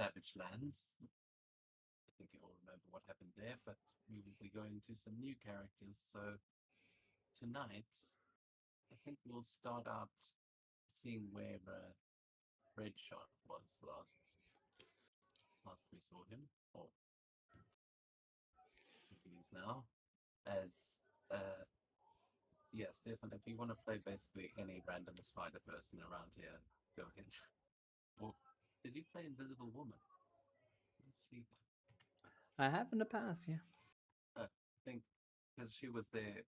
Savage Lands. I think you all remember what happened there, but we will be going to some new characters. So tonight, I think we'll start out seeing where Redshot was last we saw him, or he is now. As yeah, Stefan, if you want to play basically any random spider person around here, go ahead. Or did you play Invisible Woman? Let's see that. I have in the past, yeah. I think because she was there,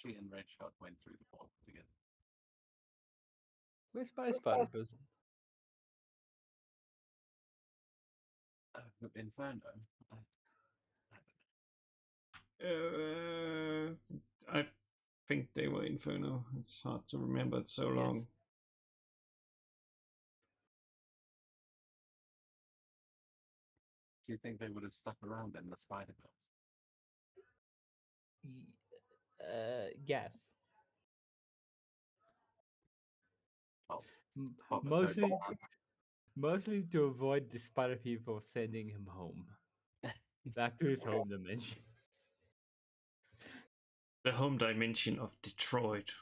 she and Redshot went through the portal together. Where's my spider person? Inferno. I I think they were Inferno. It's hard to remember. It's so long. Do you think they would have stuck around in the Spider-Verse? Yes. Oh, Mostly, mostly to avoid the spider people sending him home, back to his home dimension. The home dimension of Detroit.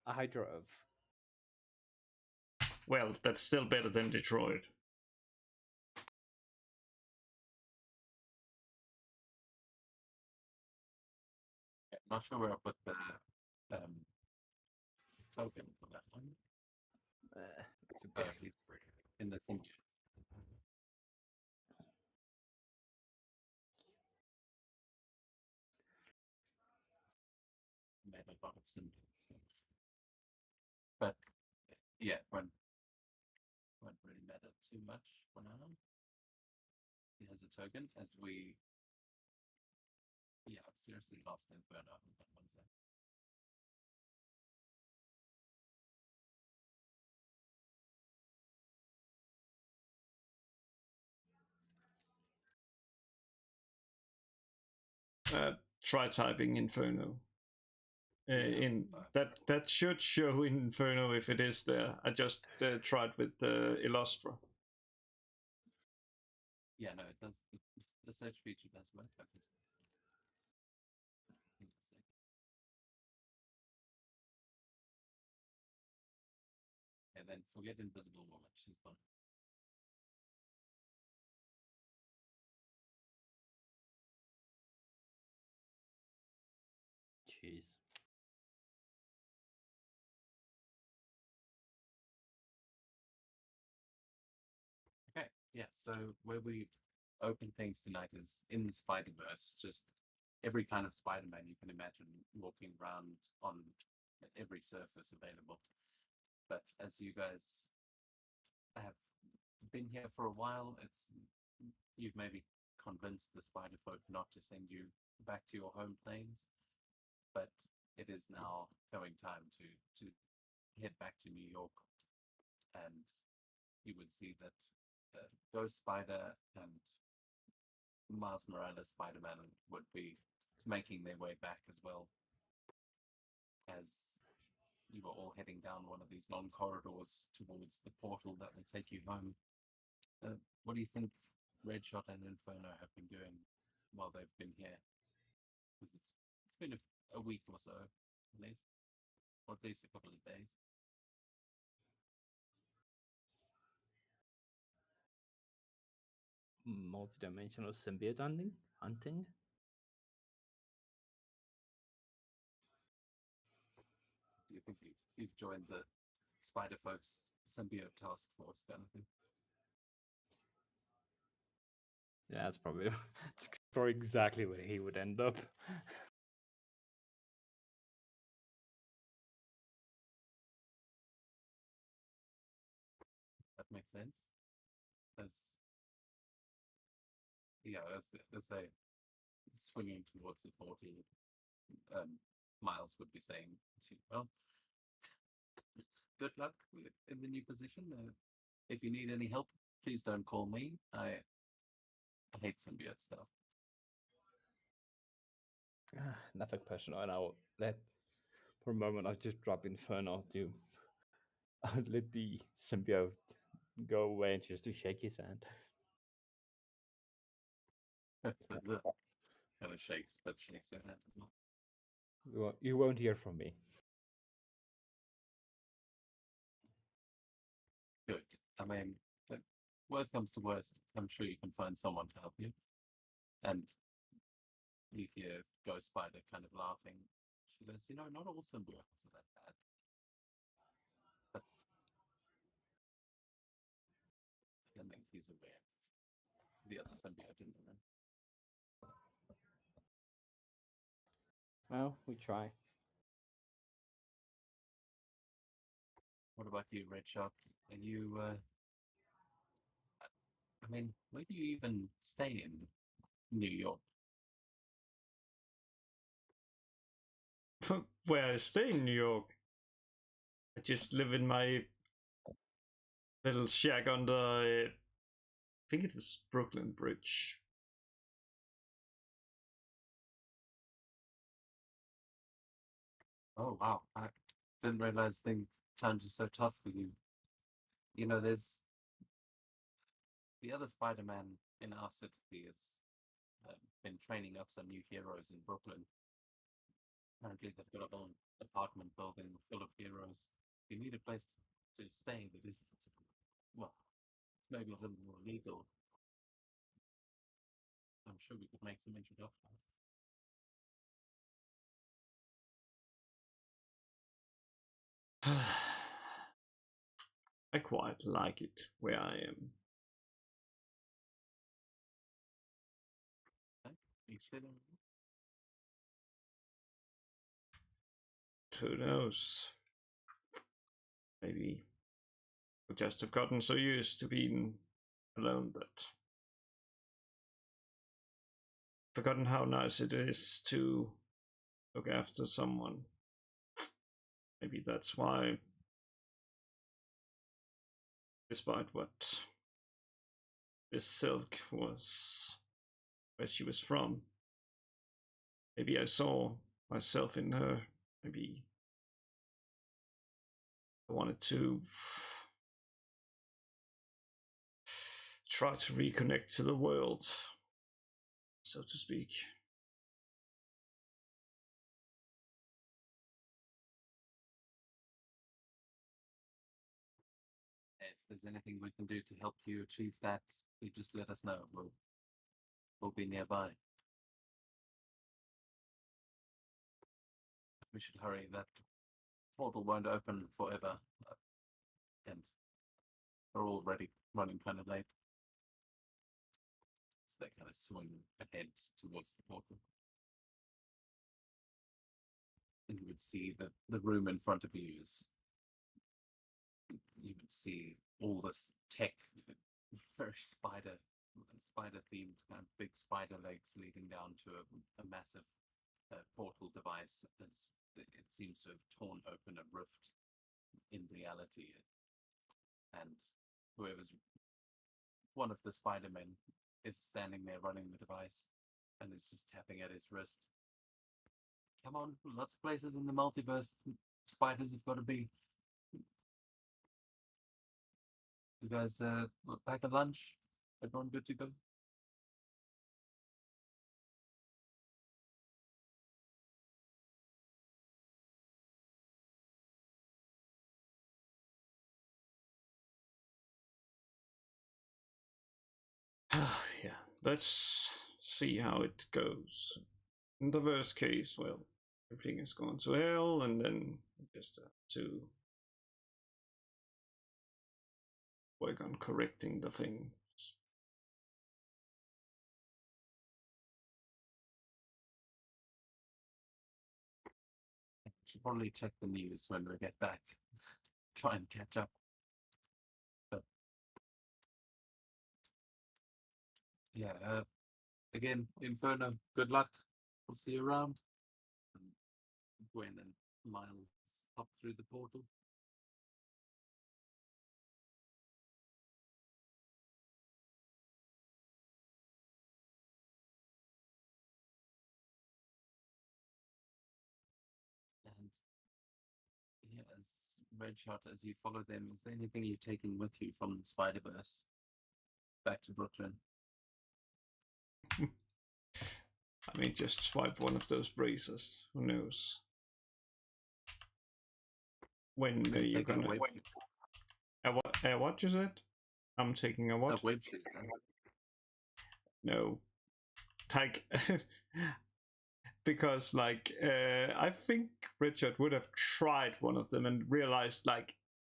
I drove. Well, that's still better than Detroit. I'm not sure where I put the token for that one. It's okay. He's in the thing. Made a lot of symbols. But yeah, won't really matter too much for now. He has a token as we I've seriously lost Inferno on that one set. Try typing Inferno. In that should show Inferno if it is there. I just tried with Illustra. Yeah, no, it does. The search feature does work. And then forget Invisible Woman. She's gone. Jeez. Okay, yeah. So where we open things tonight is in the Spider-Verse. Just every kind of Spider-Man you can imagine walking around on every surface available. But as you guys have been here for a while, you've maybe convinced the Spider folk not to send you back to your home planes, but it is now going time to head back to New York, and you would see that Ghost Spider and Miles Morales Spider-Man would be making their way back as well, as you were all heading down one of these long corridors towards the portal that will take you home. What do you think Redshot and Inferno have been doing while they've been here? Because it's been a week or so, at least, or at least a couple of days. Multi-dimensional symbiote hunting. Do you think you've joined the Spider Folks symbiote task force kind of thing? Yeah, that's probably exactly where he would end up. That makes sense. As they swinging towards the portal, Miles would be saying to you, well, good luck in the new position. If you need any help, please don't call me. I hate symbiote stuff. Nothing personal, and I'll let for a moment. I'll just drop Inferno to let the symbiote go away and just to shake his hand. So the kind of shakes, but shakes your hand as well. You won't hear from me. Good. I mean, worst comes to worst, I'm sure you can find someone to help you. And you hear Ghost Spider kind of laughing. She goes, not all symbiotes are that bad. But I don't think he's aware of the other symbiote in the room. Well, we try. What about you, Redshot? Are you, I mean, where do you even stay in New York? Where I stay in New York, I just live in my little shack under, I think it was Brooklyn Bridge. Oh, wow. I didn't realize times are so tough for you. There's the other Spider-Man in our city has been training up some new heroes in Brooklyn. Apparently, they've got a whole apartment building full of heroes. You need a place to stay that isn't, well, it's maybe a little more legal. I'm sure we could make some introductions. I quite like it where I am. Okay? You stay there? Who knows? Maybe I just have gotten so used to being alone that forgotten how nice it is to look after someone. Maybe that's why, despite what this Silk was, where she was from, maybe I saw myself in her. Maybe I wanted to try to reconnect to the world, so to speak. If there's anything we can do to help you achieve that, you just let us know. We'll be nearby. We should hurry. That portal won't open forever, and we're already running kind of late. So they kind of swing ahead towards the portal. And you would see that the room in front of you you would see all this tech, very spider themed, kind of big spider legs leading down to a massive portal device. As it seems to have torn open a rift in reality, and whoever's one of the Spider-Men is standing there running the device and is just tapping at his wrist. Come on, lots of places in the multiverse spiders have got to be. You guys pack a lunch? Everyone good to go? Yeah, let's see how it goes. In the worst case, well, everything has gone to hell, and then just have to work on correcting the thing. Should probably check the news when we get back. Try and catch up. But yeah, again, Inferno, good luck. We'll see you around. And Gwen and Miles hop through the portal. And yeah, as Redshot, as you follow them, is there anything you're taking with you from the Spider-Verse back to Brooklyn? I mean, just swipe one of those braces. Who knows? When you're Taking a gonna... wave what you said? I'm taking a a what? wave shoot. No. Like... because, like, I think Richard would have tried one of them and realized, like,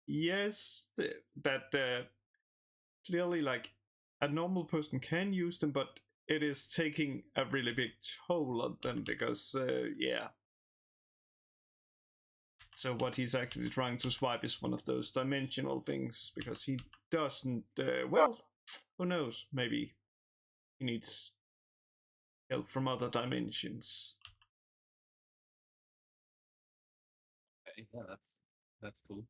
yes, that clearly, like, a normal person can use them, but it is taking a really big toll on them because, yeah. So what he's actually trying to swipe is one of those dimensional things because he doesn't, well, who knows, maybe he needs help from other dimensions. Yeah, that's cool.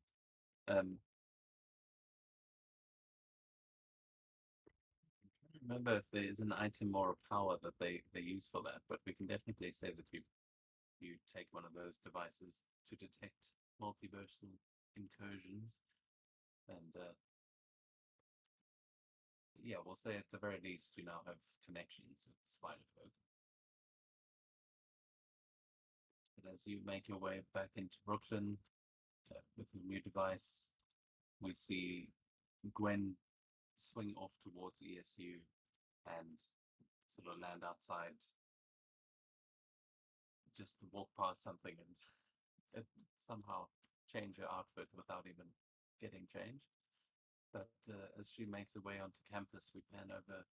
Remember if there is an item or a power that they use for that, but we can definitely say that you take one of those devices to detect multiversal incursions, and yeah, we'll say at the very least you now have connections with Spider-Folk. But as you make your way back into Brooklyn with your new device, we see Gwen swing off towards ESU and sort of land outside, just to walk past something and somehow change her outfit without even getting changed. But as she makes her way onto campus, we pan over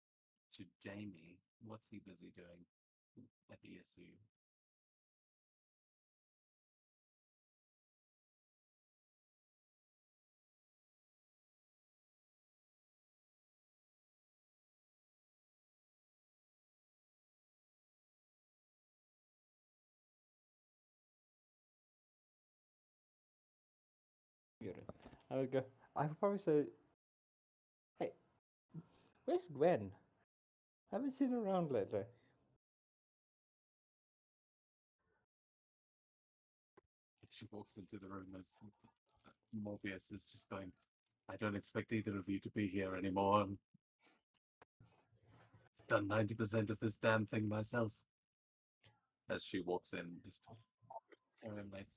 to Jamie. What's he busy doing at ESU? I would go. I would probably say, "Hey, where's Gwen? I haven't seen her around lately." She walks into the room as Morbius is just going, I don't expect either of you to be here anymore. I've done 90% of this damn thing myself. As she walks in, just sorry I'm late.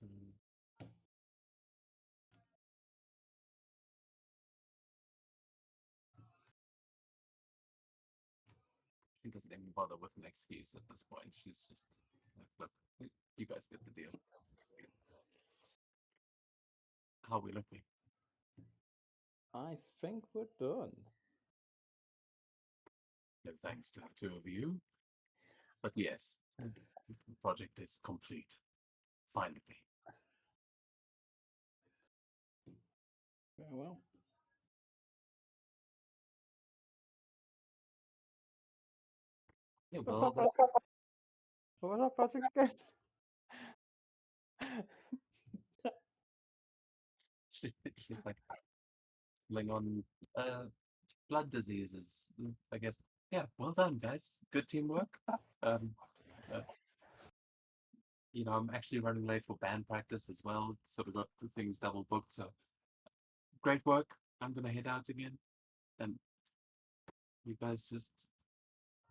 She doesn't even bother with an excuse at this point. She's just like, look, you guys get the deal. How are we looking? I think we're done. No thanks to the two of you. But yes, the project is complete. Finally. Very well. Yeah, What's well, up, project? What was that project again? she's like pulling on blood diseases, I guess. Yeah, well done, guys. Good teamwork. Um, uh, I'm actually running late for band practice as well. Sort of got the things double booked. So great work. I'm gonna head out again, and you guys just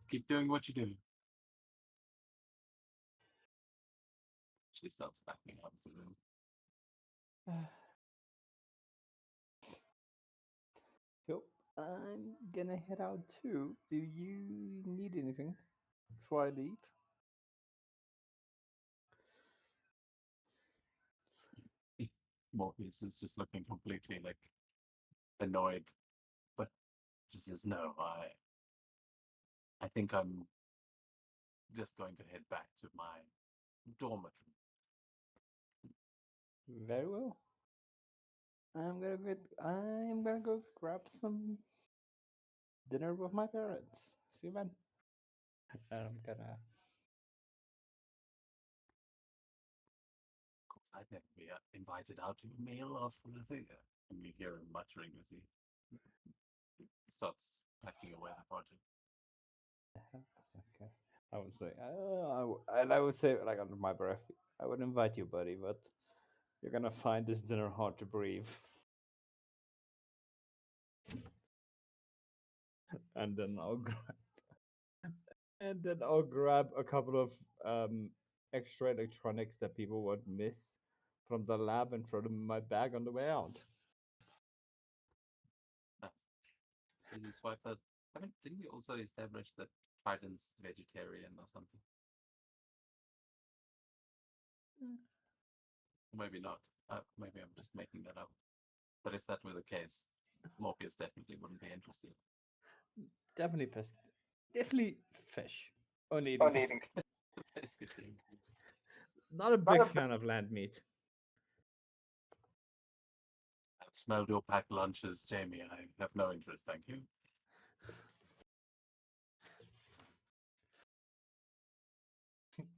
keep doing what you do. She starts backing out of the room. Cool. I'm gonna head out too. Do you need anything before I leave? Morpheus is just looking completely like annoyed, but she says, "No, I think I'm just going to head back to my dormitory." Very well. I'm gonna go grab some dinner with my parents. See you, man. And I'm gonna. Of course, I'd never be invited out to a meal after a thing. And you hear him muttering as he starts packing away the project. Okay. I would say, and I would say, like under my breath, I would invite you, buddy, but You're gonna find this dinner hard to breathe. And then I'll grab a couple of extra electronics that people would miss from the lab and throw them in my bag on the way out. Nice. Easy swipe that. Didn't we also establish that Trident's vegetarian or something? Maybe not. Maybe I'm just making that up. But if that were the case, Morpheus definitely wouldn't be interested. Definitely definitely fish. Only eating fish. Pescatarian. Not a big fan of land meat. I've smelled your packed lunches, Jamie. I have no interest, thank you.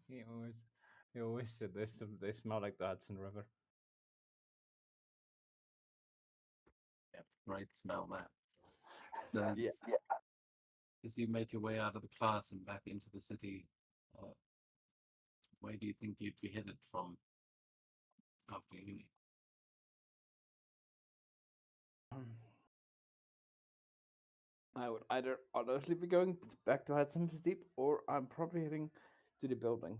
He always said they smell like the Hudson River. Yeah, great smell that. So as you make your way out of the class and back into the city, where do you think you'd be headed from after uni? I would either honestly be going back to Hudson Deep, or I'm probably heading to the building.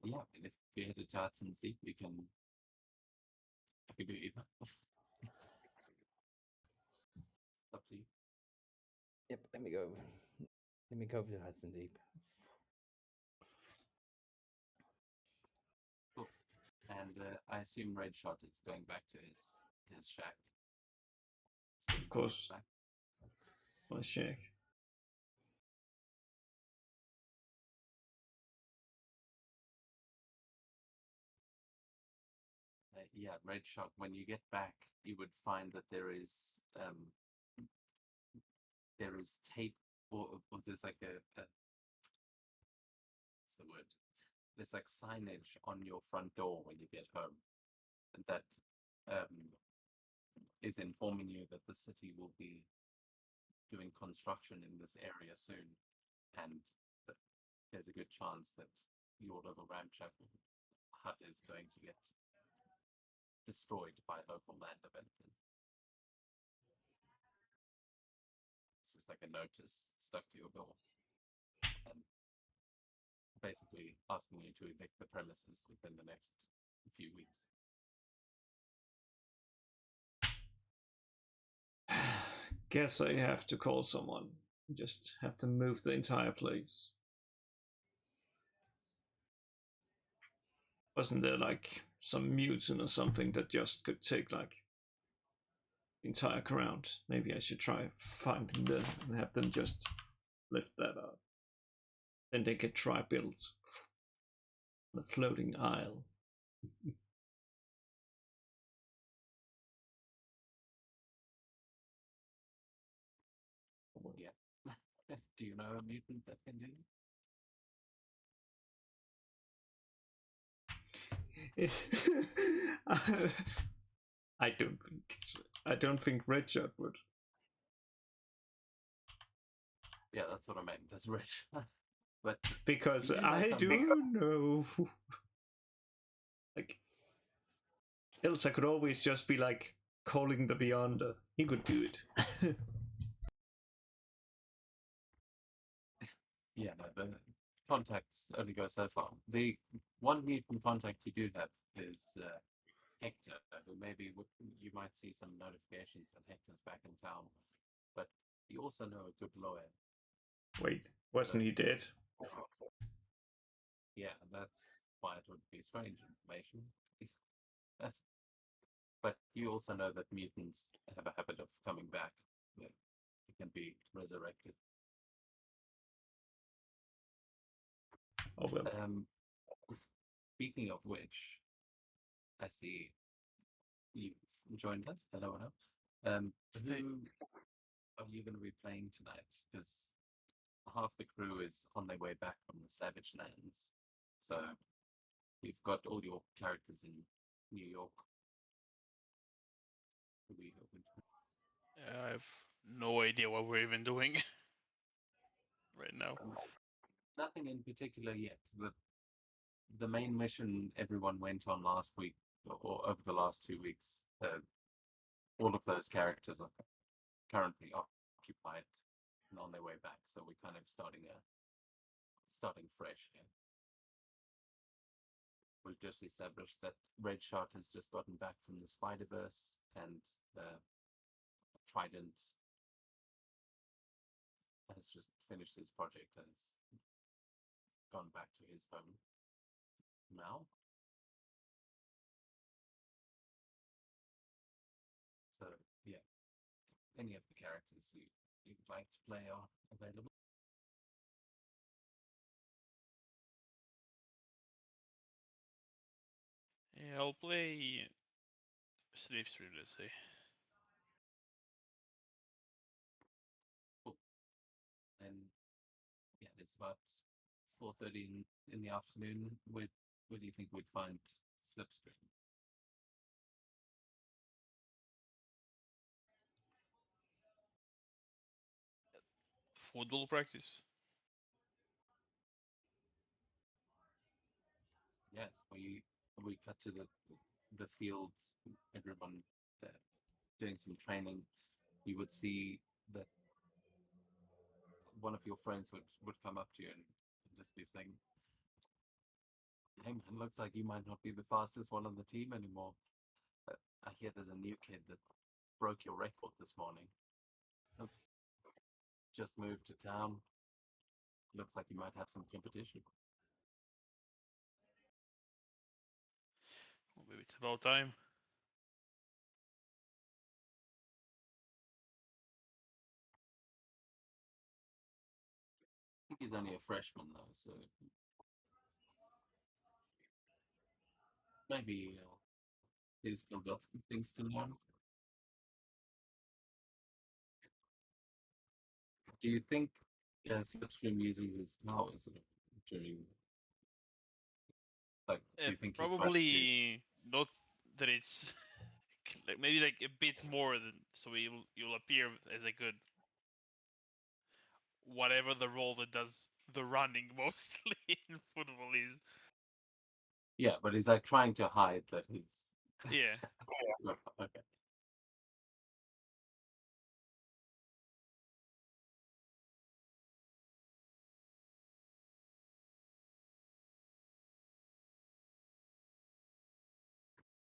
Yeah, and if you're headed to Hudson's Deep, I could do either. It's up to you. Yep, let me go. Let me go to Hudson Deep. Cool. And I assume Redshot is going back to his shack. So Of course. back. My shack. Yeah, Redshot. When you get back, you would find that there is tape, or there's like what's the word? There's like signage on your front door when you get home, and that is informing you that the city will be doing construction in this area soon, and that there's a good chance that your little ramshackle hut is going to get destroyed by local land developers. It's just like a notice stuck to your door, and basically asking you to evict the premises within the next few weeks. Guess I have to call someone. Just have to move the entire place. Wasn't there like some mutant or something that just could take like the entire ground? Maybe I should try finding them and have them just lift that up. Then they could try build a floating isle. Yeah. Do you know a mutant that can do it? I don't think Redshot would. Yeah, that's what I meant. That's rich. But Because you know I some- do know. Like, else I could always just be like calling the Beyonder. He could do it. yeah, no, the contacts only go so far. The one mutant contact you do have is Hector, who maybe you might see some notifications that Hector's back in town. But you also know a good lawyer. Wait, wasn't he dead? Yeah, that's why it would be strange information. That's, but you also know that mutants have a habit of coming back. They can be resurrected. Oh well. Speaking of which, I see you've joined us. Hello, hello. Who are you going to be playing tonight? Because half the crew is on their way back from the Savage Lands. So you've got all your characters in New York. Who are we hoping to? I have no idea what we're even doing right now. Nothing in particular yet. The main mission everyone went on last week or over the last 2 weeks, all of those characters are currently occupied and on their way back. So we're kind of starting fresh here. We've just established that Redshot has just gotten back from the Spider-Verse, and Trident has just finished his project and has gone back to his home now. So yeah, any of the characters you'd like to play are available. Yeah, I'll play Slipstream, let's say. Cool. And yeah, it's about 4:30 in the afternoon. Where do you think we'd find Slipstream? Football practice. Yes, we cut to the fields. Everyone doing some training. You would see that one of your friends would come up to you and just be saying, "Hey man, looks like you might not be the fastest one on the team anymore. I hear there's a new kid that broke your record this morning. Just moved to town. Looks like you might have some competition." Well, maybe it's about time. I think he's only a freshman though, so maybe he's still got some things to learn. Do you think Slipstream uses his powers during, like, do you think he tries to? Probably not that it's like maybe like a bit more than so you'll appear as a good whatever the role that does the running mostly in football is. Yeah, but he's like trying to hide that he's. Yeah. Okay.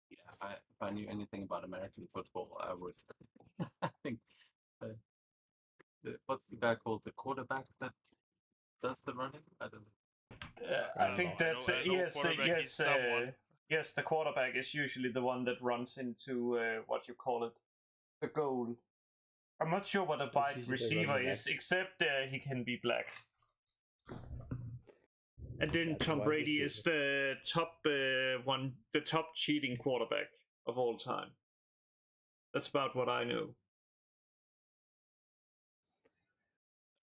Yeah, if I knew anything about American football, I would. I think what's the guy called? The quarterback that does the running? I don't know. I think I that know quarterback is someone. yes, the quarterback is usually the one that runs into what you call it, the goal. I'm not sure what a That's wide usually the receiver running is, back. except he can be black. And then Yeah, the Tom wide Brady is receiver. the top the top cheating quarterback of all time. That's about what I know.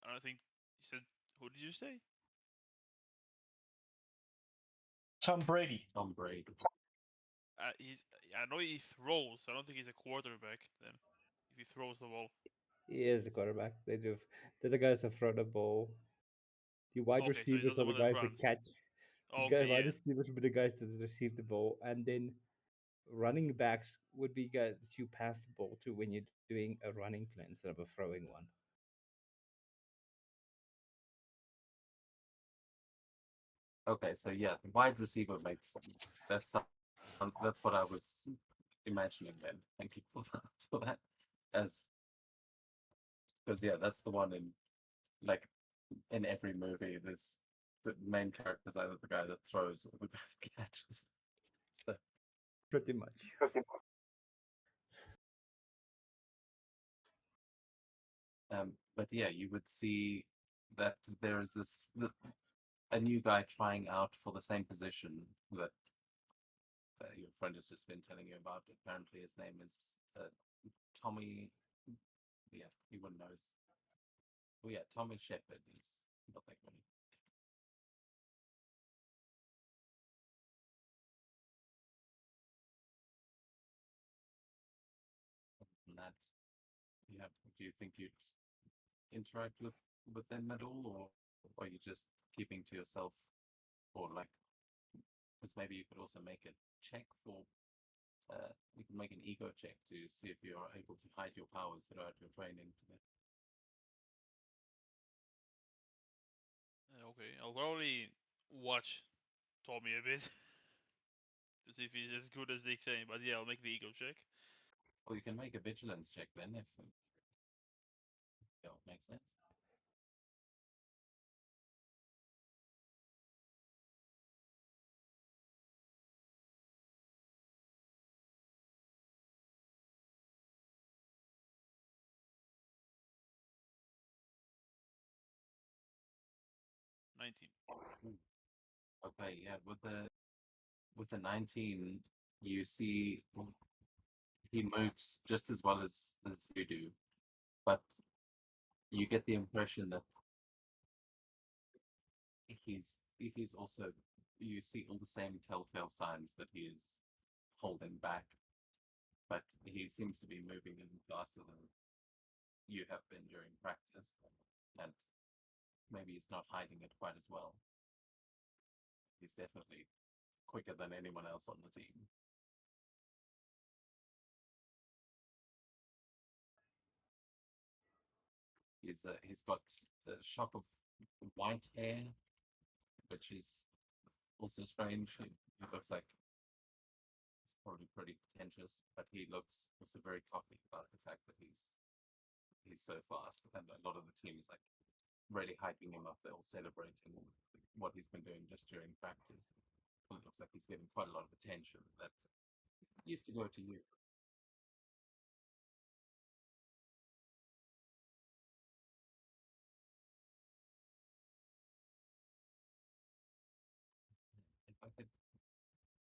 I don't think you said. Who did you say? Tom Brady. Tom Brady. He's. I know he throws. I don't think he's a quarterback. Then, if he throws the ball. He is the quarterback. They're the guys that throw the ball. The wide Okay, so he's not receivers the are the one that guys that runs. catch. Okay, Wide yeah. receivers would be the guys that receive the ball, and then running backs would be guys that you pass the ball to when you're doing a running play instead of a throwing one. Okay, so yeah, the wide receiver makes that's that's what I was imagining then. Thank you for that. As because yeah, that's the one in like in every movie. There's the main character is either the guy that throws or the guy that catches. So, Pretty much. but yeah, you would see that there's a new guy trying out for the same position that your friend has just been telling you about. Apparently, his name is Tommy. Yeah, he wouldn't know. Oh yeah, Tommy Shepard is what they call him. And that, yeah, do you think you'd interact with them at all, or or you're just keeping to yourself, or like, because maybe you could also make a check for. You can make an ego check to see if you are able to hide your powers throughout your training. Okay, I'll probably watch Tommy a bit to see if he's as good as they say. But yeah, I'll make the ego check. Or you can make a vigilance check then, if that would make sense. Okay, yeah, with the 19, you see he moves just as well as you do, but you get the impression that he's also, you see all the same telltale signs that he is holding back, but he seems to be moving in faster than you have been during practice, and maybe he's not hiding it quite as well. He's definitely quicker than anyone else on the team. He's got a shock of white hair, which is also strange. He looks like he's probably pretty pretentious, but he looks also very cocky about the fact that he's so fast, and a lot of the team is like really hyping him up. They're all celebrating what he's been doing just during practice. And it looks like he's getting quite a lot of attention that used to go to you. If I could,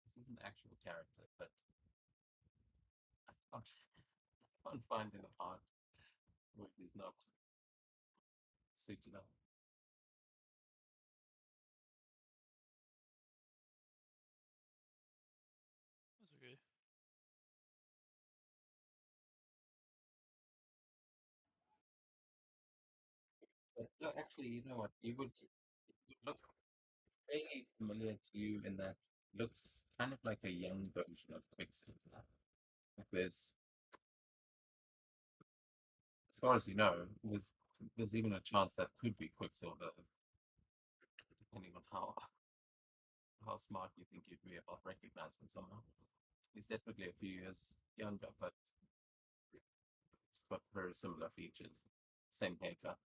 this is an actual character, but I can't find an art where he's not suited up. That's okay. But no, actually, you know what? It would look fairly familiar to you in that it looks kind of like a young version of Quicksilver. Like as far as you know, there's even a chance that could be Quicksilver, depending on how smart you think you'd be about recognizing someone. He's definitely a few years younger, but it's got very similar features. Same haircut.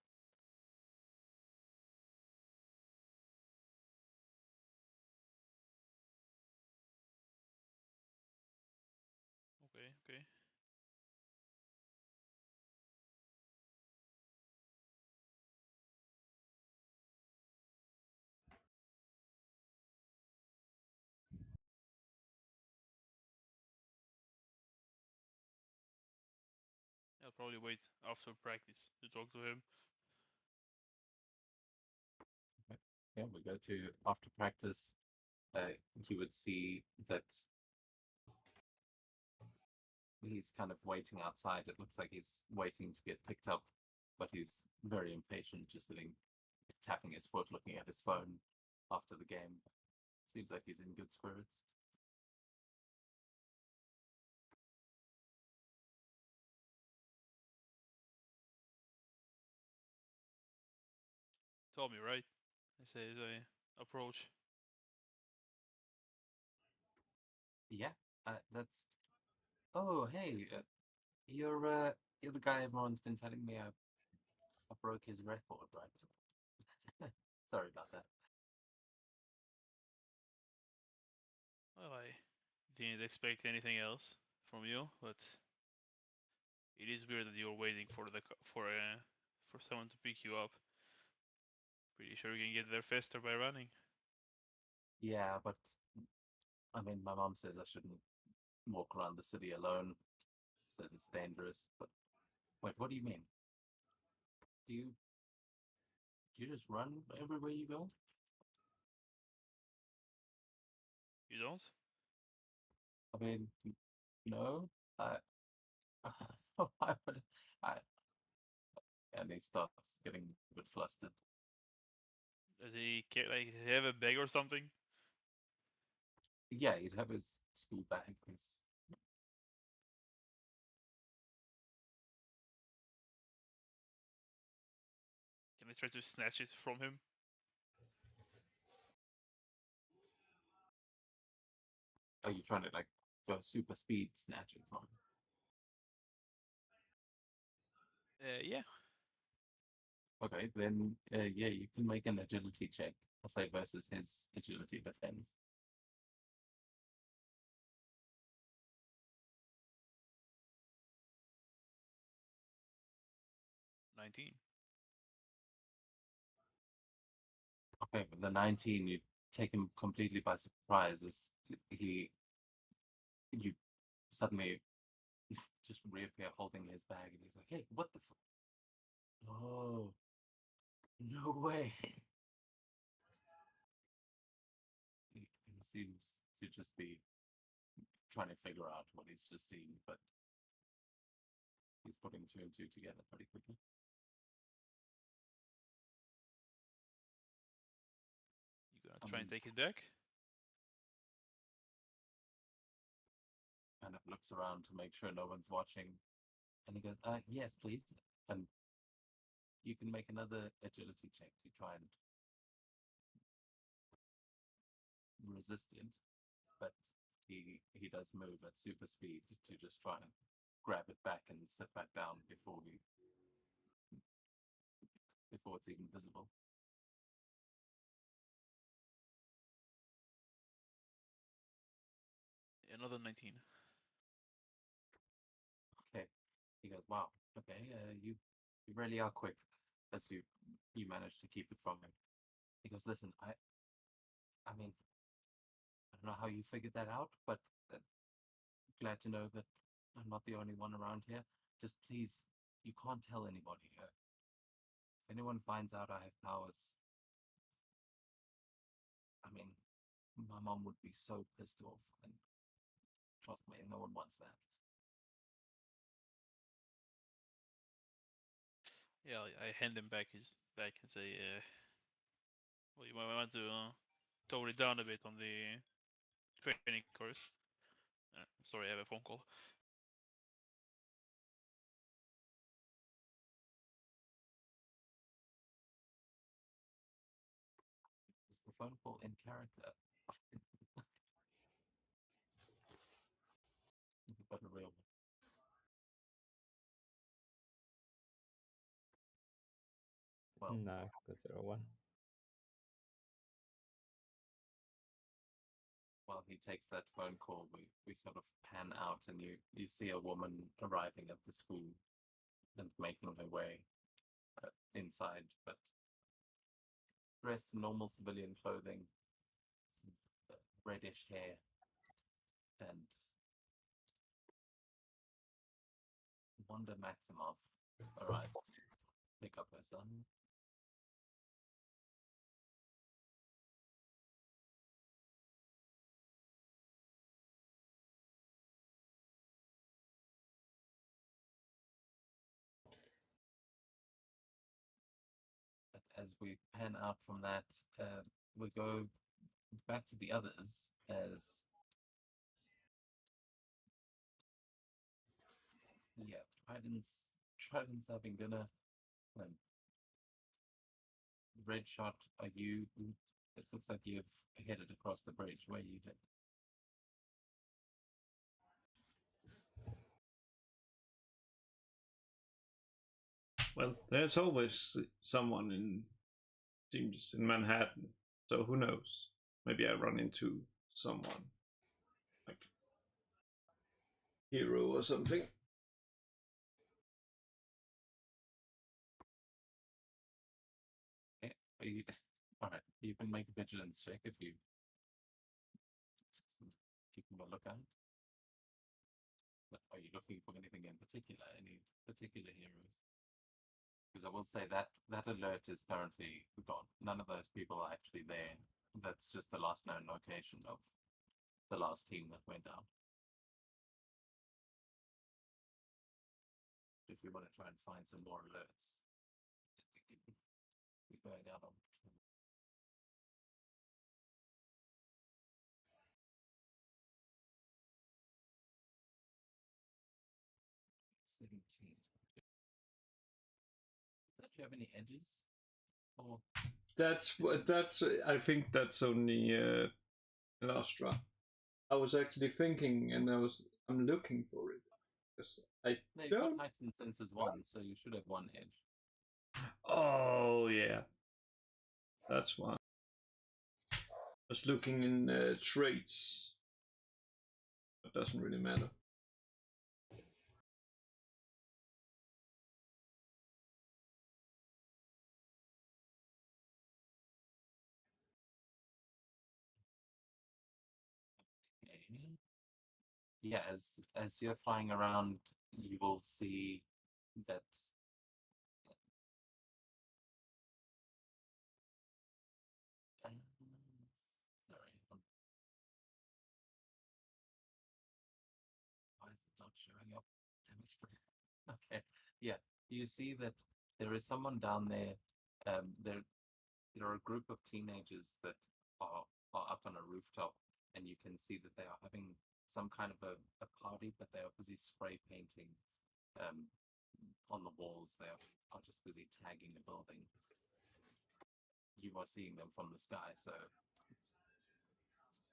Okay, okay. I'll probably wait after practice to talk to him. Yeah, we go to after practice. You would see that he's kind of waiting outside. It looks like he's waiting to get picked up, but he's very impatient, just sitting, tapping his foot, looking at his phone after the game. Seems like he's in good spirits. Tommy, right? I say as I approach. Yeah, that's. Oh, hey, you're the guy everyone's been telling me I broke his record, right? Sorry about that. Well, I didn't expect anything else from you, but it is weird that you're waiting for for someone to pick you up. Pretty sure you can get there faster by running. Yeah, but I mean, my mom says I shouldn't walk around the city alone. Says it's dangerous. But wait, what do you mean? Do you do you just run everywhere you go? You don't? I mean, no. I why would I? And he starts getting a bit flustered. Does he like have a bag or something? Yeah, he'd have his school bag. Can I try to snatch it from him? Are you trying to like go super speed snatch it from him? Yeah. Okay, then yeah, you can make an agility check. I'll say versus his agility defense. 19. Okay, with the 19, you take him completely by surprise as you suddenly just reappear holding his bag, and he's like, "Hey, what the? Oh, no way!" He seems to just be trying to figure out what he's just seen, but he's putting two and two together pretty quickly. You gonna try and take it back? Kind of looks around to make sure no one's watching, and he goes, yes, please." And you can make another agility check to try and resist it, but he does move at super speed to just try and grab it back and sit back down before it's even visible. Another 19. Okay. He goes, "Wow. Okay. You really are quick." As you manage to keep it from him. He goes, "Listen, I mean, I don't know how you figured that out, but glad to know that I'm not the only one around here. Just please, you can't tell anybody. If anyone finds out I have powers, I mean, my mom would be so pissed off, and trust me, no one wants that." Yeah, I hand him back his bag and say, well, you might want to tone it down a bit on the training course. Sorry, I have a phone call. Was the phone call in character? But a real one. Well, No, consider one. while he takes that phone call, we sort of pan out, and you see a woman arriving at the school and making her way inside, but dressed in normal civilian clothing, some reddish hair, and Wanda Maximoff arrives to pick up her son. But as we pan out from that, we go back to the others as yeah, Trident's having dinner. And Redshot, are you? It looks like you've headed across the bridge. Where you head? Well, there's always someone in seems in Manhattan, so who knows? Maybe I run into someone like hero or something. You, all right, you can make a vigilance check if you keeping a lookout. But are you looking for anything in particular? Any particular heroes? Because I will say that alert is currently gone. None of those people are actually there. That's just the last known location of the last team that went out. If you want to try and find some more alerts, we could be going out on 17. Does that have any edges? Or That's what. That's. I think that's only Lastra. I was actually thinking, and I'm looking for it. 'Cause I no, you've got don't. heightened senses 1, so you should have 1 edge. Oh yeah, that's one. I was looking in traits. It doesn't really matter. Okay. Yeah, as you're flying around, you will see that sorry, why is it not showing up? Damn it. Okay, yeah, you see that there is someone down there. There are a group of teenagers that are up on a rooftop, and you can see that they are having some kind of a party, but they are busy spray painting on the walls. They are just busy tagging the building. You are seeing them from the sky, so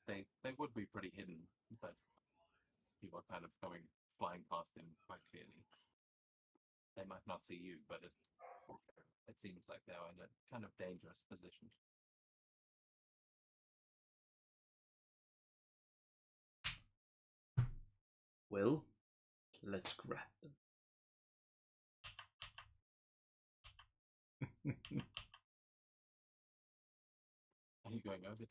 they would be pretty hidden, but you are kind of flying past them quite clearly. They might not see you, but it seems like they are in a kind of dangerous position. Well, let's grab them. Are you going over to them?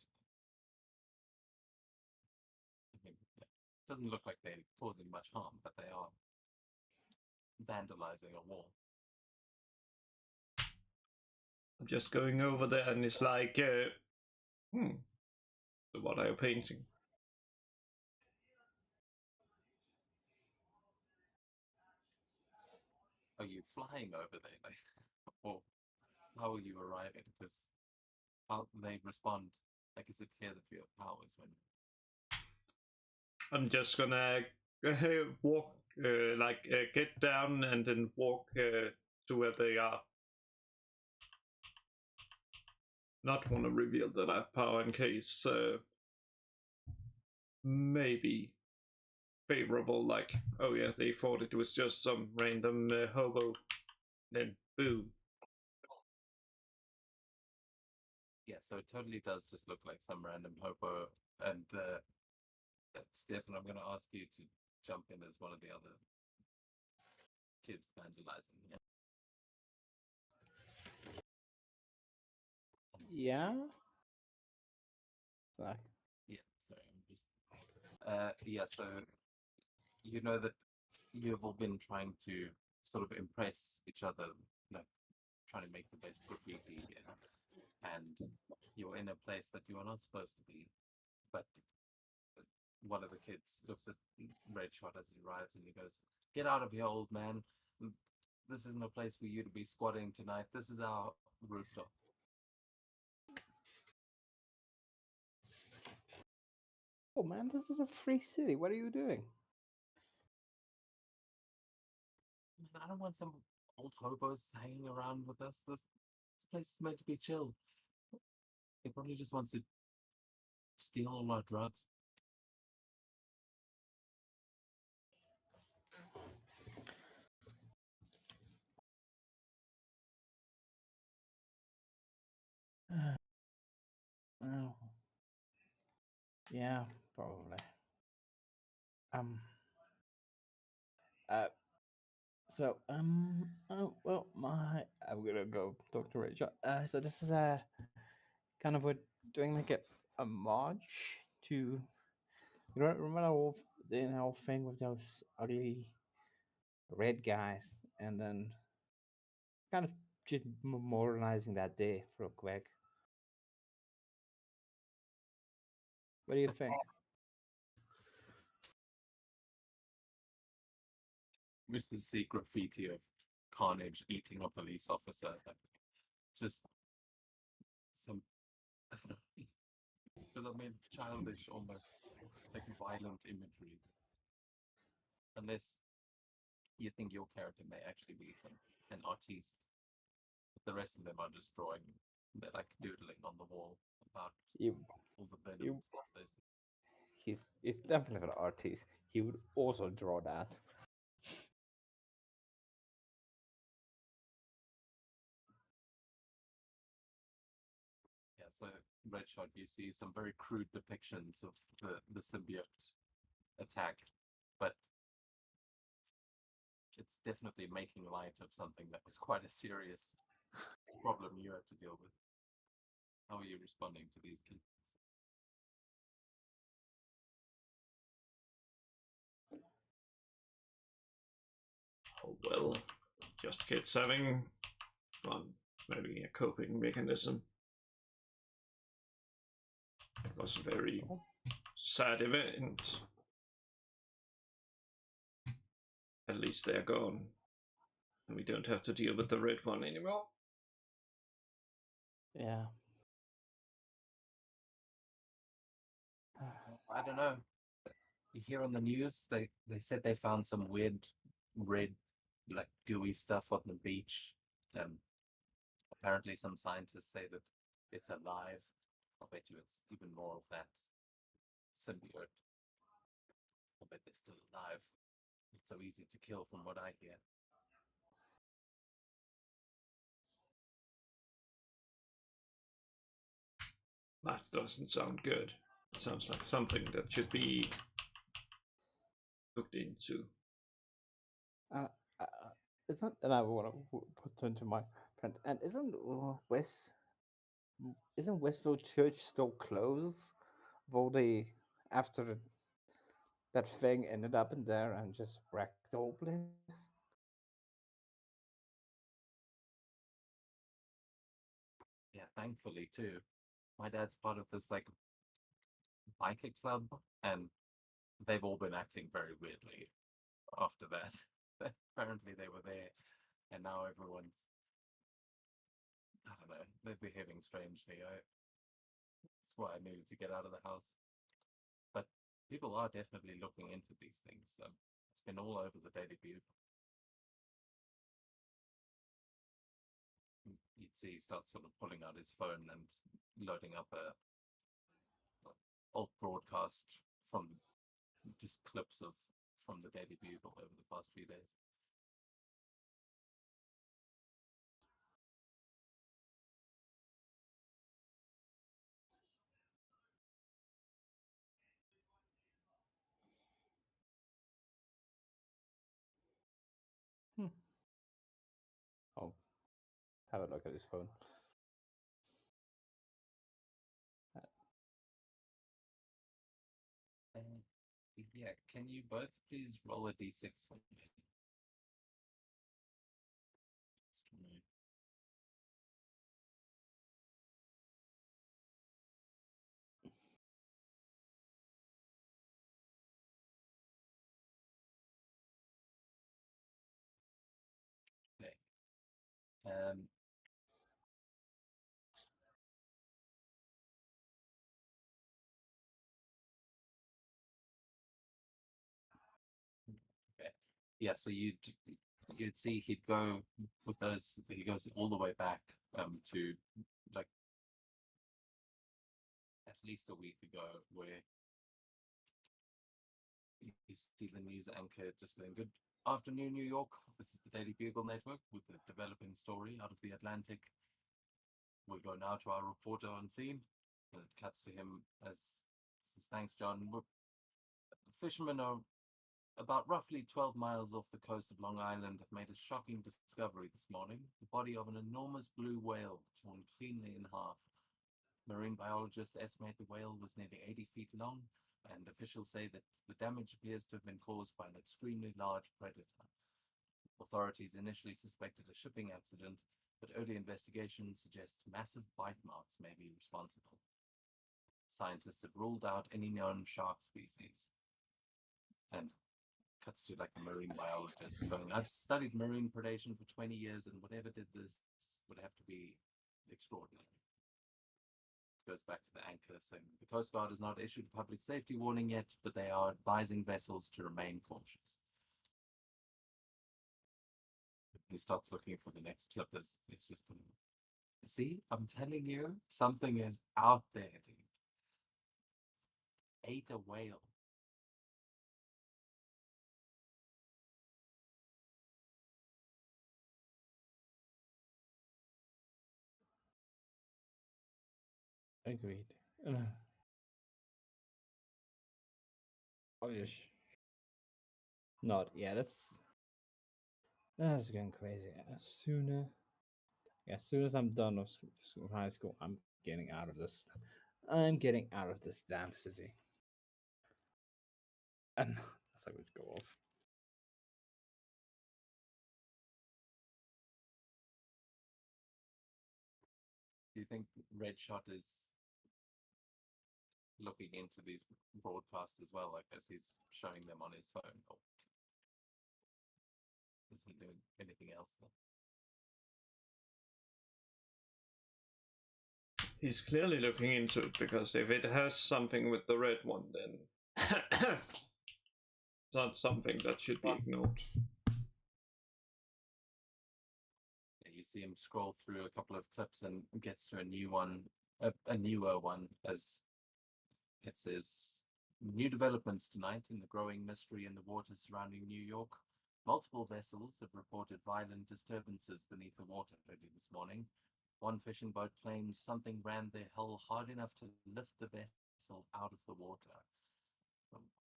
I mean, it doesn't look like they're causing much harm, but they are vandalizing a wall. I'm just going over there, and it's like, so what are you painting? Are you flying over there? Like, or how are you arriving? Because how they respond, like, is it clear that you have powers when I'm just gonna walk, get down and then walk to where they are. Not want to reveal that I have power in case maybe favorable, like, oh yeah, they thought it was just some random hobo, then boom. yeah, so it totally does just look like some random hopo. And Stefan, I'm going to ask you to jump in as one of the other kids vandalizing. Yeah. Like, Yeah, sorry, I'm just yeah, so you know that you've all been trying to sort of impress each other, like trying to make the best graffiti here, and you're in a place that you are not supposed to be. But one of the kids looks at Redshot as he arrives and he goes, "Get out of here, old man. This isn't a place for you to be squatting tonight. This is our rooftop." oh man, this is a free city. What are you doing? Man, I don't want some old hobos hanging around with us. This place is meant to be chill. He probably just wants to steal all our drugs. Oh, yeah, probably. Um. Uh. So, oh, well, I'm gonna go talk to Rachel. So this is kind of what doing like a march to, you remember the whole thing with those ugly red guys, and then kind of just memorializing that day real quick. What do you think? We just see graffiti of Carnage eating a police officer. Just some, because I mean, childish, almost like violent imagery. Unless you think your character may actually be an artiste. But the rest of them are just drawing. They're like doodling on the wall about You, all the venom you, stuff they've seen. he's definitely an artist. He would also draw that. Yeah, so Redshot, you see some very crude depictions of the symbiote attack, but it's definitely making light of something that was quite a serious problem you had to deal with. How are you responding to these kids? Oh well, just kids having fun. Maybe a coping mechanism. It was a very sad event. At least they're gone. And we don't have to deal with the red one anymore. Yeah. I don't know. You hear on the news they said they found some weird red, like gooey stuff on the beach. Apparently, some scientists say that it's alive. I'll bet you it's even more of that symbiote. I'll bet they're still alive. It's so easy to kill, from what I hear. That doesn't sound good. It sounds like something that should be looked into. Uh, uh, isn't, and I want to put into my friend. And isn't Westfield Church still closed? Though they after that thing ended up in there and just wrecked the whole place. Yeah, thankfully too. My dad's part of this like biker club, and they've all been acting very weirdly after that. Apparently, they were there, and now everyone's, I don't know, they're behaving strangely. That's why I needed to get out of the house. But people are definitely looking into these things. It's been all over the Daily Bugle. You'd see he starts sort of pulling out his phone and loading up a old broadcast from just clips of from the Daily Bugle over the past few days. Hmm. Oh, have a look at his phone. Yeah, can you both please roll a d6 for me? Okay. Um, okay. Yeah, so you'd see he'd go with those. He goes all the way back to like at least a week ago, where you see the news anchor just going, "Good afternoon, New York. This is the Daily Bugle Network with a developing story out of the Atlantic. We'll go now to our reporter on scene." And it cuts to him as says, "Thanks, John. Fishermen are about roughly 12 miles off the coast of Long Island have made a shocking discovery this morning: the body of an enormous blue whale torn cleanly in half. Marine biologists estimate the whale was nearly 80 feet long, and officials say that the damage appears to have been caused by an extremely large predator. Authorities initially suspected a shipping accident, but early investigation suggests massive bite marks may be responsible. Scientists have ruled out any known shark species." And cuts to like a marine biologist going, "I've studied marine predation for 20 years, and whatever did this would have to be extraordinary." Goes back to the anchor saying, "The Coast Guard has not issued a public safety warning yet, but they are advising vessels to remain cautious." He starts looking for the next clip. It's just see, I'm telling you, something is out there, dude. Ate a whale. Agreed. Oh, yes. Not. Yeah, that's going crazy. As soon as I'm done with high school, I'm getting out of this. I'm getting out of this damn city. And that's how it go off. Do you think Redshot is looking into these broadcasts as well, like as he's showing them on his phone, or is he doing anything else then? He's clearly looking into it, because if it has something with the red one, then it's not something that should be ignored. Yeah, you see him scroll through a couple of clips and gets to a new one, a newer one, as it says, new developments tonight in the growing mystery in the waters surrounding New York. Multiple vessels have reported violent disturbances beneath the water early this morning. One fishing boat claims something ran their hull hard enough to lift the vessel out of the water.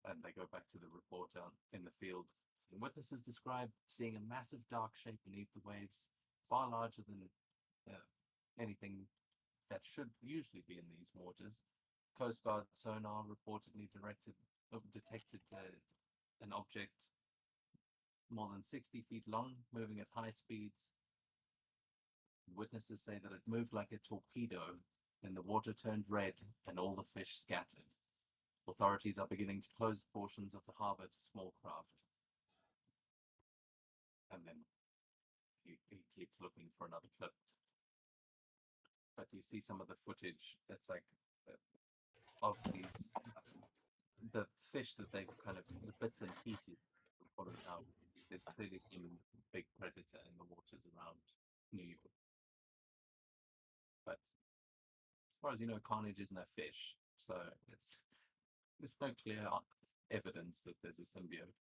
And they go back to the report in the field. Witnesses describe seeing a massive dark shape beneath the waves, far larger than anything that should usually be in these waters. Coast Guard sonar reportedly detected an object more than 60 feet long, moving at high speeds. Witnesses say that it moved like a torpedo, then the water turned red and all the fish scattered. Authorities are beginning to close portions of the harbor to small craft. And then he keeps looking for another clip. But you see some of the footage that's like of these, the fish that they've kind of, the bits and pieces reported out. There's clearly some big predator in the waters around New York. But as far as you know, carnage isn't a fish, so there's no clear evidence that there's a symbiote.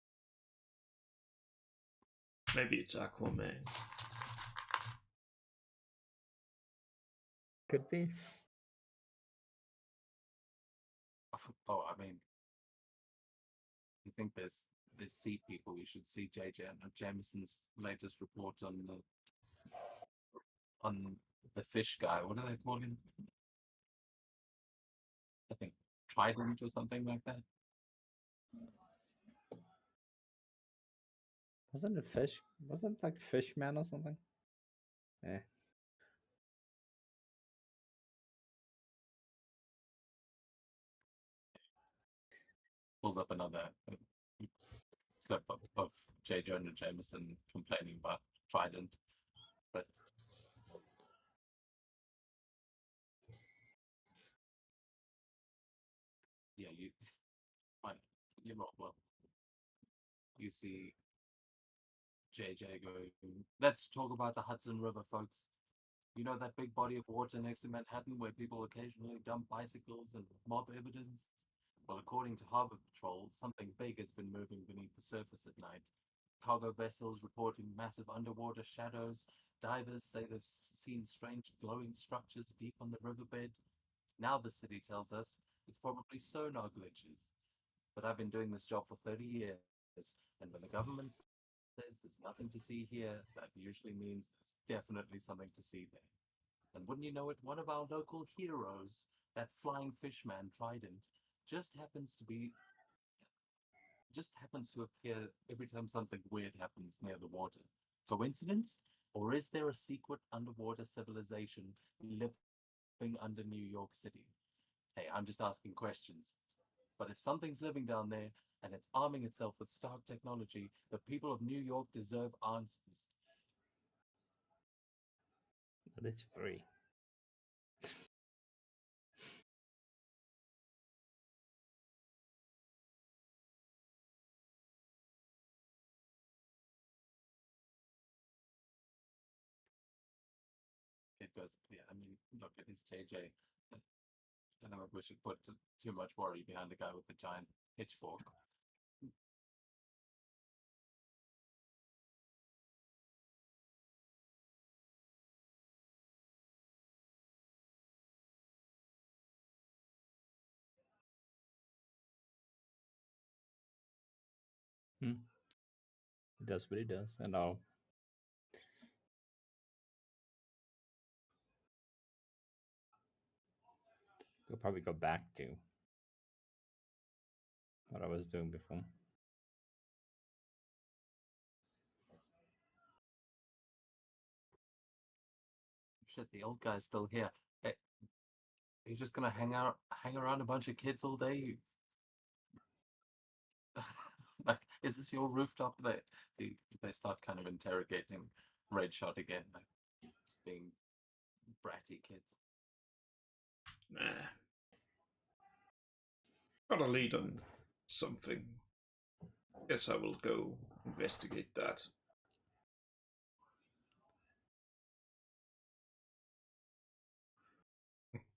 Maybe it's Aquaman. Could be. Oh, I mean, you think there's sea people? You should see J.J. Jameson's latest report on the fish guy. What do they call him? I think Trident or something like that. Wasn't it fish? Wasn't it like Fishman or something? Eh. Pulls up another clip of J. Jonah Jameson complaining about Trident, but yeah, you're not well. You see JJ going, let's talk about the Hudson River, folks. You know that big body of water next to Manhattan where people occasionally dump bicycles and mob evidence? Well, according to Harbor Patrol, something big has been moving beneath the surface at night. Cargo vessels reporting massive underwater shadows. Divers say they've seen strange glowing structures deep on the riverbed. Now the city tells us it's probably sonar glitches. But I've been doing this job for 30 years, and when the government says there's nothing to see here, that usually means there's definitely something to see there. And wouldn't you know it, one of our local heroes, that flying fishman Trident, just happens to appear every time something weird happens near the water. Coincidence? Or is there a secret underwater civilization living under New York City? Hey, I'm just asking questions. But if something's living down there and it's arming itself with Stark technology, the people of New York deserve answers. But it's free. goes, yeah, I mean, look at his JJ. I don't think we should put too much worry behind a guy with a giant pitchfork. It does what it does, and I'll probably go back to what I was doing before. Shit, the old guy's still here. Hey, you're just gonna hang around a bunch of kids all day? Like, is this your rooftop? They start kind of interrogating Redshot again, like just being bratty kids. Nah. Got a lead on something. Guess I will go investigate that.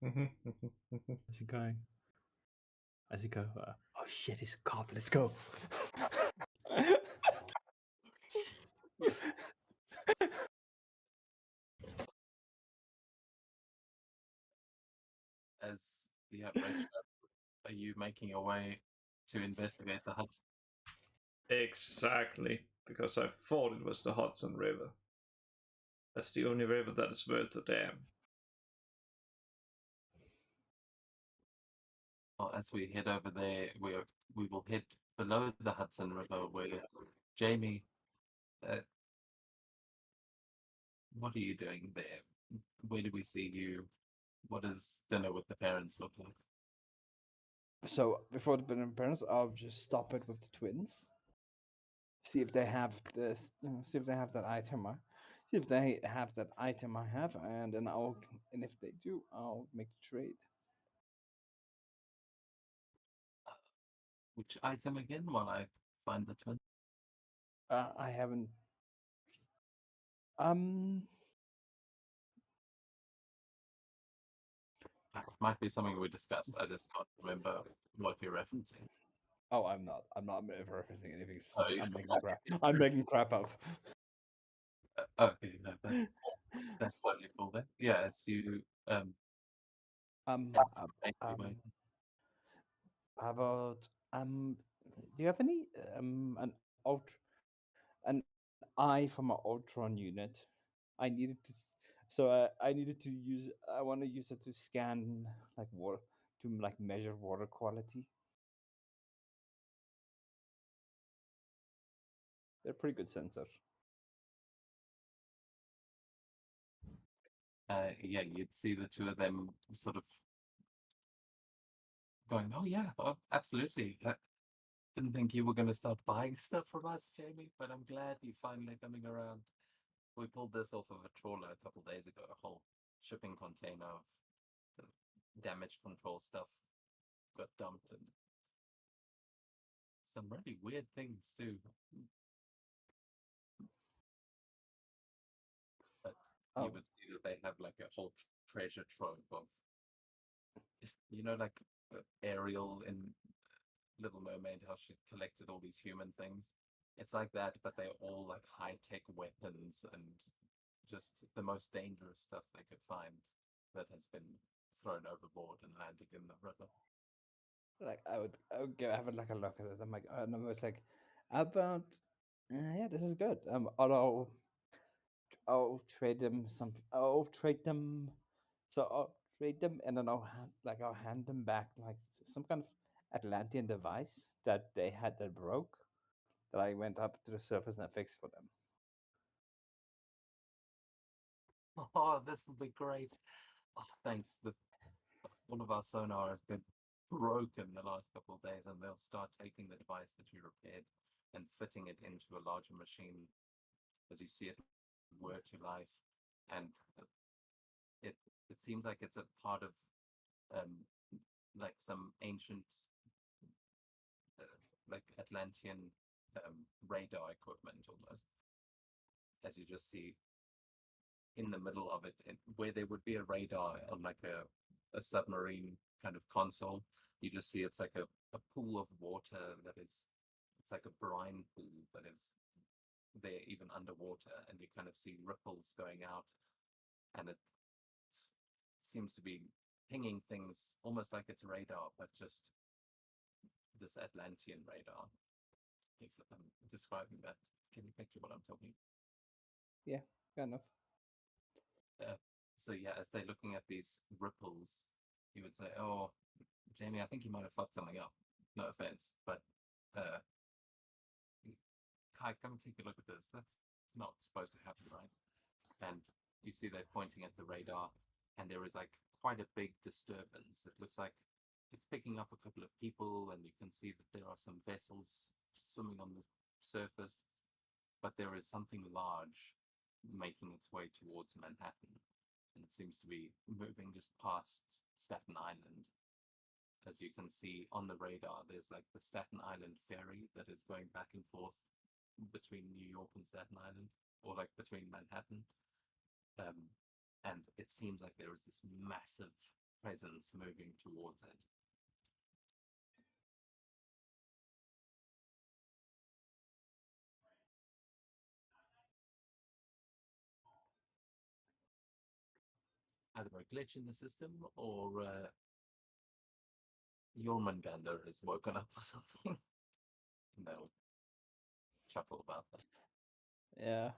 How's it going? How's it go? Oh shit, he's a cop. Let's go. As Redshot, are you making your way to investigate the Hudson? Exactly, because I thought it was the Hudson River. That's the only river that is worth a damn. Well, as we head over there, we will head below the Hudson River where Jamie, what are you doing there? Where do we see you? What does dinner with the parents look like? So before the parents, I'll just stop it with the twins. See if they have this. See if they have that item. See if they have that item I have, and then and if they do, I'll make the trade. Which item again? While I find the twin. I haven't. Um. It might be something we discussed. I just can't remember what you're referencing. Oh, I'm not. I'm not referencing anything Oh, specific. you- I'm making crap. I'm making crap up. Okay, no, that's totally cool then. Yeah, as you Um. make your way. How about Do you have any an eye from an Ultron unit? I needed to. I needed to use. I want to use it to scan like water to like measure water quality. They're pretty good sensors. Yeah, you'd see the two of them sort of going, "Oh yeah, absolutely." Didn't think you were going to start buying stuff from us, Jamie, but I'm glad you finally coming around. We pulled this off of a trawler a couple days ago, a whole shipping container of the damage control stuff got dumped, and some really weird things too. But you Oh, would see that they have like a whole treasure trove of, like Ariel in Little Mermaid, how she collected all these human things. It's like that, but they're all like high-tech weapons and just the most dangerous stuff they could find that has been thrown overboard and landed in the river. like I would go have a like a look at it. I'm like, and I'm like, about yeah, this is good. I'll trade them some. I'll trade them. So I'll trade them, and then I'll hand them back like some kind of Atlantean device that they had that broke. That I went up to the surface and I fixed for them. Oh, this will be great. Oh, thanks. One of our sonar has been broken the last couple of days, and they'll start taking the device that you repaired and fitting it into a larger machine as you see it were to life. And it it seems like it's a part of um, like some ancient like Atlantean radar equipment almost. As you just see in the middle of it, where there would be a radar on like a submarine kind of console. You just see it's like a pool of water that is, it's like a brine pool that is there even underwater, and you kind of see ripples going out, and it seems to be pinging things almost like it's radar, but just this Atlantean radar. If I'm describing that, can you picture what I'm talking? Yeah, kind of. So yeah, as they're looking at these ripples, you would say, "Oh, Jamie, I think you might have fucked something up." No offense, but uh, Kai, come and take a look at this. That's not supposed to happen, right? And you see they're pointing at the radar, and there is like quite a big disturbance. It looks like it's picking up a couple of people, and you can see that there are some vessels swimming on the surface, but there is something large making its way towards Manhattan, and it seems to be moving just past Staten Island. As you can see on the radar, there's like the Staten Island ferry that is going back and forth between New York and Staten Island, or like between Manhattan. And it seems like there is this massive presence moving towards it. Either a glitch in the system, or Jormungandr is woken up or something. No, chuckle about that. Yeah.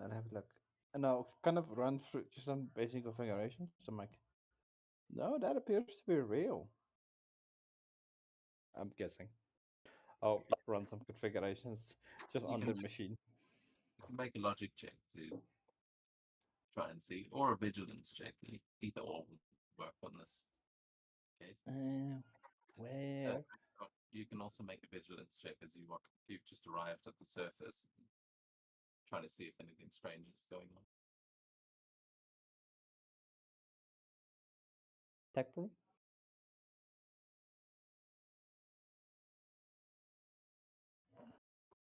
I'll have a look. And I'll kind of run through just some basic configurations. I'm like, no, that appears to be real. I'm guessing. I'll run some configurations just You on can the machine. you can make a logic check to try and see, or a vigilance check. Either or will work on this case. Where? You can also make a vigilance check as you walk. You've just arrived at the surface, trying to see if anything strange is going on. Tech room?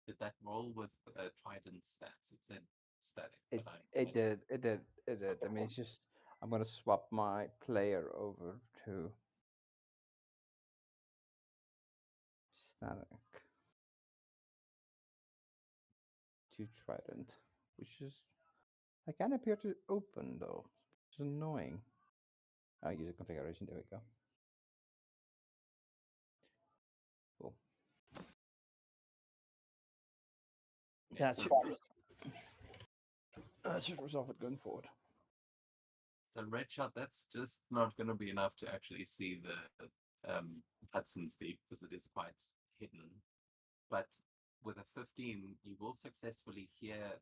Did that roll with Trident stats? It said static, It but it did. It did. It did. I mean, it's just I'm gonna swap my player over to static to Trident, which is I can't appear to open though. It's annoying. I'll use a configuration. There we go. Cool. yeah, That should resolve it going forward. so Redshot, that's just not going to be enough to actually see the Hudson's Deep, because it is quite hidden. But with a 15, you will successfully hear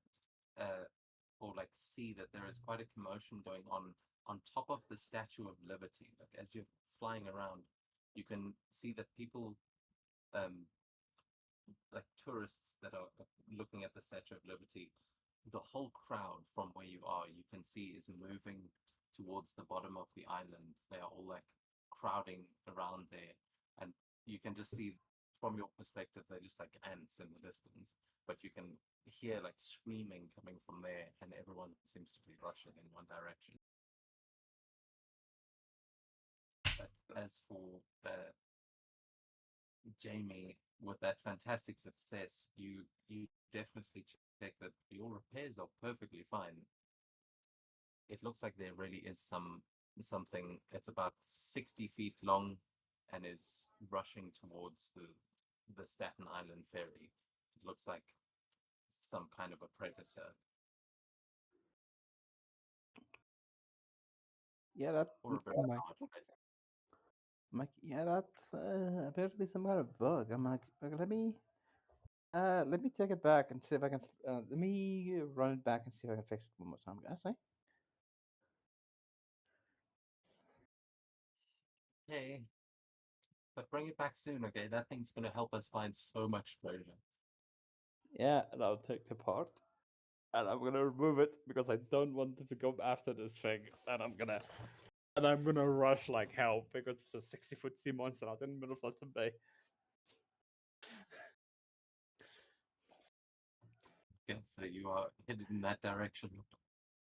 or like see that there is quite a commotion going on top of the Statue of Liberty. Like as you're flying around, you can see that people, like tourists that are looking at the Statue of Liberty, the whole crowd from where you are, you can see is moving towards the bottom of the island. They are all like crowding around there, and you can just see from your perspective, they're just like ants in the distance, but you can hear like screaming coming from there, and everyone seems to be rushing in one direction. But as for Jamie, with that fantastic success, you definitely check that your repairs are perfectly fine. It looks like there really is something. It's about 60 feet long and is rushing towards the Staten Island ferry. It looks like some kind of a predator. Yeah, that. Or a very I'm like, large predator. yeah, that appears to be some kind of bug. I'm like, let me take it back and see if I can. Let me run it back and see if I can fix it one more time. I say. Hey, but bring it back soon, okay? That thing's gonna help us find so much treasure. Yeah, and I'll take the part, and I'm gonna remove it because I don't want it to go after this thing, and I'm gonna rush like hell because it's a 60-foot sea monster out in the middle of Hudson Bay. Okay, so you are headed in that direction.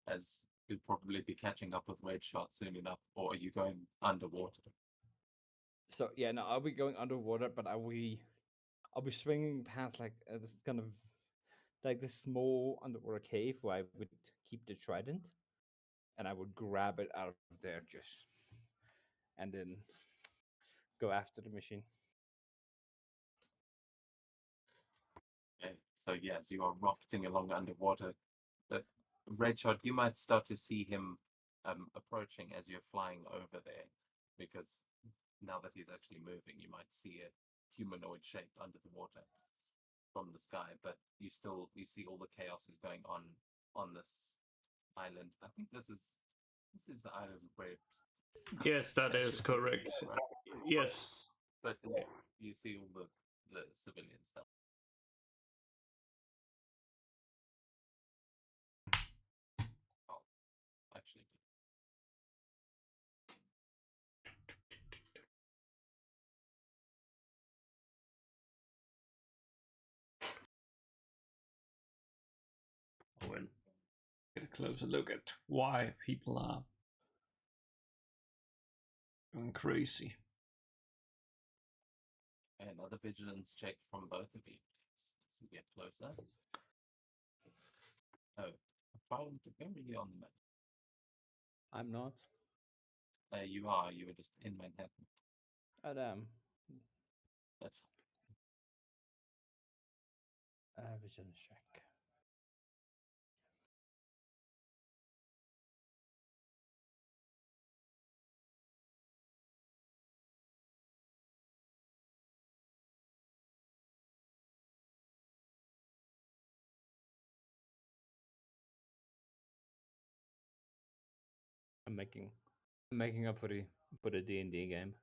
as you'll probably be catching up with Redshot soon enough, or are you going underwater? So yeah, no, I'll be going underwater, but I'll be swinging past like this kind of like this small underwater cave where I would keep the trident, and I would grab it out of there just, and then go after the machine. Okay. So yes, you are rocketing along underwater. But Redshot, you might start to see him approaching as you're flying over there, because now that he's actually moving, you might see a humanoid shape under the water from the sky. But you see all the chaos is going on this island. I think this is the island where Yes, that Statue is of correct. Liberty, right? Yes. But you see all the civilian stuff. Oh, actually, We'll get a closer look at why people are going crazy. another vigilance check from both of you, please, as we get closer. Oh, I'm really on the map. I'm not. You are. You were just in Manhattan. I am. That's Vision check. I'm making up for the D&D game.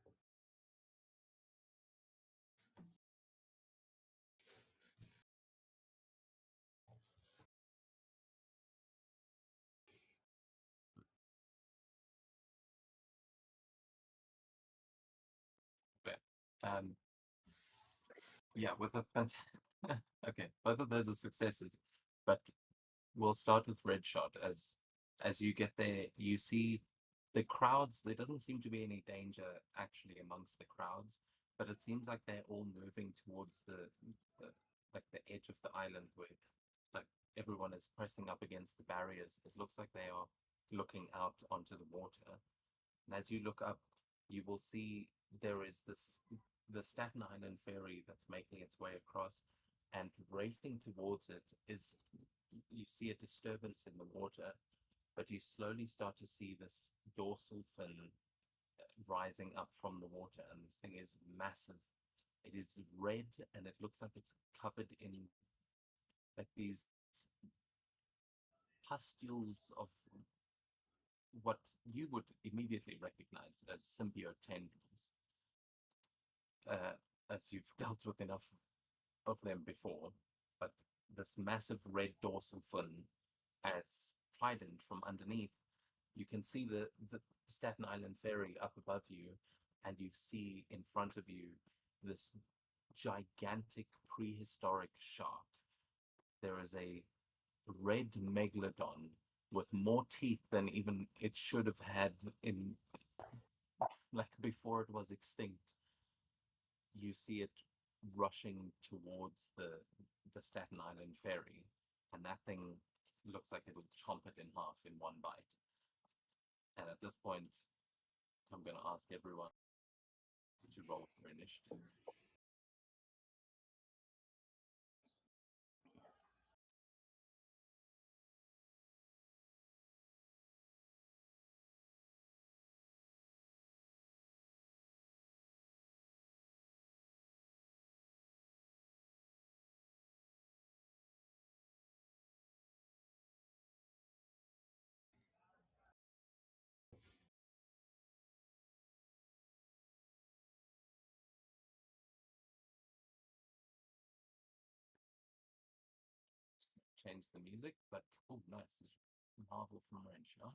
fair. Yeah, with a okay, both of those are successes, but we'll start with Redshot. As you get there, you see the crowds. There doesn't seem to be any danger actually amongst the crowds, but it seems like they're all moving towards the like the edge of the island where like everyone is pressing up against the barriers. It looks like they are looking out onto the water. And as you look up, you will see there is the Staten Island ferry that's making its way across, and racing towards it is, you see a disturbance in the water, but you slowly start to see this dorsal fin rising up from the water, and this thing is massive. It is red, and it looks like it's covered in like these pustules of what you would immediately recognize as symbiote tendrils, as you've dealt with enough of them before. But this massive red dorsal fin as trident from underneath, you can see the Staten Island ferry up above you, and you see in front of you this gigantic prehistoric shark. There is a red megalodon with more teeth than even it should have had in like before it was extinct. You see it rushing towards the Staten Island ferry, and that thing looks like it'll chomp it in half in one bite. And at this point, I'm going to ask everyone to roll for initiative. Change the music, but oh, nice. Marvel from Redshot.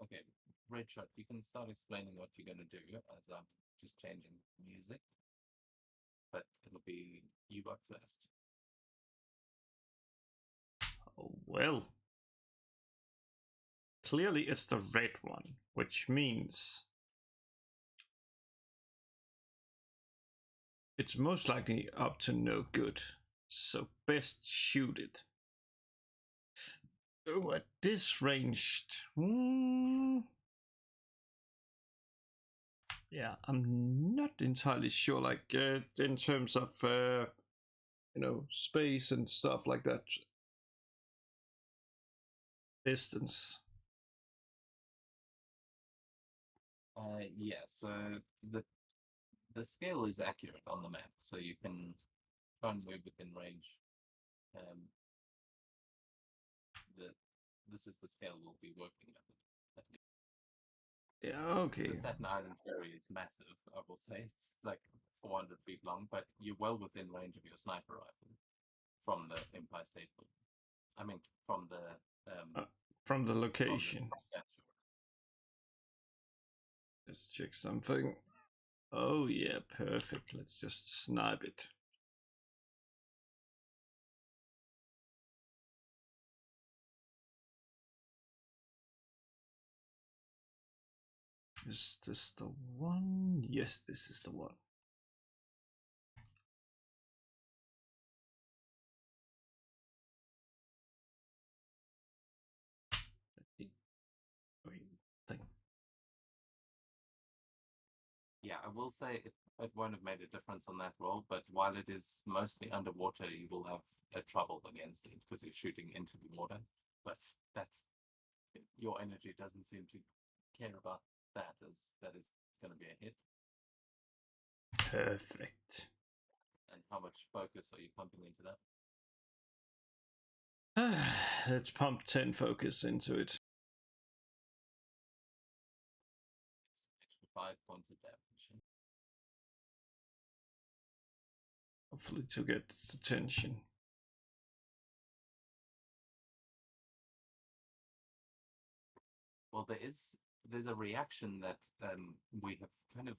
Okay, Redshot, you can start explaining what you're going to do as I'm just changing music. But it'll be you up first. Oh, well. Clearly it's the red one, which means it's most likely up to no good. So best shoot it. Oh, at this ranged. Yeah, I'm not entirely sure. Like in terms of space and stuff like that. Distance. Yeah, so the scale is accurate on the map, so you can try and move within range. This is the scale we'll be working with. Yeah, So okay. the Staten Island ferry is massive, I will say. It's like 400 feet long, but you're well within range of your sniper rifle from the Empire State Building. I mean, from the location. statue. Let's check something. Oh yeah, perfect. Let's just snipe it. Is this the one? Yes, this is the one. Let's see. Thing. Yeah, I will say it won't have made a difference on that roll, but while it is mostly underwater, you will have a trouble against it because you're shooting into the water. But that's your energy doesn't seem to care about that, as that is going to be a hit. Perfect. And how much focus are you pumping into that? Let's pump 10 focus into it. Extra 5 points of damage. Hopefully to get its attention. Well, there's a reaction that we have kind of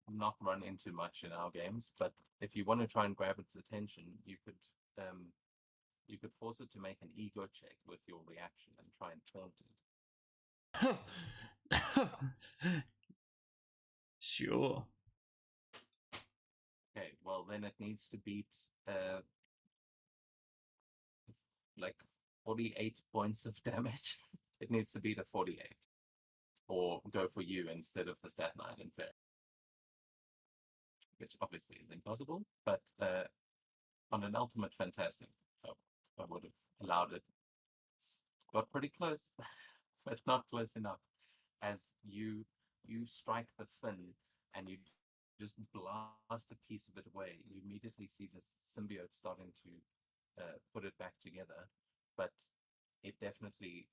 not run into much in our games, but if you want to try and grab its attention, you could force it to make an ego check with your reaction and try and taunt it. Sure. Okay, well then it needs to beat like 48 points of damage. It needs to beat a 48, or go for you instead of the Staten Island Fair, which obviously is impossible. But on an ultimate fantastic, I would have allowed it. It's got pretty close, but not close enough. As you strike the fin and you just blast a piece of it away, you immediately see this symbiote starting to put it back together, but it definitely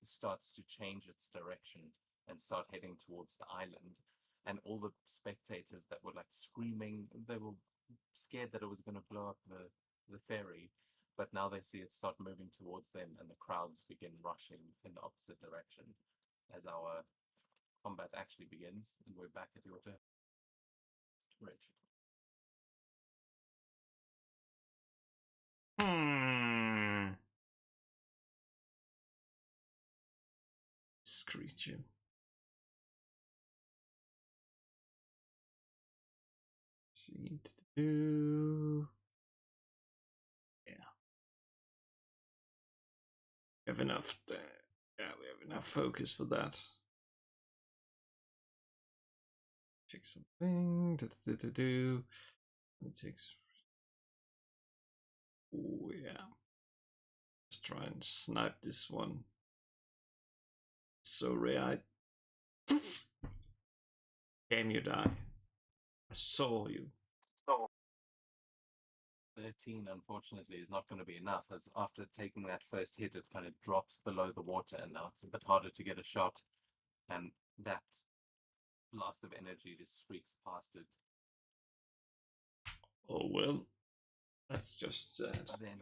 starts to change its direction and start heading towards the island. And all the spectators that were like screaming, they were scared that it was going to blow up the ferry, but now they see it start moving towards them, and the crowds begin rushing in the opposite direction as our combat actually begins. And we're back at your turn, Rich. This creature. See to do. Yeah. We have enough. Yeah, we have enough focus for that. Check something. It takes. Oh yeah. Let's try and snipe this one. So rare. Damn, you die. I saw you. 13, unfortunately, is not going to be enough, as after taking that first hit, it kind of drops below the water, and now it's a bit harder to get a shot, and that blast of energy just streaks past it. Oh well, that's just sad. Then,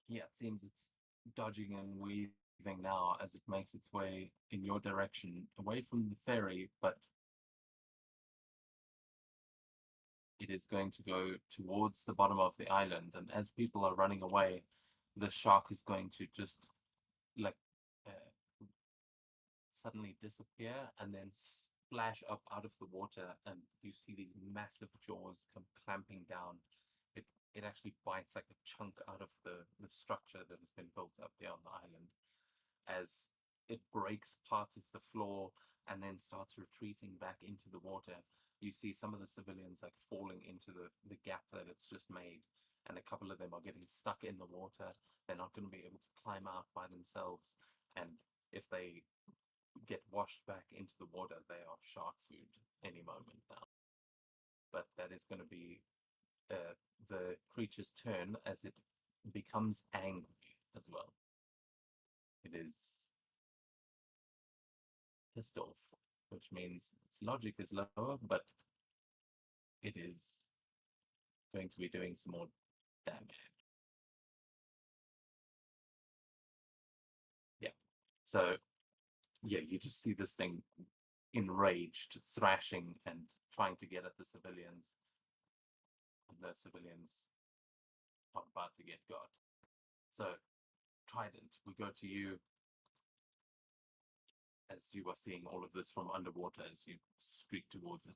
yeah, it seems it's dodging and weaving now as it makes its way in your direction, away from the ferry, but it is going to go towards the bottom of the island. And as people are running away, the shark is going to just like suddenly disappear and then splash up out of the water, and you see these massive jaws come clamping down. It actually bites like a chunk out of the structure that has been built up there on the island as it breaks parts of the floor and then starts retreating back into the water. You see some of the civilians like falling into the gap that it's just made, and a couple of them are getting stuck in the water. They're not going to be able to climb out by themselves, and if they get washed back into the water, they are shark food any moment now. But that is going to be the creature's turn as it becomes angry as well. It is pissed off, which means its logic is lower, but it is going to be doing some more damage. Yeah. So, yeah, you just see this thing enraged, thrashing and trying to get at the civilians. And the civilians are about to get got. So, Trident, we go to you as you are seeing all of this from underwater as you streak towards it.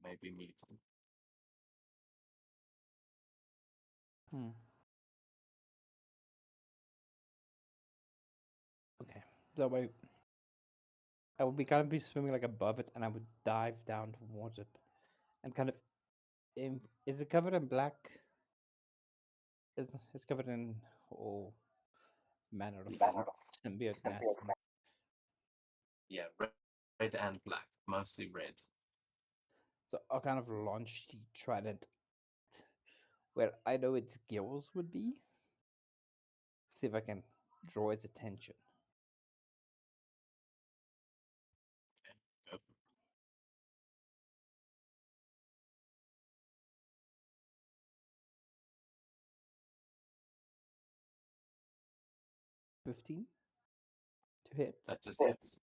Maybe muted. Okay. So I would be kind of be swimming like above it, and I would dive down towards it, and kind of. Is it covered in black? It's covered in all manner of symbiote nastiness. Yeah, red and black, mostly red. So I'll kind of launch the trident where I know its gills would be. See if I can draw its attention. Go for it. 15 to hit. That just hits.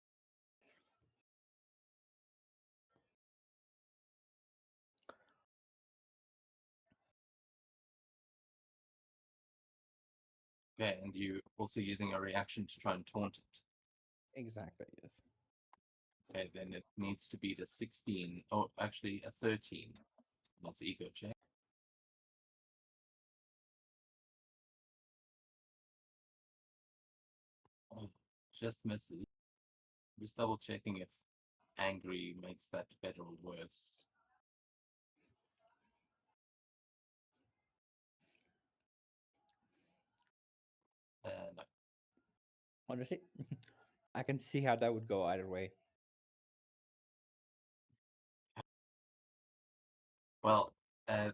Okay, and you also using a reaction to try and taunt it. Exactly, yes. Okay, then it needs to beat a 16. Oh, actually a 13. That's ego check. Oh, just misses. Just double checking if angry makes that better or worse. No. Honestly, I can see how that would go either way. Well,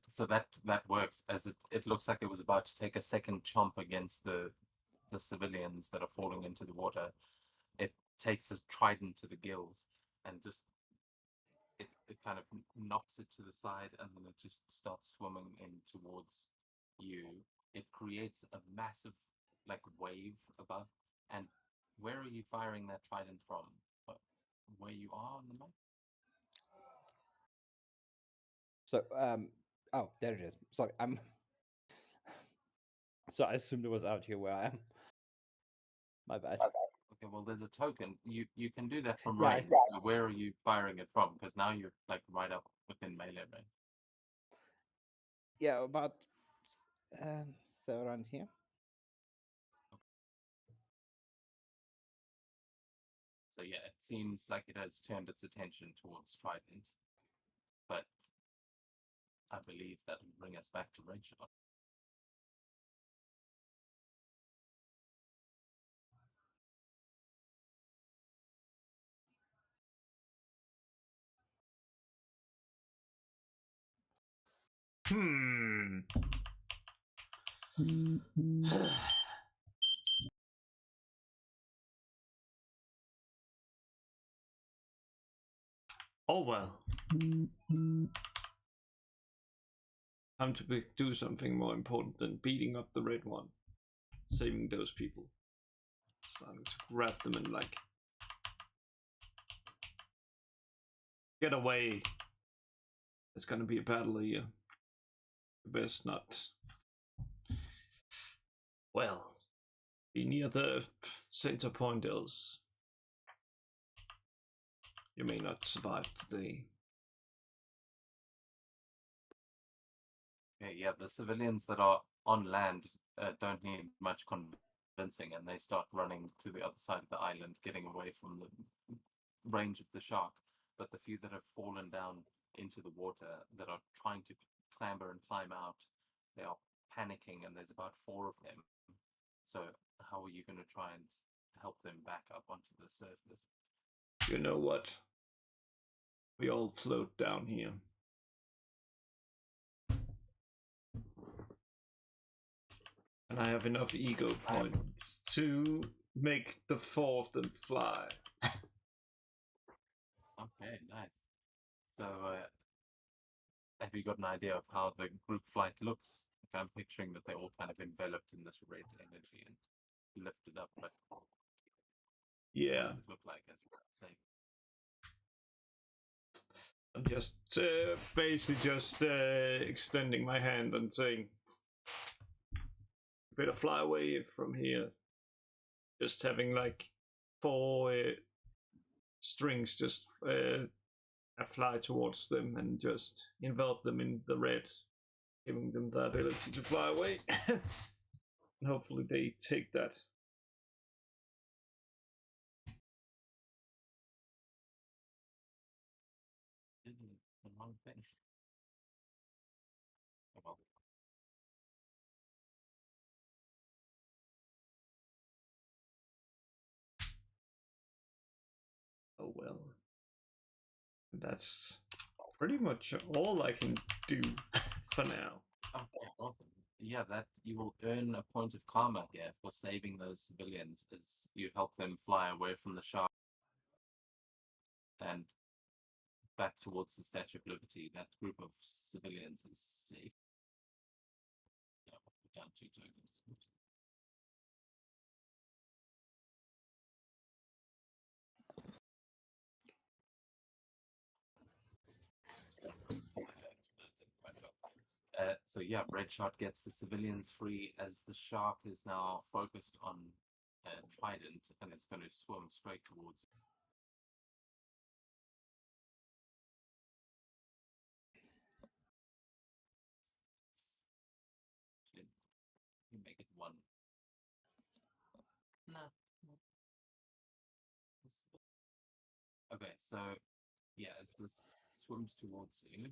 so that works as it looks like it was about to take a second chomp against the civilians that are falling into the water. It takes a trident to the gills and just it kind of knocks it to the side, and then it just starts swimming in towards you. It creates a massive like wave above. And where are you firing that trident from? Where you are on the map? So, oh, there it is. Sorry, I'm. So I assumed it was out here where I am. My bad. Okay, well, there's a token. You can do that from Yeah, range. So where are you firing it from? Because now you're like right up within melee range. Yeah, about so around here. So yeah, it seems like it has turned its attention towards Trident, but I believe that will bring us back to Redshot. Oh well. Time to do something more important than beating up the red one. Saving those people. Starting to grab them and like get away. It's gonna be a battle here. Best not. Well, be near the center point, else you may not survive today. Okay, yeah, the civilians that are on land don't need much convincing, and they start running to the other side of the island, getting away from the range of the shark. But the few that have fallen down into the water that are trying to clamber and climb out, they are panicking, and there's about 4 of them. So how are you going to try and help them back up onto the surface? You know what? We all float down here. And I have enough ego points to make the 4 of them fly. Okay, nice. So have you got an idea of how the group flight looks? Like, I'm picturing that they're all kind of enveloped in this red energy and lifted up, but what Yeah, does it look like as you say? I'm just basically just extending my hand and saying, better fly away from here. Just having like 4 strings just fly towards them and just envelop them in the red, giving them the ability to fly away. And hopefully they take that. Did the wrong thing. Oh, well. Oh well. That's pretty much all I can do for now. Okay, awesome. Yeah, that you will earn a point of karma here for saving those civilians as you help them fly away from the shark and back towards the Statue of Liberty. That group of civilians is safe. Yeah, we'll put down 2 tokens. Oops. So yeah, Redshot gets the civilians free as the shark is now focused on Trident, and it's going to swim straight towards you. You make it 1. No. Okay, so yeah, as this swims towards you,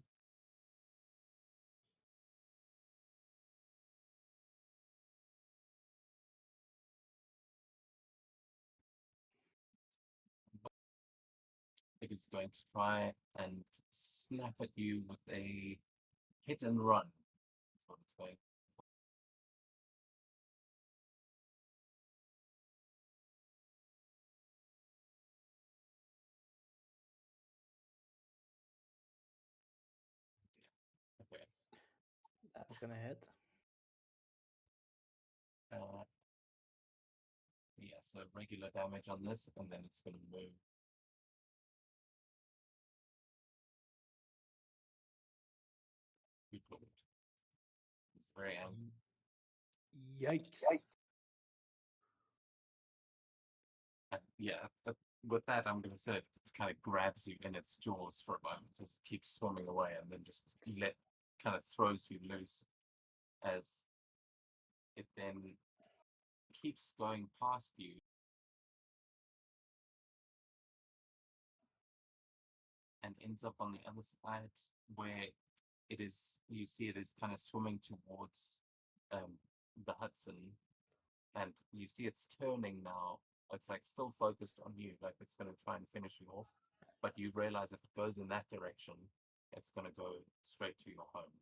it is going to try and snap at you with a hit and run. That's what it's going. Okay. That's gonna hit. Yeah, so regular damage on this, and then it's going to move. Good lord. It's very angry. Yikes. And yeah, but with that, I'm going to say it kind of grabs you in its jaws for a moment, just keeps swimming away, and then just kind of throws you loose as it then keeps going past you. And ends up on the other side where you see it is kind of swimming towards the Hudson, and you see it's turning now. It's like still focused on you, like it's going to try and finish you off. But you realize if it goes in that direction, it's going to go straight to your home.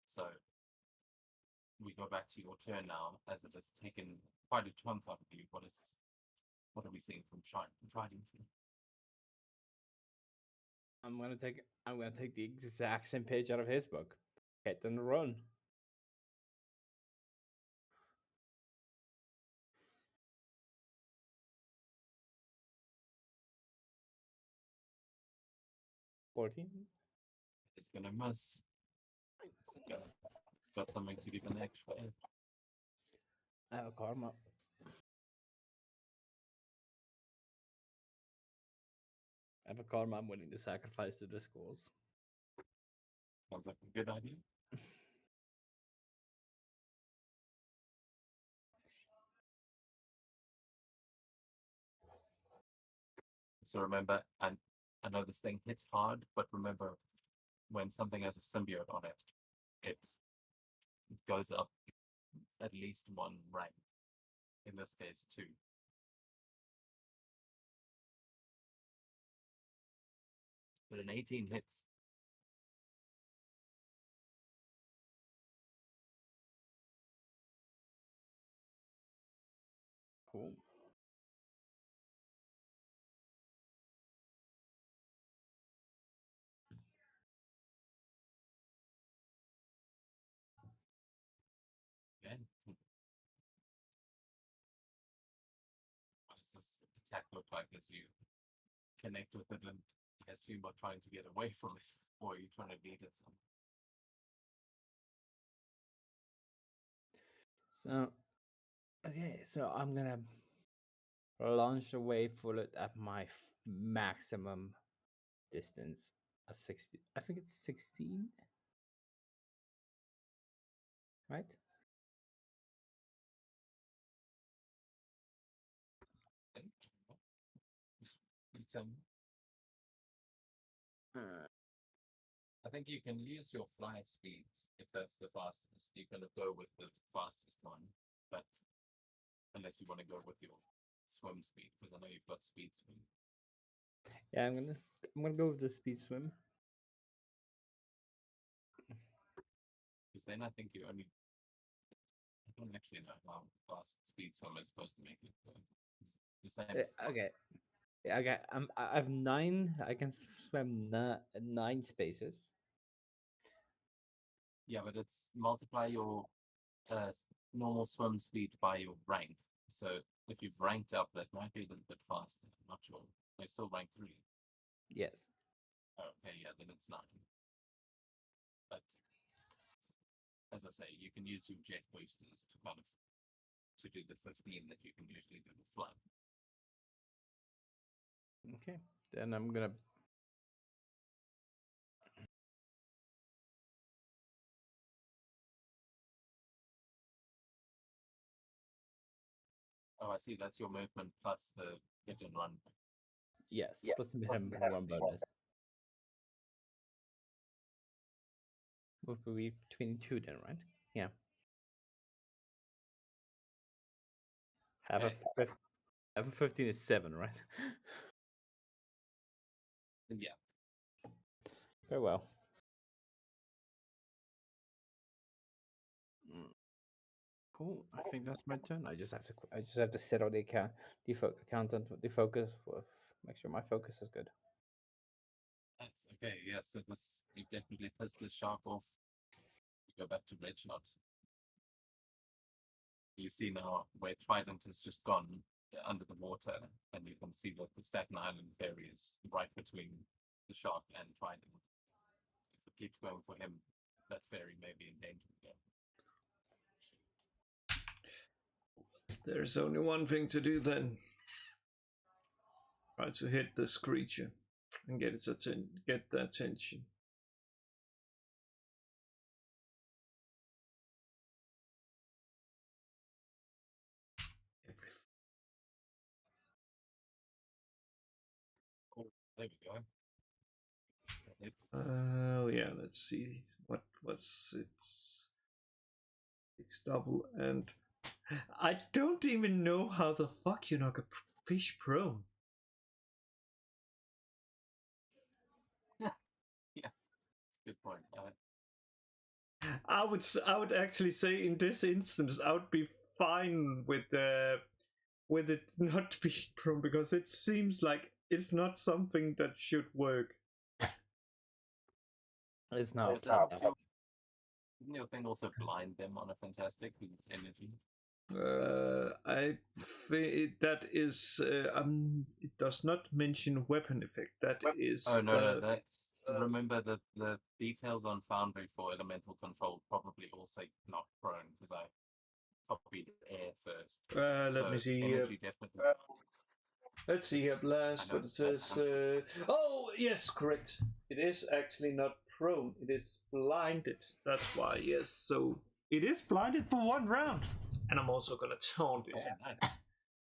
So we go back to your turn now, as it has taken quite a chunk out of you. What are we seeing from Trident? I'm gonna take the exact same page out of his book. Hit and run. $14. It's gonna miss. Got something to give an extra edge. I have a karma. I have a karma I'm willing to sacrifice to the schools. Sounds like a good idea. So remember, and I know this thing hits hard, but remember, when something has a symbiote on it, it goes up at least one rank. In this case, 2. But an 18 hits. Cool. Again. What does this attack look like as you connect with it and I assume you're trying to get away from it, or are you trying to beat it somehow? So, okay, so I'm gonna launch away full at my maximum distance of 60. I think it's 16, right? You tell me. I think you can use your fly speed if that's the fastest. You can go with the fastest one, but unless you want to go with your swim speed, because I know you've got speed swim. Yeah, I'm gonna go with the speed swim. Because then I think you only. I don't actually know how fast speed swim is supposed to make it go. It's the same as Okay. Yeah, okay. I have 9. I can swim 9 spaces. Yeah, but it's multiply your normal swim speed by your rank. So if you've ranked up, that might be a little bit faster. I'm not sure. They still rank 3. Yes. Okay, yeah, then it's 9. But as I say, you can use your jet boosters to kind of to do the 15 that you can usually do with fly. Okay. Then I'm gonna. Oh, I see. That's your movement plus the hit and run. Yes. Plus him 1 bonus. What would be 22 then, right? Yeah. Half Okay. of 15 is 7, right? Yeah. Very well. Cool. I think that's my turn. I just have to set out the accountant the focus with make sure my focus is good. Nice. Okay. Yeah. So this you definitely pissed the shark off. You go back to Redshot. You see now where Trident has just gone under the water, and you can see that the Staten Island ferry is right between the shark and Trident. If it keeps going for him, that ferry may be in danger again. There's only one thing to do then. Try to hit this creature and get its get the attention. Oh, there we go. It's Oh yeah, let's see what was its 6 double, and I don't even know how the fuck you knock a fish prone. yeah, good point. I would actually say in this instance I would be fine with it not being prone, because it seems like it's not something that should work. It's not. But didn't your thing also blind them on a fantastic because it's energy? I think that is. It does not mention weapon effect. That is. Oh no, that's remember the details on Foundry for elemental control probably all say not prone because I copied air first. Let So me see. energy definitely. Let's see here, blast. I know, What it says. Oh yes, correct. It is actually not prone. It is blinded. That's why. Yes. So it is blinded for 1 round, and I'm also gonna taunt it Oh, nice.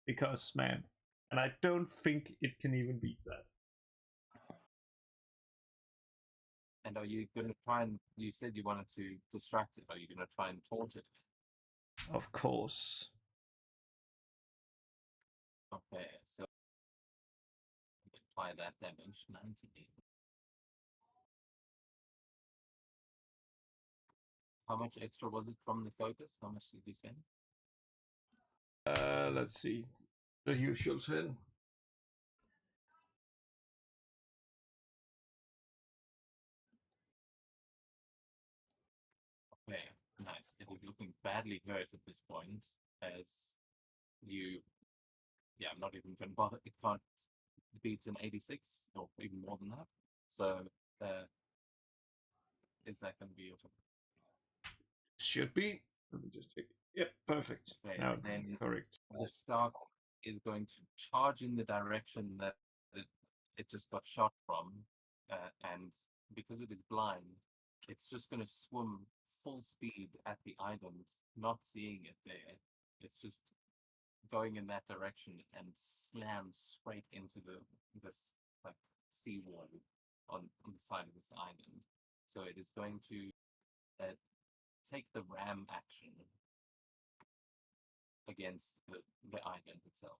because man, and I don't think it can even beat that. And are you going to try and? You said you wanted to distract it. Are you going to try and taunt it? Of course. Okay, so apply that damage 90. How much extra was it from the focus? How much did you spend? Let's see. The usual 10. Okay, nice. It is looking badly hurt at this point, as you. Yeah, I'm not even going to bother. It can't beat an 86 or even more than that. So, is that going to be your turn? Should be. Let me just check. Yep, perfect. Okay, Now, then correct. the shark is going to charge in the direction that it just got shot from, and because it is blind, it's just going to swim full speed at the island, not seeing it there. It's just going in that direction and slams straight into this like seawall on the side of this island. So it is going to take the ram action against the island itself.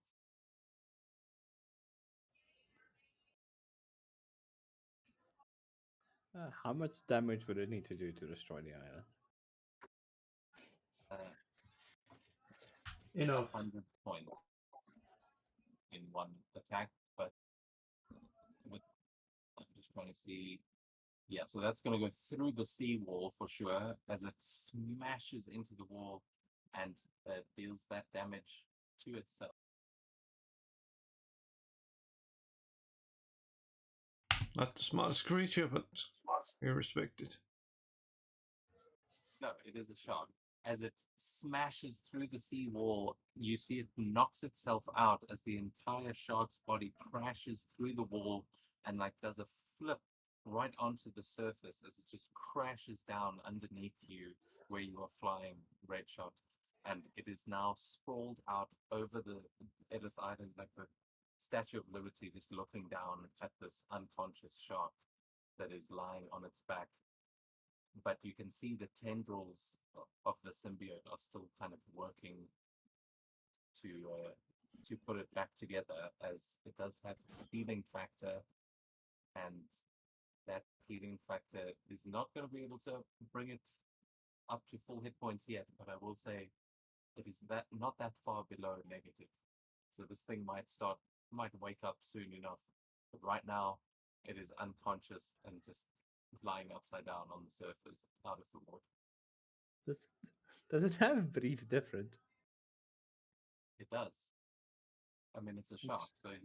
How much damage would it need to do to destroy the island? Enough. 100 points in one attack, but I'm just trying to see. Yeah, so that's going to go through the seawall for sure as it smashes into the wall and deals that damage to itself. Not the smartest creature, but we respect it. No, it is a shark. As it smashes through the seawall, you see it knocks itself out as the entire shark's body crashes through the wall and like does a flip right onto the surface as it just crashes down underneath you where you are flying, Redshot. And it is now sprawled out over the Ellis Island like the Statue of Liberty, just looking down at this unconscious shark that is lying on its back. But you can see the tendrils of the symbiote are still kind of working to put it back together, as it does have healing factor, and that healing factor is not going to be able to bring it up to full hit points yet. But I will say it is that not that far below negative, so this thing might wake up soon enough. But right now, it is unconscious and just lying upside down on the surface out of the water. Does it have breathe different? It does. I mean, it's a shark, so it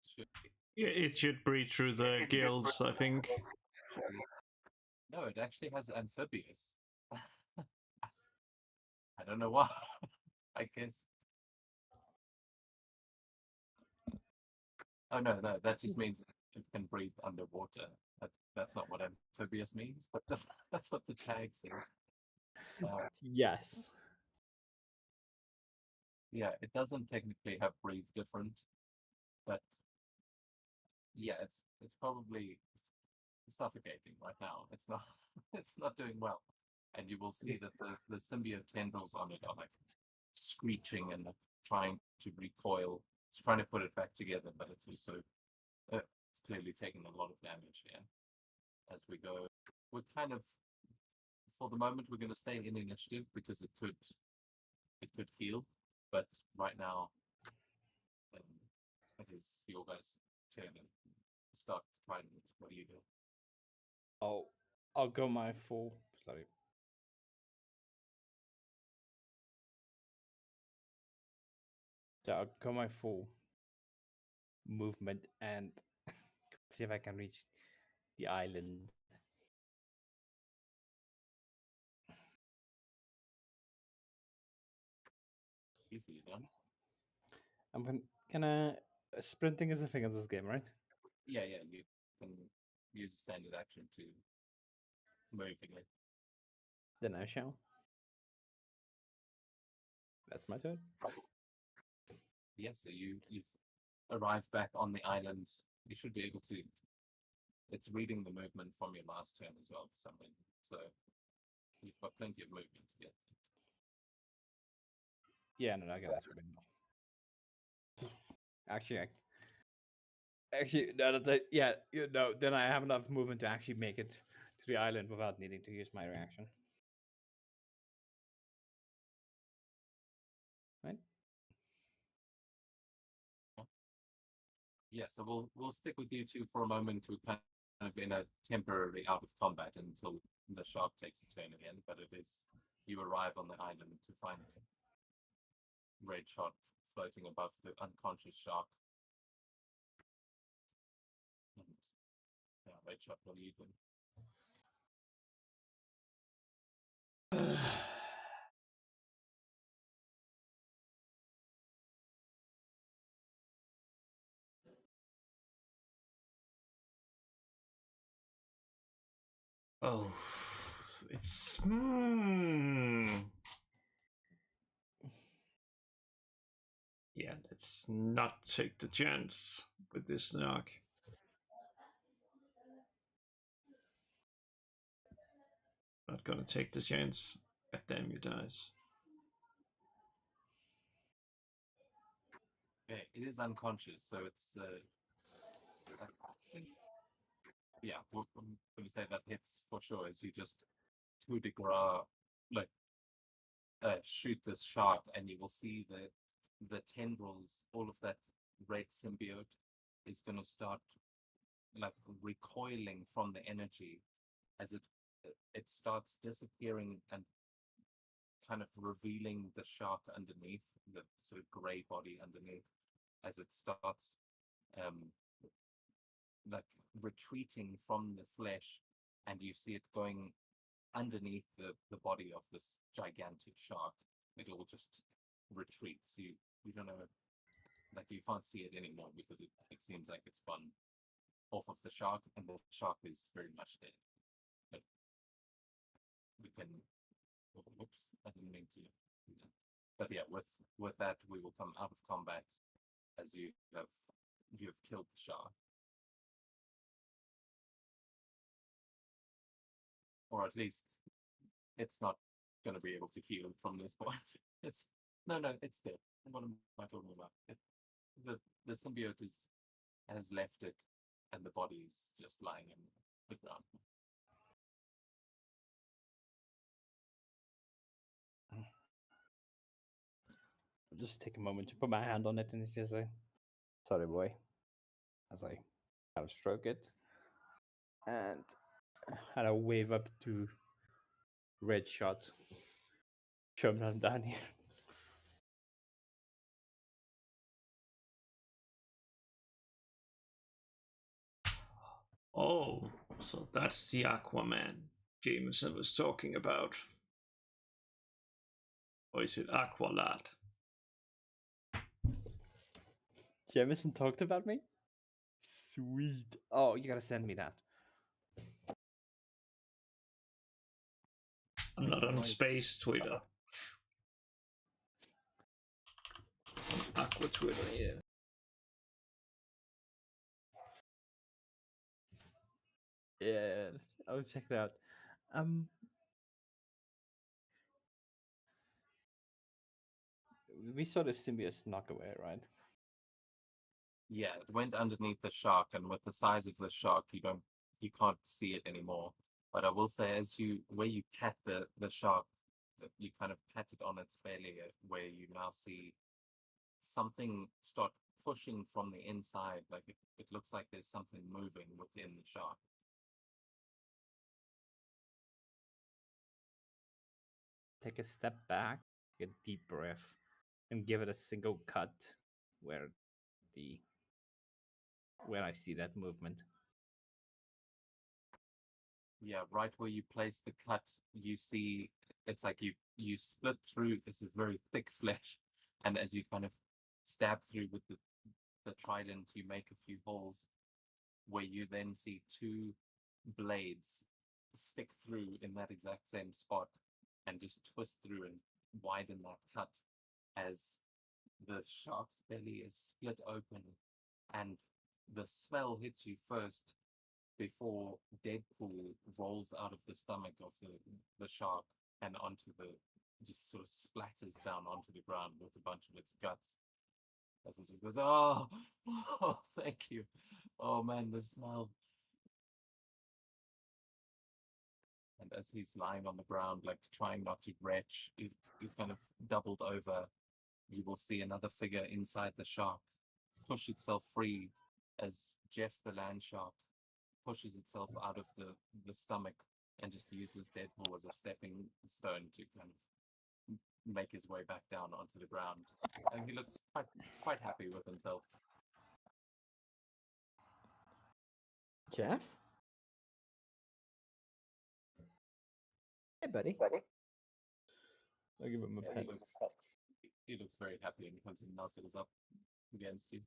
should be. Yeah, it should breathe through the gills, I think. No, it actually has amphibious. I don't know why. I guess. Oh no, that just means it can breathe underwater. That's not what amphibious means, but that's what the tag says. Yes. Yeah, it doesn't technically have breathe different, but yeah, it's probably suffocating right now. It's not it's not doing well, and you will see that the symbiote tendrils on it are like screeching and like, trying to recoil. It's trying to put it back together, but it's also it's clearly taking a lot of damage here as we go. We're kind of, for the moment, we're going to stay in initiative because it could heal, but right now it is your guys' turn and start trying. What do you do? I'll go my full. Sorry. So I'll go my full movement and see if I can reach the island. Easy done. I'm gonna sprinting is a thing in this game, right? Yeah, you can use a standard action to move again. Then I shall. That's my turn. Yeah, so you've arrived back on the island. You should be able to. It's reading the movement from your last turn as well for some reason. So you've got plenty of movement to get. Yeah, no, I gotta swim enough. Actually, no, yeah, then I have enough movement to actually make it to the island without needing to use my reaction. Right? Yeah, so we'll stick with you two for a moment to kind of in a temporary out of combat until the shark takes a turn again. But it is you arrive on the island to find Redshot floating above the unconscious shark. And yeah, Redshot, what are you doing? Oh, it's. Yeah, let's not take the chance with this snark. Not gonna take the chance. God damn you guys. Okay, it is unconscious, so it's I think yeah, we'll say that hits for sure as you just coup de grace like shoot this shark and you will see the tendrils, all of that red symbiote is going to start like recoiling from the energy as it starts disappearing and kind of revealing the shark underneath, the sort of gray body underneath, as it starts um, like retreating from the flesh, and you see it going underneath the body of this gigantic shark. It all just retreats. You don't know, like you can't see it anymore because it seems like it's spun off of the shark, and the shark is very much dead. But we can. Oops, I didn't mean to. But yeah, with that, we will come out of combat as you have killed the shark, or at least it's not going to be able to heal from this point. It's no, it's dead. What am I talking about? The symbiote has left it, and the body is just lying in the ground. I'll just take a moment to put my hand on it and just say, "Sorry, boy," as I kind of stroke it, and I wave up to Redshot. Show him I'm down here. Oh, so that's the Aquaman Jameson was talking about. Or is it Aqualad? Jameson talked about me? Sweet. Oh, you gotta send me that. I'm not on space Twitter. Aqua Twitter, yeah. Yeah, I'll check it out. Um, we saw the symbiote knock away, right? Yeah, it went underneath the shark, and with the size of the shark, you can't see it anymore. But I will say, as where you pat the shark, you kind of pat it on its belly, where you now see something start pushing from the inside. Like it looks like there's something moving within the shark. take a step back, a deep breath, and give it a single cut where the where I see that movement. Yeah, right where you place the cut, you see it's like you split through. This is very thick flesh, and as you kind of stab through with the trident, you make a few holes where you then see two blades stick through in that exact same spot and just twist through and widen that cut as the shark's belly is split open and the smell hits you first before Deadpool rolls out of the stomach of the shark and onto the just sort of splatters down onto the ground with a bunch of its guts. As it just goes, oh, oh, thank you. Oh man, the smell. And as he's lying on the ground, like trying not to retch, he's kind of doubled over. You will see another figure inside the shark push itself free as Jeff the land shark pushes itself out of the stomach and just uses Deadpool as a stepping stone to kind of make his way back down onto the ground. And he looks quite happy with himself. Jeff? Hey, buddy. I'll give him a Yeah, pet. he looks very happy and comes and nuzzles up against you.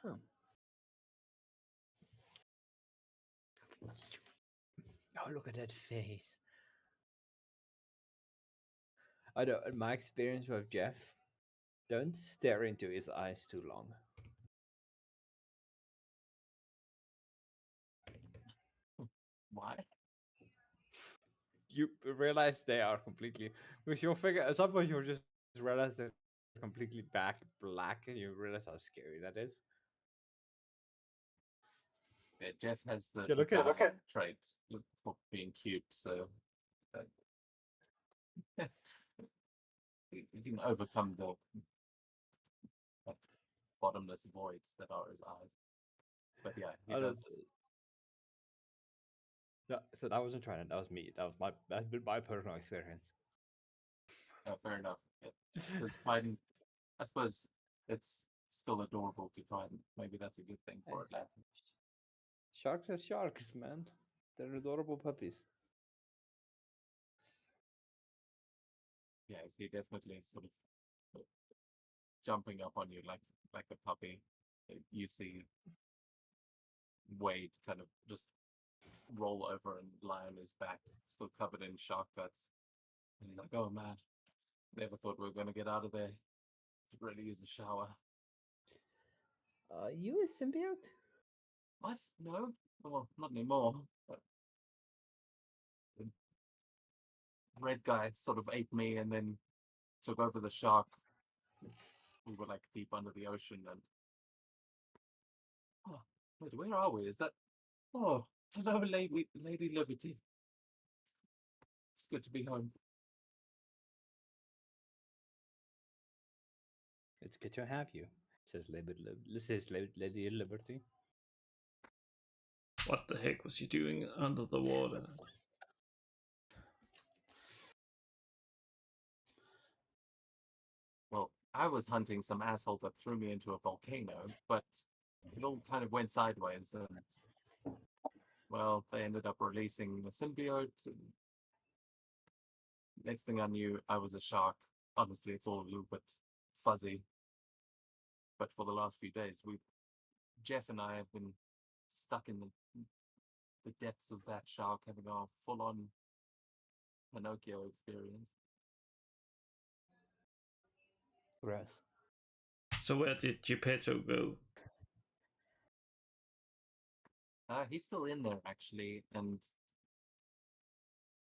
Oh. Oh, look at that face. I know, in my experience with Jeff, don't stare into his eyes too long. Why? You realize they are completely, because you'll figure at some point you'll just realize they're completely black and you realize how scary that is. Yeah, Jeff has the Yeah, look at- Italian trait for being cute, so he can overcome the like, bottomless voids that are his eyes. But yeah, he Oh, does. No, so that wasn't trying. That was me. That's been my personal experience. Fair enough. Does Trident? I suppose it's still adorable to Trident. Maybe that's a good thing for Atlanta. Sharks are sharks, man. They're adorable puppies. Yes, he definitely sort of jumping up on you like a puppy. You see Wade kind of just roll over and lie on his back, still covered in shark guts. And he's like, "Oh man, never thought we were going to get out of there. Could really use a shower." You a symbiote? What? No? Well, not anymore. But the red guy sort of ate me and then took over the shark. We were like deep under the ocean and oh, wait, where are we? Is that? Oh, hello, Lady Liberty. It's good to be home. It's good to have you, says Lady Liberty. What the heck was she doing under the water? Well, I was hunting some asshole that threw me into a volcano, but it all kind of went sideways, and well, they ended up releasing the symbiote. And next thing I knew, I was a shark. Honestly, it's all a little bit fuzzy. But for the last few days, Jeff and I have been stuck in the depths of that shark, having our full-on Pinocchio experience. Gross. So where did Geppetto go? He's still in there actually, and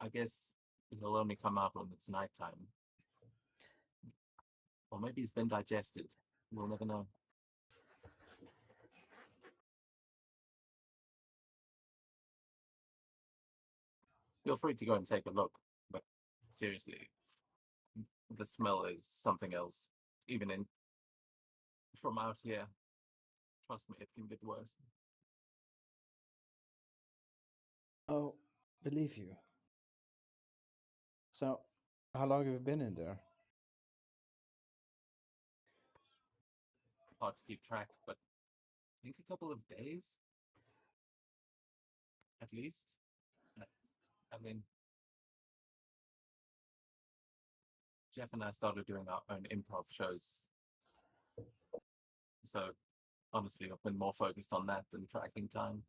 I guess he'll only come out when it's nighttime. Or maybe he's been digested. We'll never know. Feel free to go and take a look, but seriously, the smell is something else. Even in from out here, trust me, it can get worse. Oh, believe you. So, how long have you been in there? Hard to keep track, but I think a couple of days at least. Uh, I mean, Jeff and I started doing our own improv shows, so honestly, I've been more focused on that than tracking time.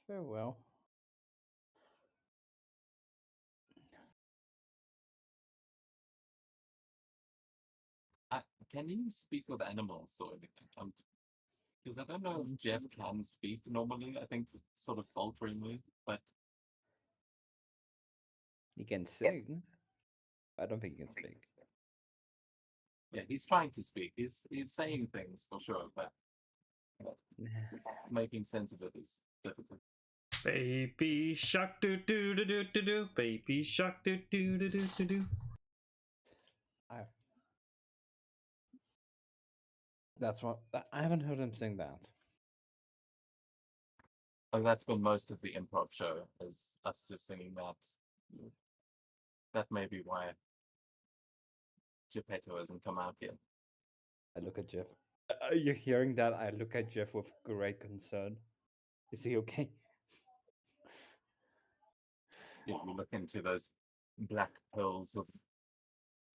Very well. Can you speak with animals or anything? Because I don't know if Jeff can speak normally. I think sort of falteringly, but He can sing. I don't think he can speak. yeah, he's trying to speak. He's saying things for sure, but making sense of it is difficult. Baby shark do do do do do do. Baby shark do do do do do do. That's what I haven't heard him sing that. Oh, that's been most of the improv show, is us just singing that. That may be why Geppetto hasn't come out yet. I look at Jeff. Are you hearing that? I look at Jeff with great concern. Is he okay? You look into those black pearls of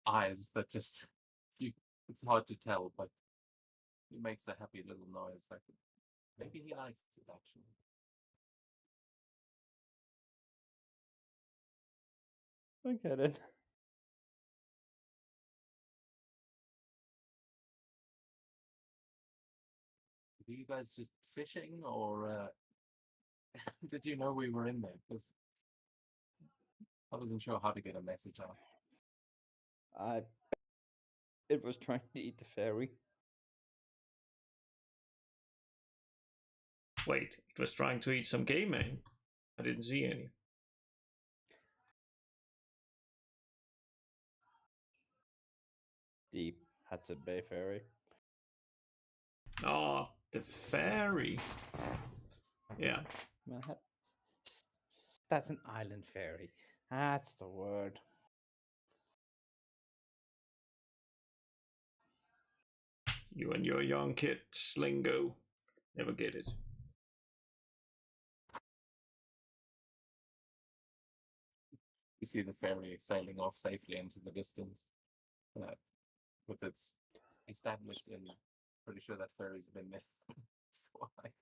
eyes that just it's hard to tell, but he makes a happy little noise. Like maybe he likes it actually. Okay then. Were you guys just fishing, or did you know we were in there? Because I wasn't sure how to get a message out. It was trying to eat the fairy. Wait, it was trying to eat some game, man. I didn't see any. The Hudson Bay fairy. Oh, the fairy. Yeah. That's an island fairy. That's the word. You and your young kid lingo. Never get it. You see the ferry sailing off safely into the distance, with its established in. Pretty sure that ferry's been there for like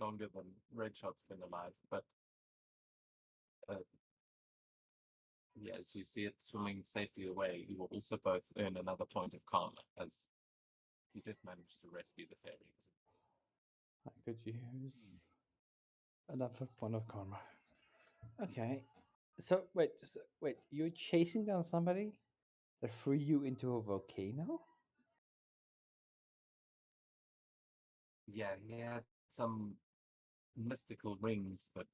longer than Redshot's been alive, but yeah, as you see it swimming safely away, you will also both earn another point of karma, as you did manage to rescue the ferry. I could use another point of karma. Okay. So wait. You're chasing down somebody that threw you into a volcano? Yeah, he had some mystical rings that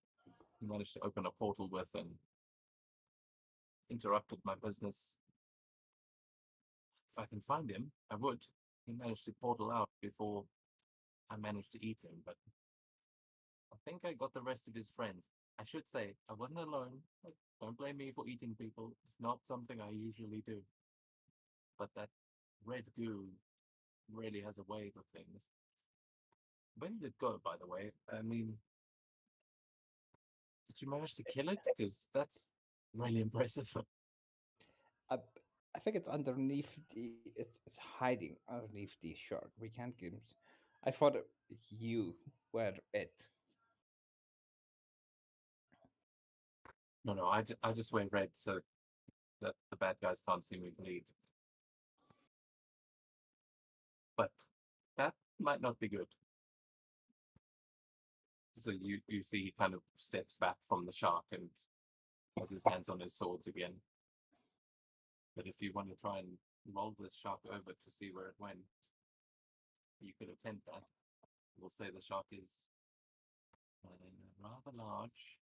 he managed to open a portal with and interrupted my business. If I can find him, I would. He managed to portal out before I managed to eat him, but I think I got the rest of his friends. I should say, I wasn't alone. Like, don't blame me for eating people. It's not something I usually do. But that red goo really has a way of things. When did it go, by the way? I mean, did you manage to kill it? Because that's really impressive. I, I think it's underneath the. It's hiding underneath the shark. We can't get him. I thought you were it. No, I just wear red so that the bad guys can't see me bleed. But that might not be good. So you see he kind of steps back from the shark and has his hands on his swords again. But if you want to try and roll this shark over to see where it went, you could attempt that. We'll say the shark is rather large.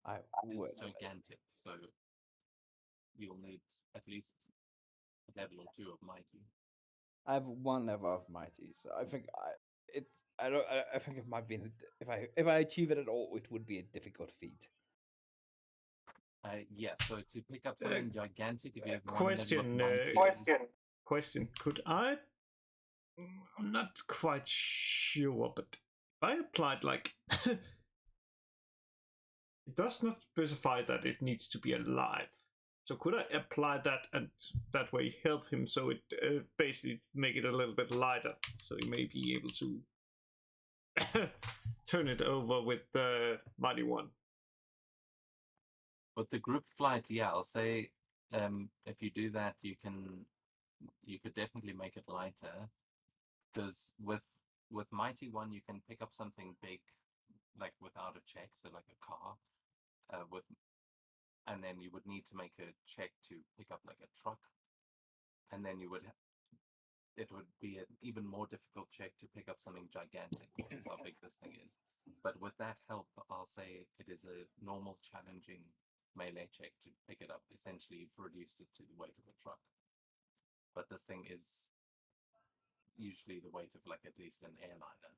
It's gigantic, so you'll need at least a level or two of mighty. I have one level of mighty, so I think it's I don't I think it might be if I achieve it at all, it would be a difficult feat. Yeah, so to pick up something gigantic, if you have one Question, level of mighty, question. Could I? I'm not quite sure, but if I applied like it does not specify that it needs to be alive. So could I apply that and that way help him so it basically make it a little bit lighter, so he may be able to turn it over with the mighty one? with the group flight, yeah, I'll say if you do that, you could definitely make it lighter, because with mighty one you can pick up something big, like without a check, so like a car, with, and then you would need to make a check to pick up like a truck, and then it would be an even more difficult check to pick up something gigantic, which is how big this thing is. But with that help, I'll say it is a normal challenging melee check to pick it up. Essentially, you've reduced it to the weight of a truck. But this thing is usually the weight of like at least an airliner.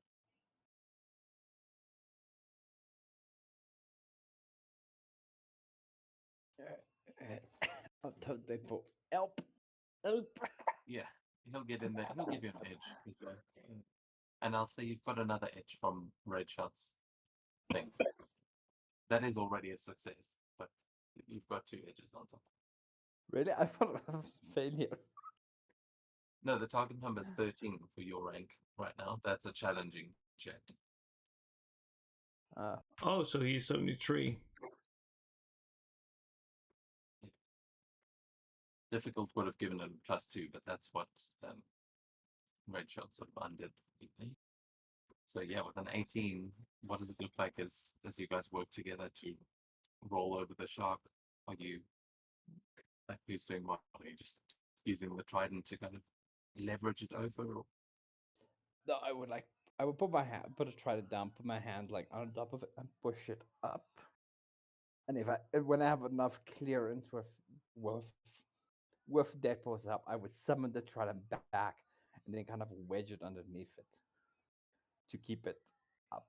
I'll told they for help. Help. Yeah, he'll get in there. He'll give you an edge as well. And I'll say you've got another edge from Redshot's thing. That is already a success, but you've got 2 edges on top. Really? I thought it was a failure. No, the target number is 13 for your rank right now. That's a challenging check. Oh, so he's only 3. Difficult would have given him +2, but that's what Redshot sort of undid. So yeah, with an 18, what does it look like as you guys work together to roll over the shark? Are you like, who's doing what? Are you just using the trident to kind of leverage it over? Or? No, I would put a trident down, put my hand like on top of it, and push it up. And when I have enough clearance with Deadpool's up, I would summon the trident back and then kind of wedge it underneath it to keep it up.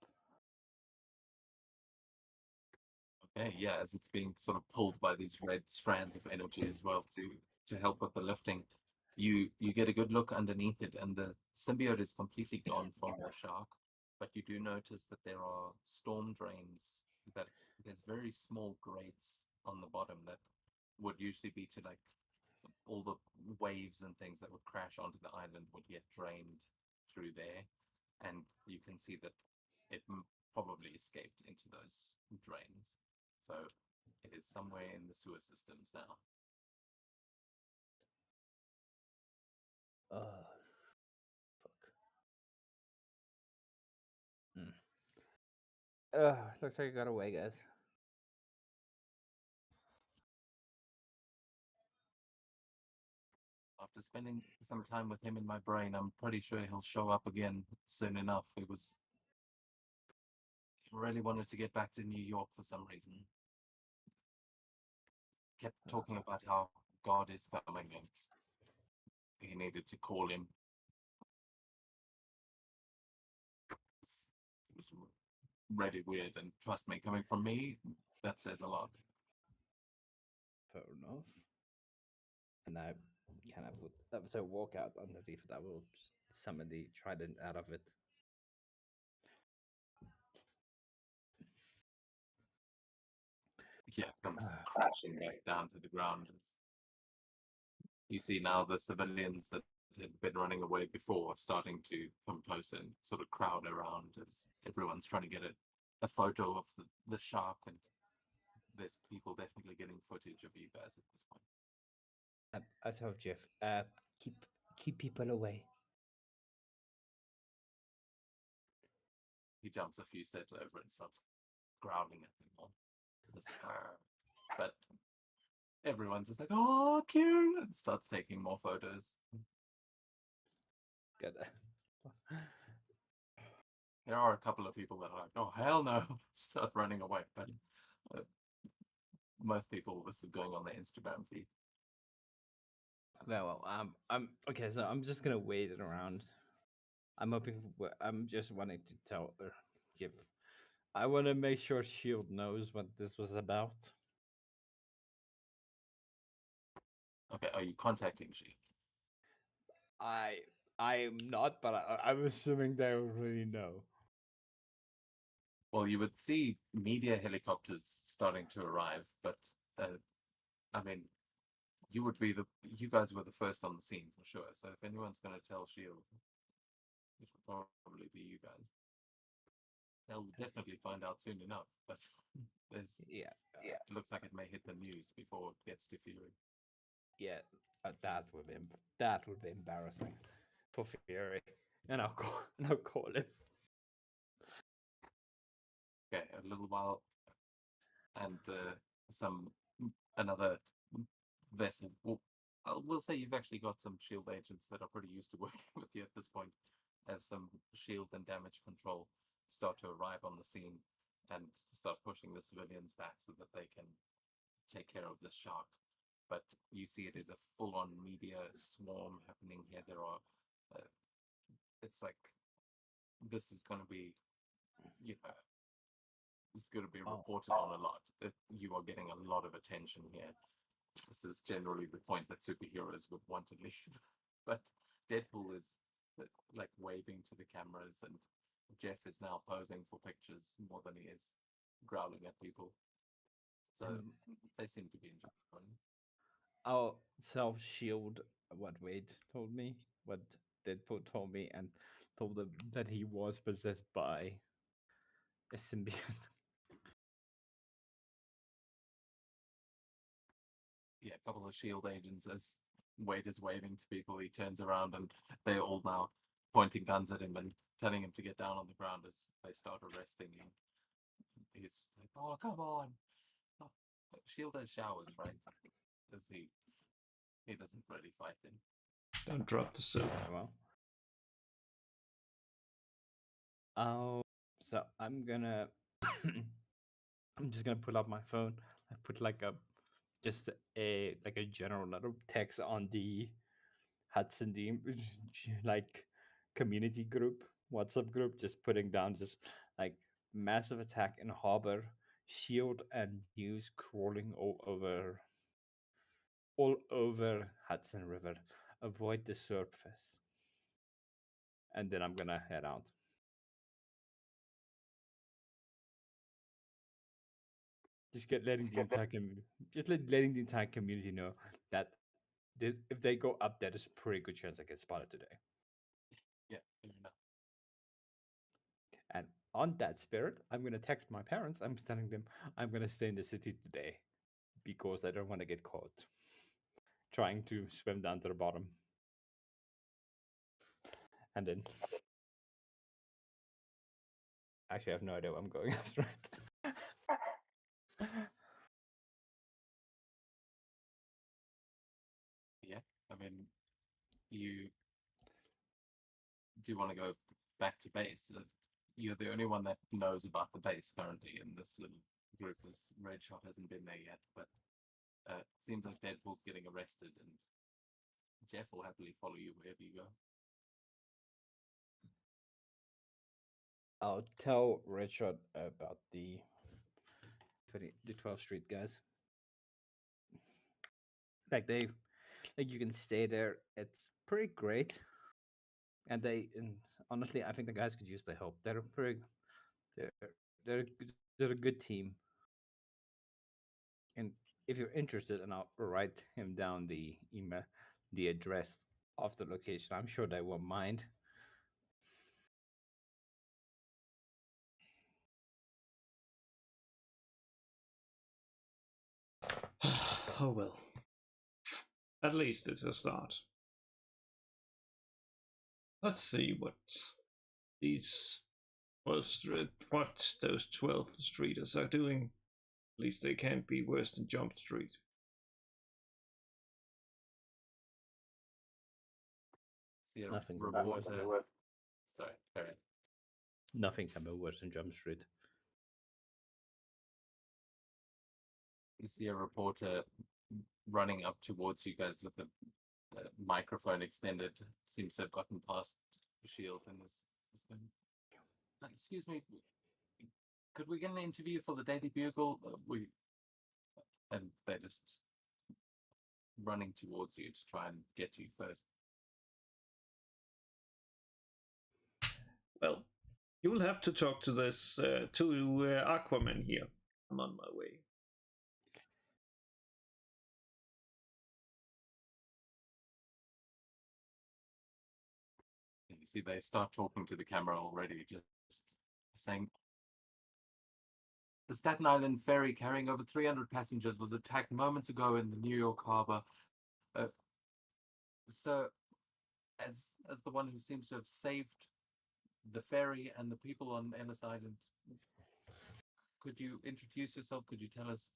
Okay, yeah, as it's being sort of pulled by these red strands of energy as well to help with the lifting. You get a good look underneath it, and the symbiote is completely gone from the shark, but you do notice that there are storm drains, that there's very small grates on the bottom that would usually be to like all the waves and things that would crash onto the island would get drained through there, and you can see that it probably escaped into those drains. So it is somewhere in the sewer systems now. Fuck. Looks like I got away, guys. After spending some time with him in my brain, I'm pretty sure he'll show up again soon enough. He really wanted to get back to New York for some reason. Kept talking about how God is coming and he needed to call him. It was really weird, and trust me, coming from me, that says a lot. Fair enough. And I kind of would so walk out underneath it. I will summon the trident out of it. Yeah, comes crashing back down to the ground. You see now the civilians that had been running away before starting to come closer and sort of crowd around as everyone's trying to get a photo of the shark, and there's people definitely getting footage of you guys at this point. I told Jeff, keep people away. He jumps a few steps over and starts growling at them all. But everyone's just like, oh, cute, and starts taking more photos. Good. There are a couple of people that are like, oh, hell no, start running away. But most people, this is going on their Instagram feed. Well, I'm okay. So I'm just gonna wait it around I'm hoping. I'm just wanting to tell give. I want to make sure Shield knows what this was about. Okay, are you contacting Shield? I I'm not, but I'm assuming they already know. Well, you would see media helicopters starting to arrive, but I mean, you guys were the first on the scene for sure. So if anyone's going to tell Shield, it will probably be you guys. They'll definitely find out soon enough, but there's Yeah, it looks like it may hit the news before it gets to Fury. yeah. That would be embarrassing for Fury, and I'll call him. Okay, a little while, and some another vessel. Well, we'll say you've actually got some shield agents that are pretty used to working with you at this point, as some shield and damage control start to arrive on the scene and start pushing the civilians back so that they can take care of the shark. But you see, it is a full-on media swarm happening here. There are, it's like this is going to be, you know, this is going to be reported on a lot. You are getting a lot of attention here. This is generally the point that superheroes would want to leave. But Deadpool is like waving to the cameras, and Jeff is now posing for pictures more than he is growling at people. So they seem to be enjoying. I'll tell Shield what Wade told me, what Deadpool told me, and told them that he was possessed by a symbiote. Yeah, a couple of shield agents as Wade is waving to people. He turns around and they're all now pointing guns at him and telling him to get down on the ground as they start arresting him. He's just like, "Oh, come on!" Oh, Shield has showers, right? Because he doesn't really fight them. Don't drop the soap. Very well. Oh, so I'm just gonna pull up my phone. I put like a just a general letter text on the Hudson D like community group, WhatsApp group, just putting down just like massive attack in harbor, shield and news crawling all over Hudson River. Avoid the surface. And then I'm gonna head out. Just get letting the entire letting the entire community know that if they go up there, there's a pretty good chance I get spotted today. Yeah, fair enough. And on that spirit, I'm gonna text my parents. I'm telling them I'm gonna stay in the city today because I don't want to get caught trying to swim down to the bottom. And then, actually, I have no idea what I'm going after it. Yeah, I mean, you do want to go back to base. You're the only one that knows about the base currently in this little group, as Redshot hasn't been there yet. But seems like Deadpool's getting arrested, and Jeff will happily follow you wherever you go. I'll tell Redshot about the 12th Street guys. Like like you can stay there. It's pretty great, and honestly, I think the guys could use the help. They're they're a good team. And if you're interested, and I'll write him down the email, the address of the location. I'm sure they won't mind. Oh well. At least it's a start. Let's see what these 12 streeters are doing. At least they can't be worse than Jump Street. See a Nothing reporter. Sorry, Karen. Nothing can be worse than Jump Street. You see a reporter running up towards you guys with a microphone extended. Seems to have gotten past shield and is going, excuse me, could we get an interview for the Daily Bugle? And they're just running towards you to try and get you first. Well, you will have to talk to this to Aquaman here. I'm on my way. And you see they start talking to the camera already, just saying, the Staten Island ferry carrying over 300 passengers was attacked moments ago in the New York harbor. So, as the one who seems to have saved the ferry and the people on Ellis Island, could you introduce yourself? Could you tell us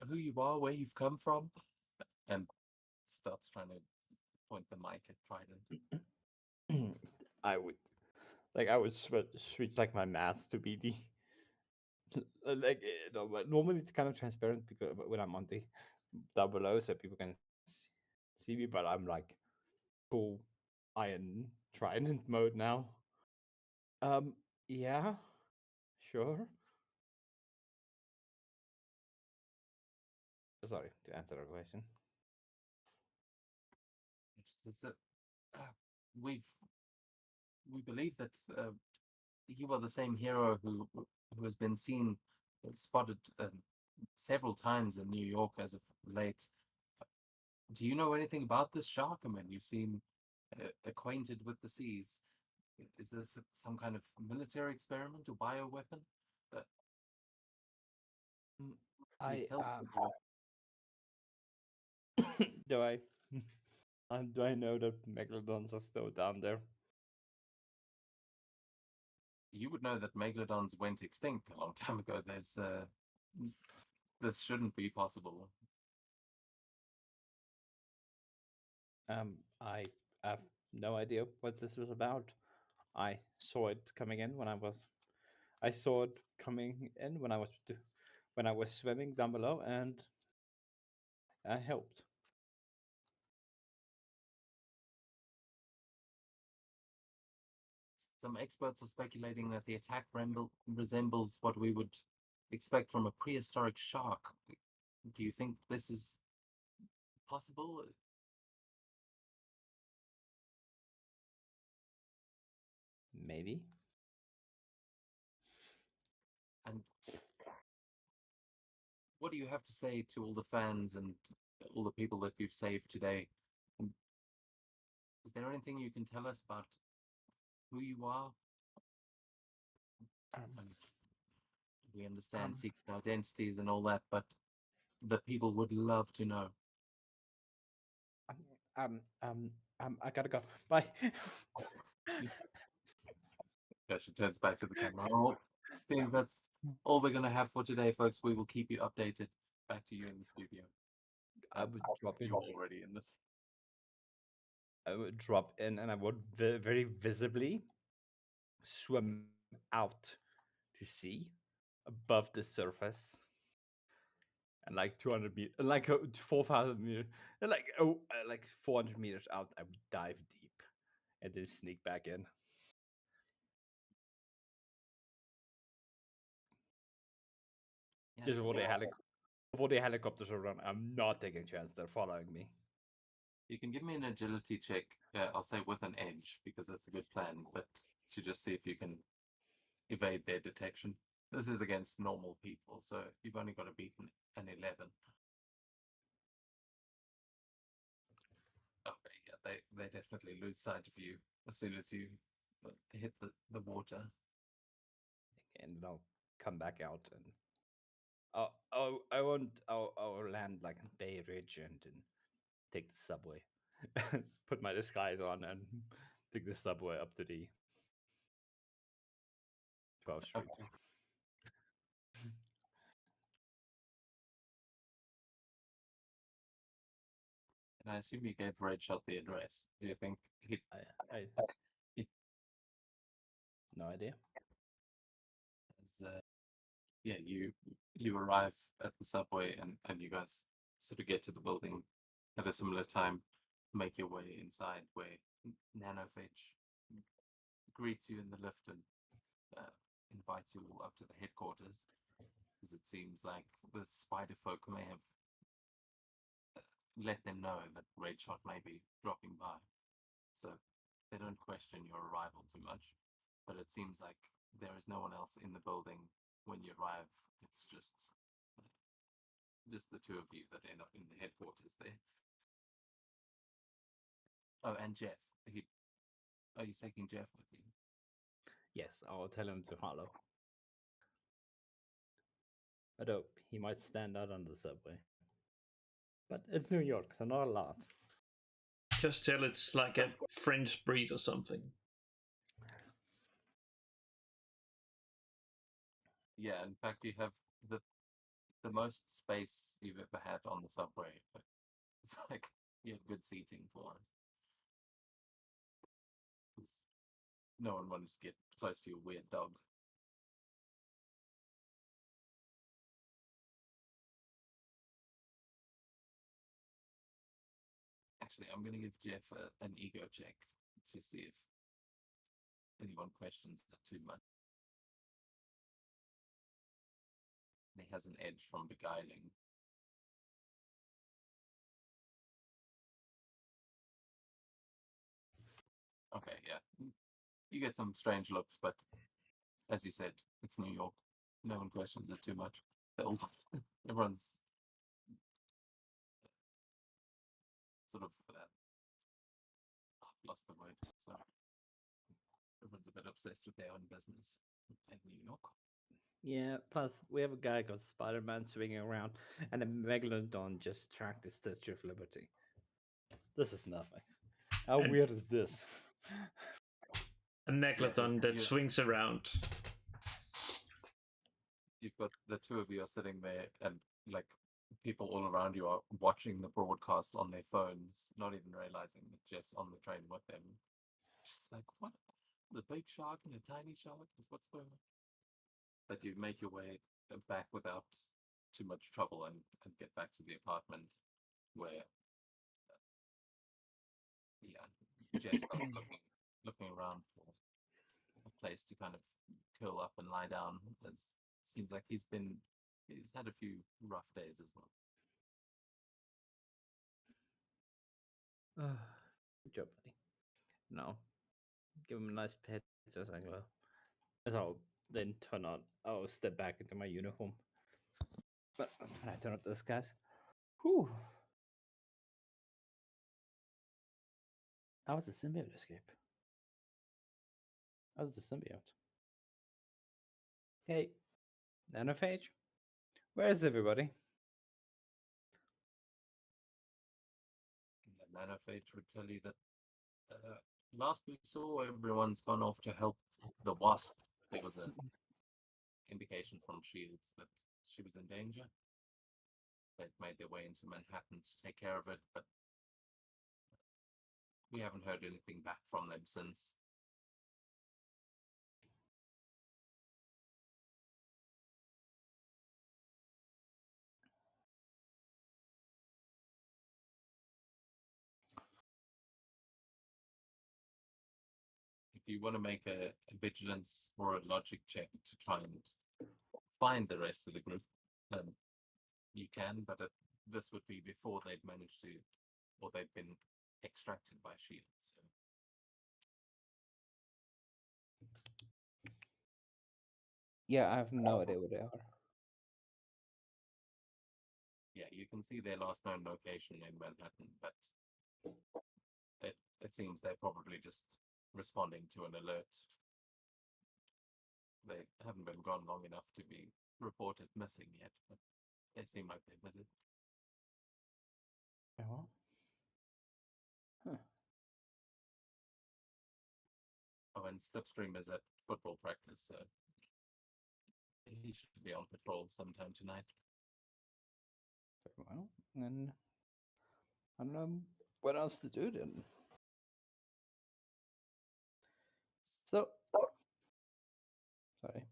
who you are, where you've come from? And starts trying to point the mic at Trident. I would switch like my mask to be the but normally it's kind of transparent because when I'm on the down below, so people can see me, but I'm like full Iron Trident mode now. Yeah, sure. Sorry to answer the question. Uh, we believe that you are the same hero who has been seen, spotted several times in New York as of late. Do you know anything about this shark? I mean, you seem acquainted with the seas. Is this some kind of military experiment or bioweapon? Please I tell me. do I do I know that megalodons are still down there? You would know that megalodons went extinct a long time ago. This shouldn't be possible. I have no idea what this was about. I saw it coming in when I saw it coming in when I was swimming down below, and I helped. Some experts are speculating that the attack resembles what we would expect from a prehistoric shark. Do you think this is possible? Maybe. And what do you have to say to all the fans and all the people that you've saved today? Is there anything you can tell us about who you are? We understand secret identities and all that, but the people would love to know. I gotta go. Bye. She turns back to the camera. Oh, Steve, that's all we're going to have for today, folks. We will keep you updated. Back to you in the studio. I would drop in. You're already in this. I would drop in, and I would very visibly swim out to sea above the surface. And like 200 meters, like 4,000 meters, and like 400 meters out, I would dive deep and then sneak back in. Yes, Just before the helicopters are around, I'm not taking a chance. They're following me. you can give me an agility check. I'll say with an edge because that's a good plan, but to just see if you can evade their detection. This is against normal people, so you've only got to beat an 11. Okay, yeah, they definitely lose sight of you as soon as you hit the water. And I'll come back out and I'll land like in Bay Ridge and take the subway, put my disguise on and take the subway up to the 12th Street. Okay. And I assume you gave Redshot the address. Do you think he? I no idea. Yeah, you arrive at the subway and you guys sort of get to the building at a similar time, make your way inside where Nanophage greets you in the lift and invites you all up to the headquarters, because it seems like the spider folk may have let them know that Redshot may be dropping by. So they don't question your arrival too much, but it seems like there is no one else in the building when you arrive. It's just the two of you that end up in the headquarters there. Oh, and Jeff. Are you taking Jeff with you? Yes, I'll tell him to follow. Although he might stand out on the subway. But it's New York, so not a lot. Just tell it's like a French breed or something. Yeah, in fact, you have the most space you've ever had on the subway. It's like you have good seating for once. No one wanted to get close to your weird dog. Actually, I'm going to give Jeff an ego check to see if anyone questions it too much. He has an edge from beguiling. Okay, yeah. You get some strange looks, but as you said, it's New York. No one questions it too much. Everyone's sort of lost the word. So everyone's a bit obsessed with their own business in New York. Yeah, plus we have a guy called Spider-Man swinging around, and a Megalodon just tracked the Statue of Liberty. This is nothing. How And- weird is this? A megalodon that swings around. You've got the two of you are sitting there, and like people all around you are watching the broadcast on their phones, not even realizing that Jeff's on the train with them. Just like, what? The big shark and a tiny shark? What's going on? But you make your way back without too much trouble and get back to the apartment where, Jeff starts looking around for a place to kind of curl up and lie down. It seems like he's had a few rough days as well. Good job, buddy. No, give him a nice pet. Just like, well, as I'll then turn on. I'll step back into my uniform. But when I turn up this, guys, whew. How was the symbiote escape? How was the symbiote? Hey, Nanophage, where is everybody? The nanophage would tell you that last we saw, everyone's gone off to help the wasp. There was an indication from Shields that she was in danger. They've made their way into Manhattan to take care of it, but we haven't heard anything back from them since. If you want to make a vigilance or a logic check to try and find the rest of the group, you can, but this would be before they've managed to, or they've been extracted by Shield. So Yeah, I have no idea where they are. yeah, you can see their last known location in Manhattan, but it seems they're probably just responding to an alert. They haven't been gone long enough to be reported missing yet, but they seem like they're busy. Oh, huh. Oh, and Slipstream is at football practice, so he should be on patrol sometime tonight. Well, then I don't know what else to do then. So, sorry.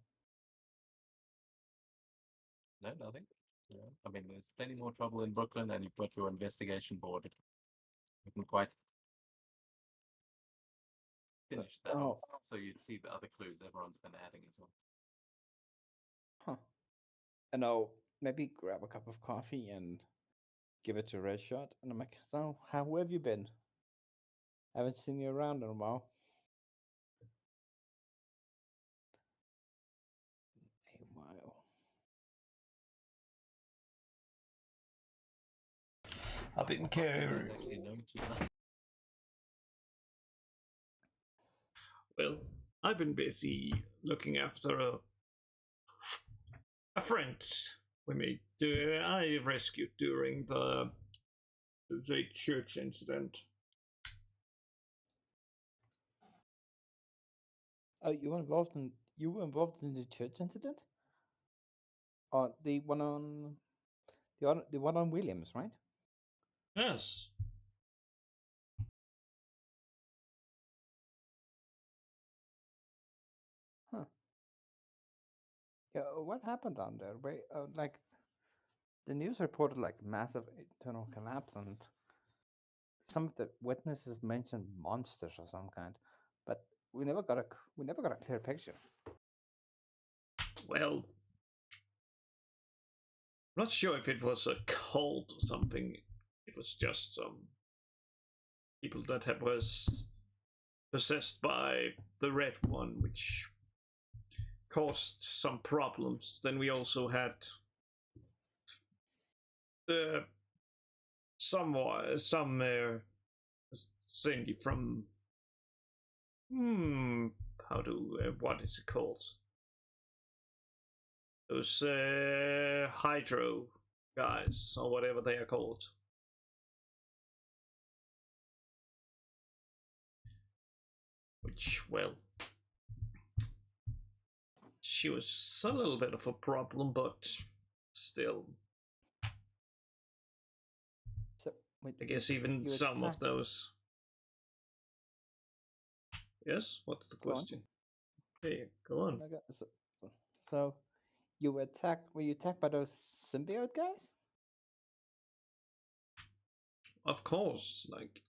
No, nothing. Yeah. I mean, there's plenty more trouble in Brooklyn, and you've got your investigation board. You can quite finished that oh. off, so you'd see the other clues everyone's been adding as well. Huh. And I'll maybe grab a cup of coffee and give it to Redshot. And I'm like, so, how have you been? Haven't seen you around in a while. A while. I've been You care. guys actually know each other. Well, I've been busy looking after a friend we made. I rescued during the church incident. Oh, you were involved in the church incident? The one on the one on Williams, right? Yes. Huh. Yeah, what happened down there? Wait, like the news reported like massive internal collapse, and some of the witnesses mentioned monsters of some kind, but we never got a clear picture. Well, not sure if it was a cult or something. It was just some people that was possessed by the red one, which caused some problems. Then we also had some Cindy from what is it called? Those hydro guys or whatever they are called. Which, well, she was a little bit of a problem, but still, So wait, I guess even you some of attacked- those. Yes, what's the Go on. question? Hey, go on. Okay, so you were you attacked by those symbiote guys? Of course, like,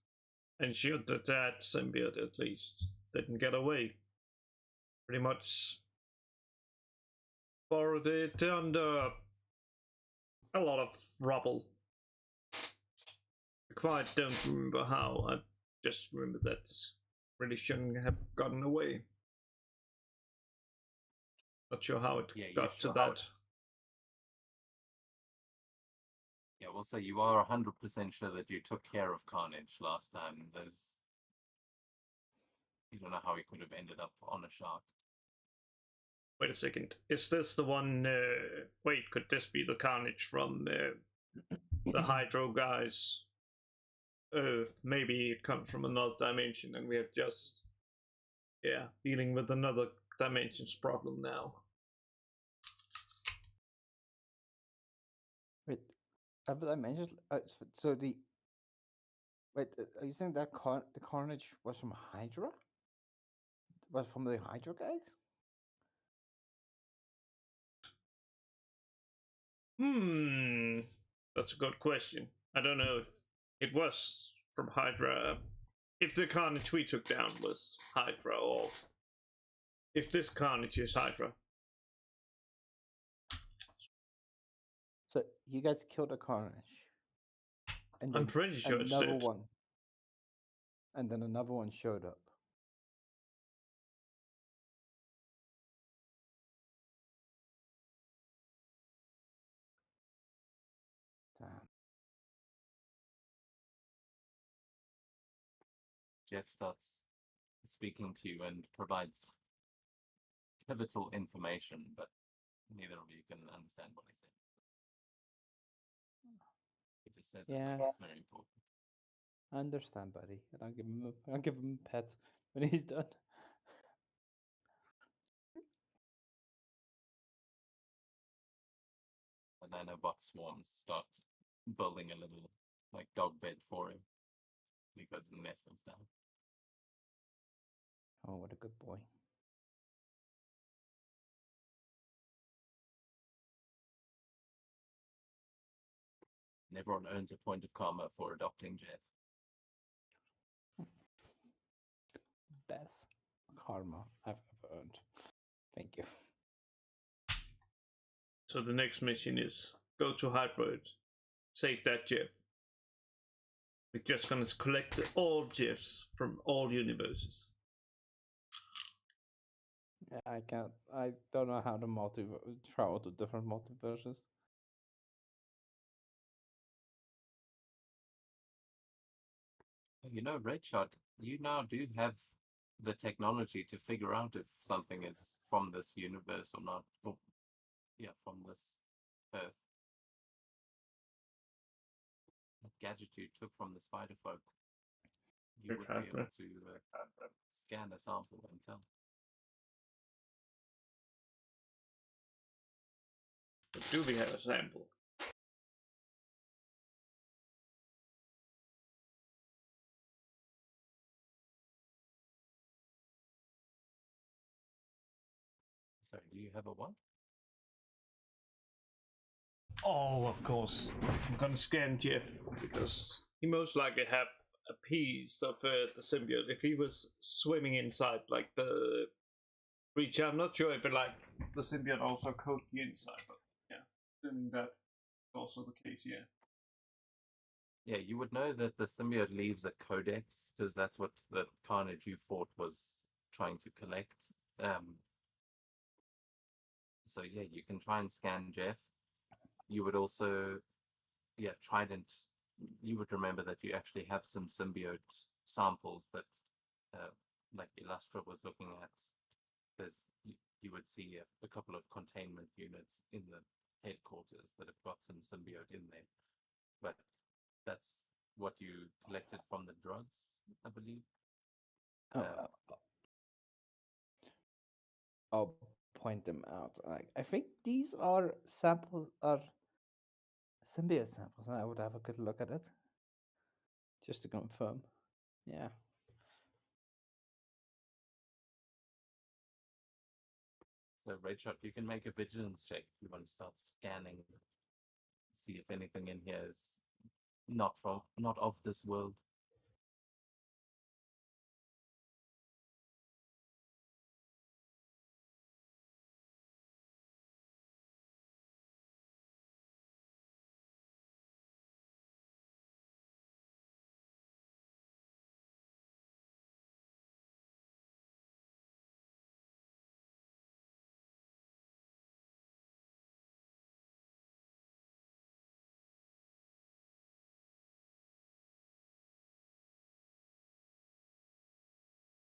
ensured that symbiote at least didn't get away. Pretty much borrowed it under a lot of rubble. I quite don't remember how. I just remember that really shouldn't have gotten away. Not sure how it Yeah, you got to shot- that. Yeah, we'll say you are 100% sure that you took care of Carnage last time. You don't know how he could have ended up on a shark. Wait a second. Is this the one? Wait, could this be the Carnage from the Hydro guys? Maybe it comes from another dimension, and we have just, dealing with another dimension's problem now. Wait, have I mentioned? So the wait, are you saying that the Carnage was from Hydra? Was from the Hydra guys? That's a good question. I don't know if it was from Hydra. If the Carnage we took down was Hydra, or if this Carnage is Hydra. So you guys killed a Carnage, and I'm then pretty sure it's another dead. one, and then another one showed up. Damn. Jeff starts speaking to you and provides pivotal information, but neither of you can understand what he said. He just says Yeah. it's very important. I understand, buddy. And I'll give him a pet when he's done. The nanobot swarms start building a little like dog bed for him. He goes and nestles down. Oh, what a good boy. And everyone earns a point of karma for adopting Jeff. best karma I've ever earned. Thank you. So the next mission is go to Hydroid, save that GIF. We're just gonna collect all GIFs from all universes. Yeah, I can't. I don't know how to travel to different multiverses. You know, Redshot, you now do have the technology to figure out if something is from this universe or not. Or, yeah, from this Earth. That gadget you took from the spider folk, you would be able to scan a sample and tell. But do we have a sample? Sorry, do you have a what? Oh, of course. I'm gonna scan Jeff because he most likely have a piece of the symbiote. If he was swimming inside like the creature, I'm not sure if it like the symbiote also coated the inside, but yeah, assuming that's also the case, yeah. Yeah, you would know that the symbiote leaves a codex because that's what the carnage you fought was trying to collect. So yeah, you can try and scan Jeff. You would also, yeah, Trident. You would remember that you actually have some symbiote samples that, like Illustra was looking at. There's you would see a couple of containment units in the headquarters that have got some symbiote in there, but that's what you collected from the drugs, I believe. I'll point them out. I think these are samples, are symbiote samples, and I would have a good look at it just to confirm. Yeah. So, Redshot, you can make a vigilance check if you want to start scanning, see if anything in here is not of this world.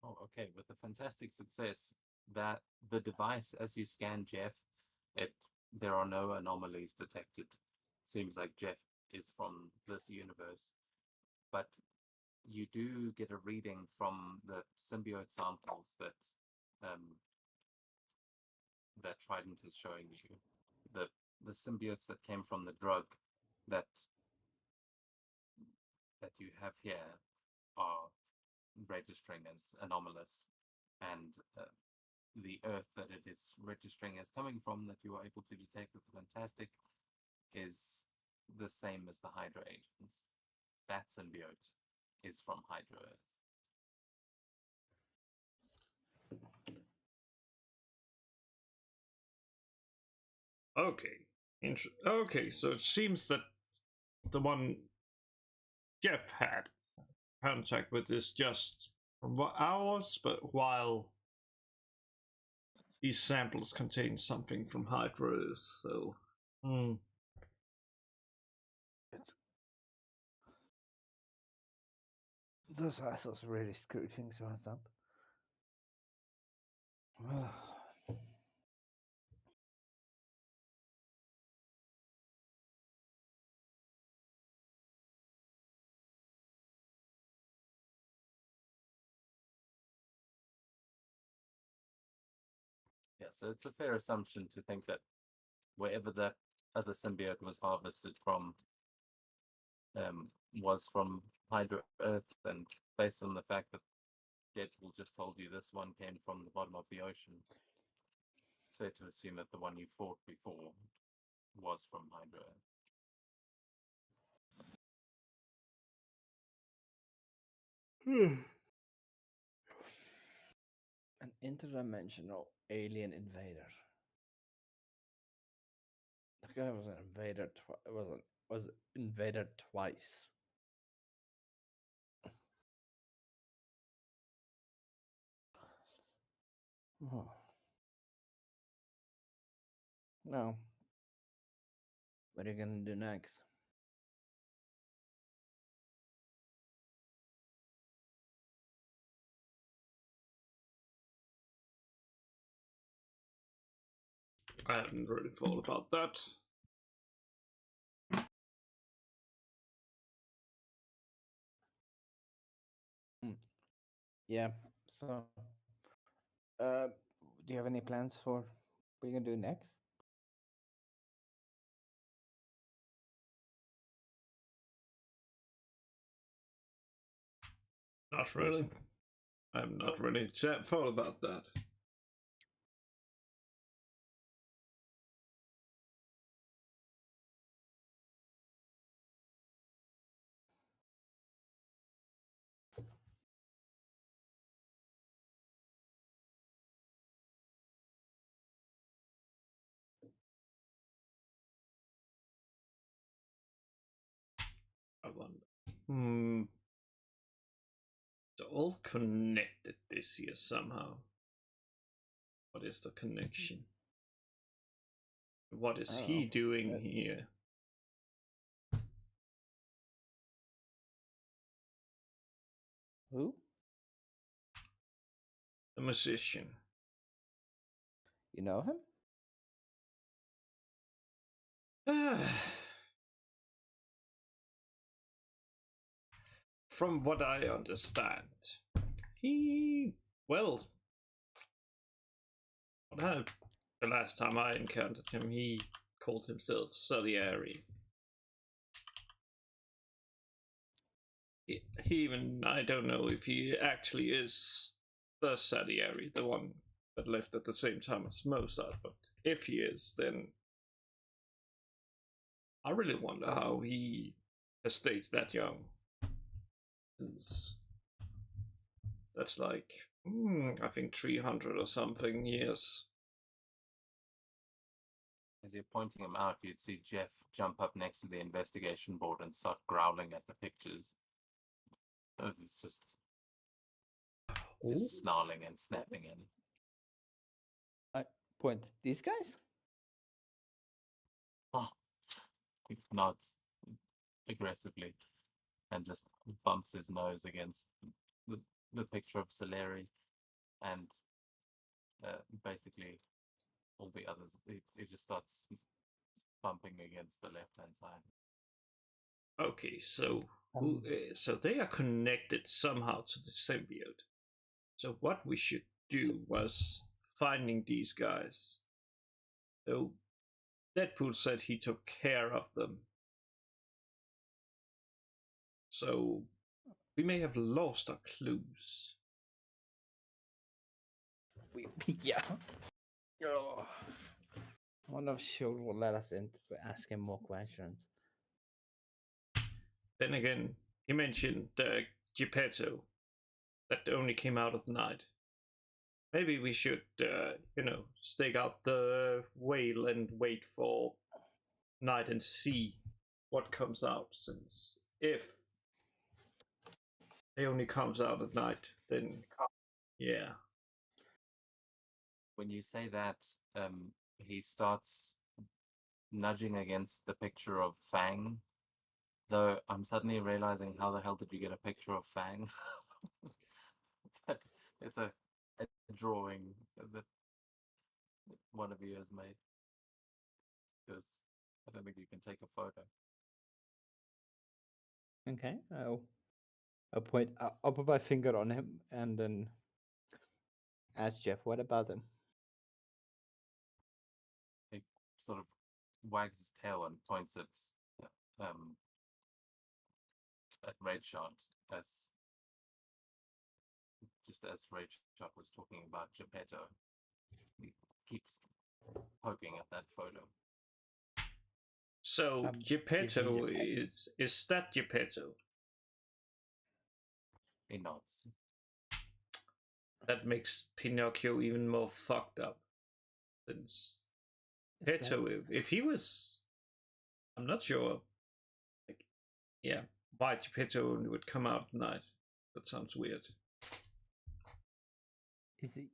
Oh, okay. With a fantastic success, that the device, as you scan Jeff, there are no anomalies detected. Seems like Jeff is from this universe, but you do get a reading from the symbiote samples that Trident is showing you. The symbiotes that came from the drug that you have here are registering as anomalous, and the Earth that it is registering as coming from that you are able to detect with Fantastic is the same as the Hydra agents. That symbiote is from Hydra Earth. Okay. Okay, so it seems that the one Jeff had contact with is just from ours, but while these samples contain something from Hydra, so Those assholes really screwed things for us up. Yeah, so it's a fair assumption to think that wherever that other symbiote was harvested from was from Hydra Earth, and based on the fact that Deadpool just told you this one came from the bottom of the ocean, it's fair to assume that the one you fought before was from Hydra Earth. interdimensional alien invader. That guy was an invader. Was invaded twice. Oh. No. What are you gonna do next? I hadn't really thought about that. Yeah. So, do you have any plans for what you're gonna do next? Not really. I'm not really thought about that. I wonder. They're all connected this year somehow. What is the connection? What is he doing here? Who? The musician. You know him? From what I understand, the last time I encountered him, he called himself Salieri. I don't know if he actually is the Salieri, the one that left at the same time as Mozart, but if he is, then I really wonder how he has stayed that young. Since that's like, I think 300 or something years. As you're pointing him out, you'd see Jeff jump up next to the investigation board and start growling at the pictures. This is just snarling and snapping at it. I point. These guys? Oh, he nods aggressively and just bumps his nose against the picture of Salieri and basically all the others. He just starts bumping against the left-hand side. Okay, so so they are connected somehow to the symbiote. So what we should do was finding these guys. So Deadpool said he took care of them. So we may have lost our clues. Yeah. Oh. I wonder if Shul will let us in to ask him more questions. Then again, he mentioned Geppetto that only came out of the night. Maybe we should, stake out the whale and wait for night and see what comes out. Since if it only comes out at night, then yeah. When you say that, he starts nudging against the picture of Fang. Though I'm suddenly realizing, how the hell did you get a picture of Fang? But it's a drawing that one of you has made. Because I don't think you can take a photo. Okay. I'll point. I'll put my finger on him and then ask Jeff, "What about him?" He sort of wags his tail and points at Redshot as Redshot was talking about Geppetto. He keeps poking at that photo. So Geppetto is that Geppetto? He nods. that makes Pinocchio even more fucked up. Since Geppetto, if he was, I'm not sure. Like, yeah, why Geppetto would come out at night? That sounds weird. Is he?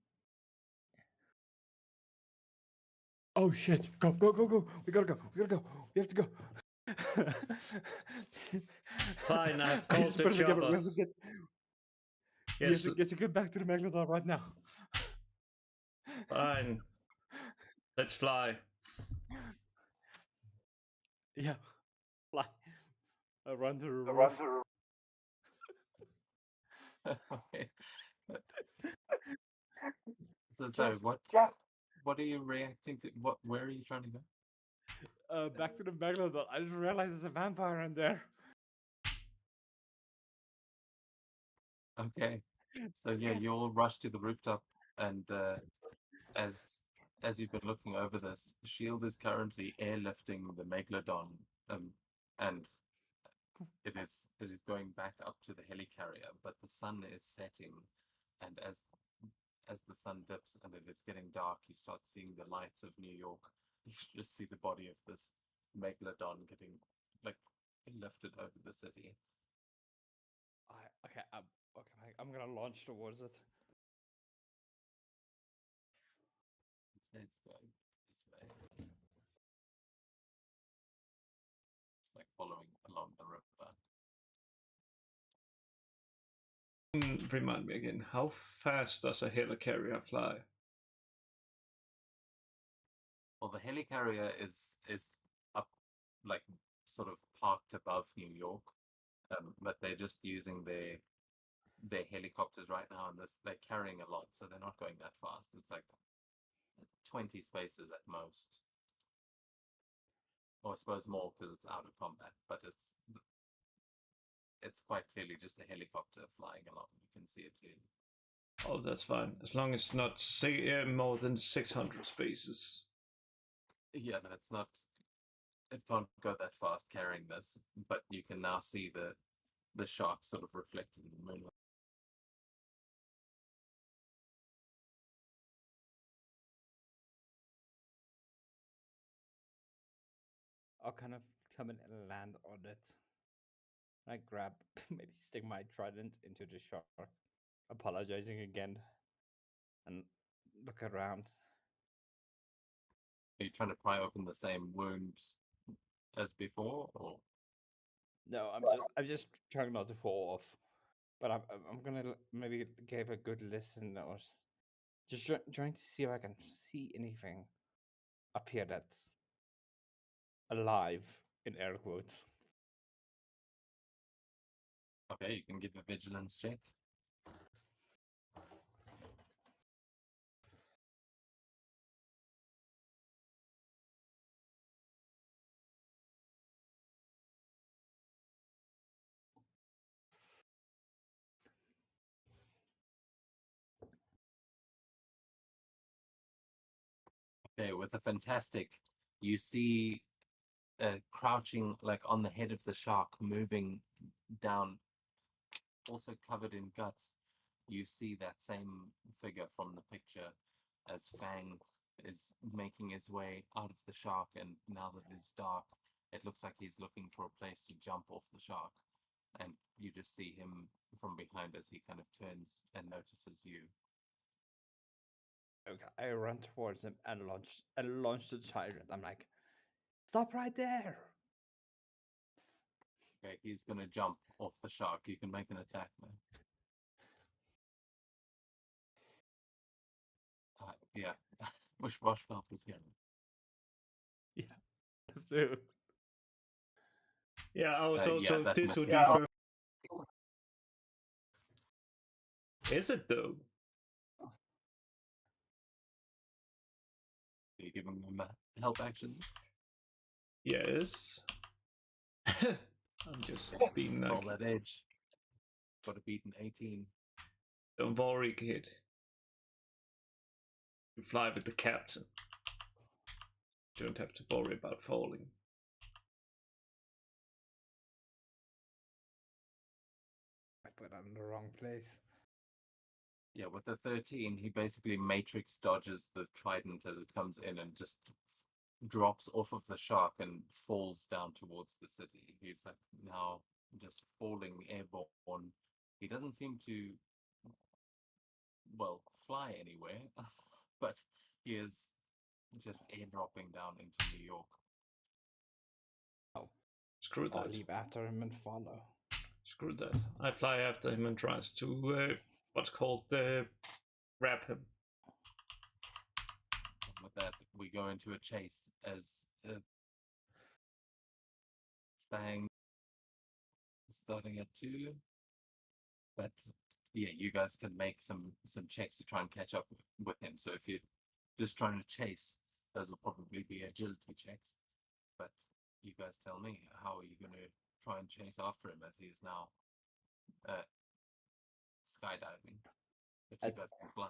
Oh shit! Go, go, go, go! We gotta go! We gotta go! We have to go! Fine, I've I called just the put it together. chopper. We have to get. We have Yes, to get back to the Megalodon right now. fine. Let's fly. Yeah, fly around the roof. Okay. So Just- sorry, what are you reacting to? Where are you trying to go? Back to the Megalodon. I didn't realize there's a vampire in there. Okay. So yeah, you all rush to the rooftop, and as you've been looking over this, Shield is currently airlifting the Megalodon, and it is going back up to the helicarrier, but the sun is setting, and as the sun dips and it is getting dark, you start seeing the lights of New York. You just see the body of this Megalodon getting like lifted over the city. Okay, I'm gonna launch towards it. It's going this way. It's like following along the river. Remind me again, how fast does a helicarrier fly? Well, the helicarrier is up, like sort of parked above New York, but they're just using their helicopters right now, and they're carrying a lot, so they're not going that fast. It's like 20 spaces at most, or I suppose more because it's out of combat. But it's quite clearly just a helicopter flying along. You can see it clearly. Oh, that's fine. As long as it's not more than 600 spaces. Yeah, no, it's not. It can't go that fast carrying this, but you can now see the shark sort of reflected in the moonlight. I'll kind of come in and land on it. I grab, maybe stick my trident into the shark, apologizing again, and look around. Are you trying to pry open the same wound as before, or No, I'm just trying not to fall off. But I'm gonna maybe give a good listen or just trying to see if I can see anything up here that's alive in air quotes. okay, you can give a vigilance check. Okay, with a fantastic, you see crouching like on the head of the shark, moving down, also covered in guts. You see that same figure from the picture as Fang is making his way out of the shark, and now that it's dark, it looks like he's looking for a place to jump off the shark. And you just see him from behind as he kind of turns and notices you. Okay, I run towards him and launch the trident. I'm like, stop right there! Okay, he's gonna jump off the shark. You can make an attack now. Yeah, wish Rochefort was here. Yeah, so Yeah, I was Yeah, also that this would misses. be Is it though? Are you giving him a help action? Yes. I'm just being Roll like, that edge. Got to beat an 18. don't worry, kid. You fly with the captain. You don't have to worry about falling. I put it in the wrong place. Yeah, with the 13, he basically matrix dodges the trident as it comes in and just drops off of the shark and falls down towards the city. He's like now just falling airborne. He doesn't seem to, well, fly anywhere, but he is just airdropping down into New York. Oh, Screw I'll that. leap after him and follow. Screw that. I fly after him and tries to what's called grab him. And with that, we go into a chase as Fang is starting at 2. But yeah, you guys can make some checks to try and catch up with him. So if you're just trying to chase, those will probably be agility checks. But you guys tell me, how are you going to try and chase after him as he's now skydiving? But you As- guys can fly.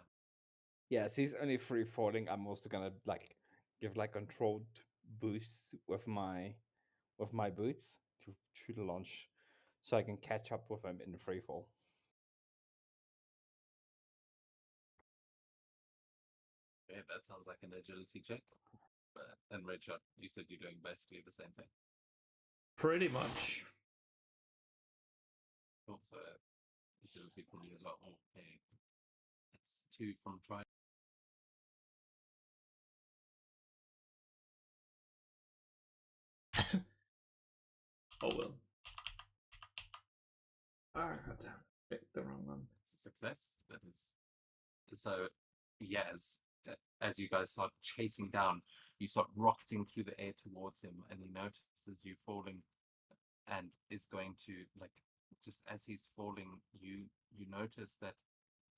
Yes, he's only free falling. I'm also gonna like give like controlled boosts with my boots to the launch, so I can catch up with him in free fall. Yeah, that sounds like an agility check. And Redshot, you said you're doing basically the same thing. Pretty much. Also, agility from you as well. Okay, it's 2 from try. Oh well. Ah, damn. Picked the wrong one. It's a success. That is so. Yes, as you guys start chasing down, you start rocketing through the air towards him, and he notices you falling, and is going to like just as he's falling, you notice that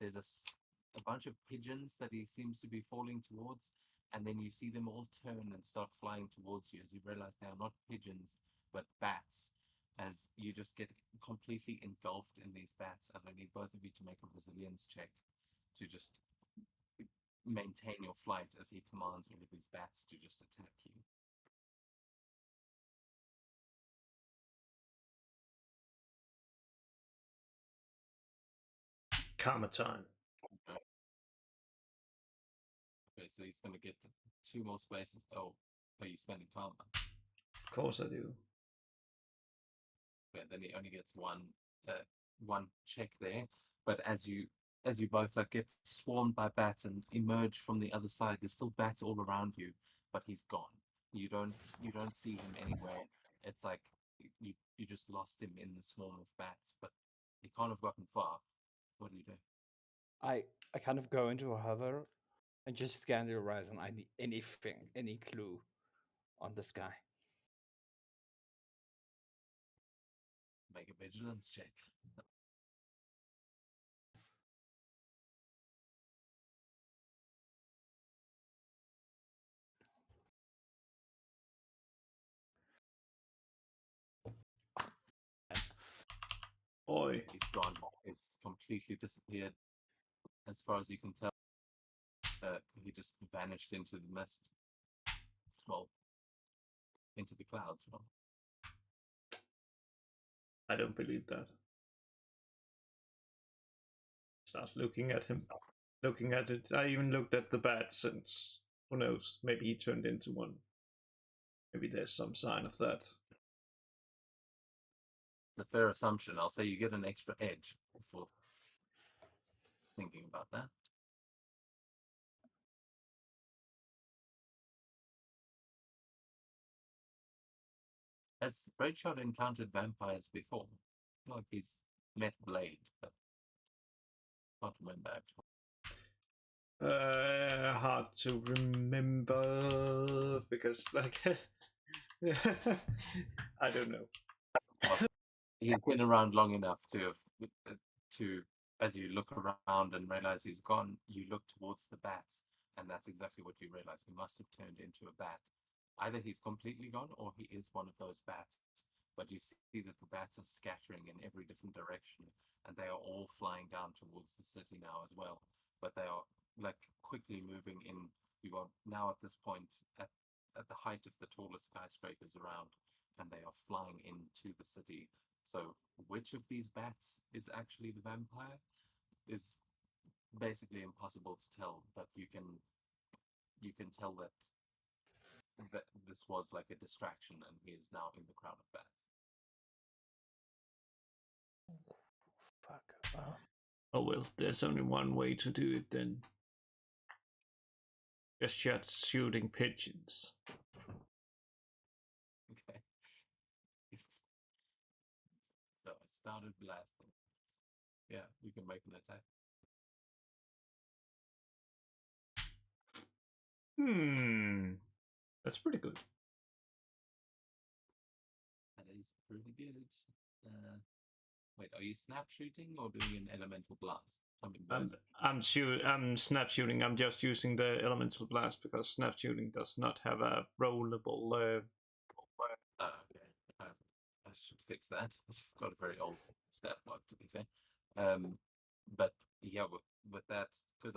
there's a bunch of pigeons that he seems to be falling towards, and then you see them all turn and start flying towards you as you realize they are not pigeons but bats. As you just get completely engulfed in these bats, and I need both of you to make a resilience check to just maintain your flight as he commands all of these bats to just attack you. Karma time. Okay, so he's going to get 2 more spaces. Oh, are you spending karma? Of course I do. But then he only gets one check there. But as you both like get swarmed by bats and emerge from the other side, there's still bats all around you, but he's gone. You don't see him anywhere. It's like you just lost him in the swarm of bats, but he can't have gotten far. What do you do? I kind of go into a hover and just scan the horizon. I need anything, any clue on the sky. Make a vigilance check. Oi. He's gone. He's completely disappeared. As far as you can tell, he just vanished into the mist. Well, into the clouds. Well, I don't believe that. Start looking at him. Looking at it. I even looked at the bat since who knows, maybe he turned into one. Maybe there's some sign of that. it's a fair assumption. I'll say you get an extra edge for thinking about that. Has Redshot encountered vampires before? Not like he's met Blade, but can't remember actually. Hard to remember because like I don't know. Well, he's been around long enough to as you look around and realize he's gone, you look towards the bats, and that's exactly what you realize. He must have turned into a bat. Either he's completely gone or he is one of those bats. But you see that the bats are scattering in every different direction, and they are all flying down towards the city now as well. But they are like quickly moving in. You are now at this point at the height of the tallest skyscrapers around, and they are flying into the city. So which of these bats is actually the vampire is basically impossible to tell, but you can tell that this was like a distraction, and he is now in the crowd of bats. Fuck. Oh well, there's only one way to do it then. Just shooting pigeons. Okay. So I started blasting. Yeah, you can make an attack. That's pretty good. That is pretty good. Wait, are you snap shooting or doing an elemental blast? I mean, burst. I'm snap shooting. I'm just using the elemental blast because snap shooting does not have a rollable. Oh, okay. I should fix that. I've got a very old stat block, to be fair. But yeah, with that, because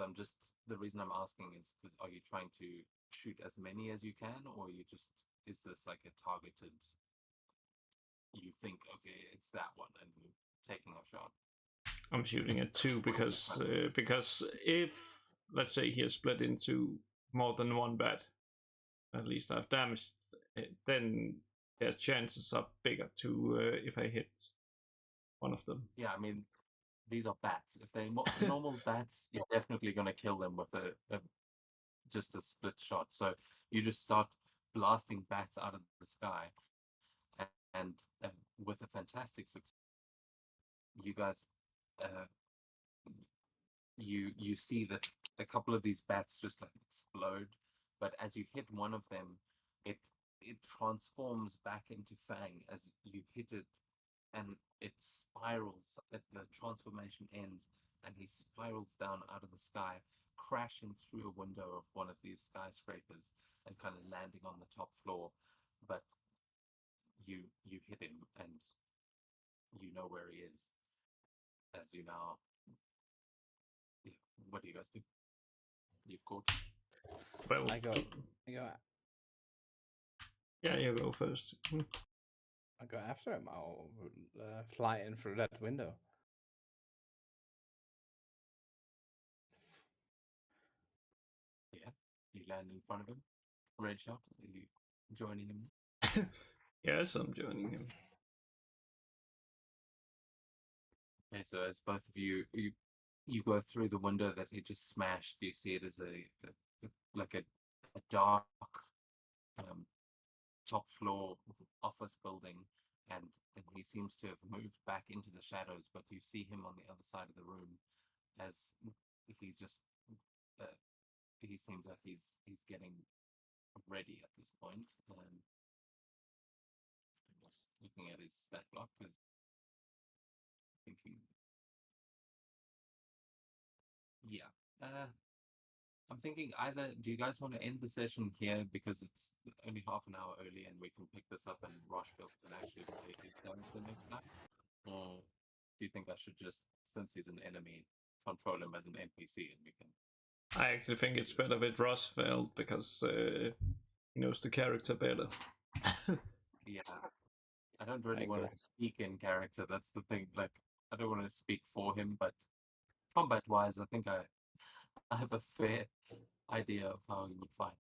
the reason I'm asking is because are you trying to shoot as many as you can, or is this like a targeted? You think, okay, it's that one, and you're taking a shot. I'm shooting at 2 because if let's say he is split into more than one bat, at least I've damaged, then their chances are bigger to if I hit one of them. Yeah, I mean, these are bats. If they're normal bats, you're definitely going to kill them with just a split shot. So you just start blasting bats out of the sky, and with a fantastic success, you guys, you see that a couple of these bats just like explode, but as you hit one of them, it transforms back into Fang as you hit it, and it spirals. The transformation ends, and he spirals down out of the sky, crashing through a window of one of these skyscrapers and kind of landing on the top floor. But you hit him, and you know where he is. As you now, yeah, what do you guys do? You've caught. Well, I go. yeah, you go first. I go after him. I'll fly in through that window. Yeah, you land in front of him. Redshot, are you joining him? Yes, I'm joining him. Okay, so as both of you go through the window that he just smashed, you see it as a dark top floor office building, and he seems to have moved back into the shadows, but you see him on the other side of the room as he just he seems like he's getting ready at this point. I'm just looking at his stat block because thinking, yeah. I'm thinking either do you guys want to end the session here because it's only half an hour early and we can pick this up and Rochfield can actually play his character next time? Or do you think I should just, since he's an enemy, control him as an NPC and we can? I actually think it's better with Rosfeld because he knows the character better. Yeah. I don't really want to speak in character, that's the thing. Like, I don't want to speak for him, but combat wise, I think I have a fair idea of how he would fight.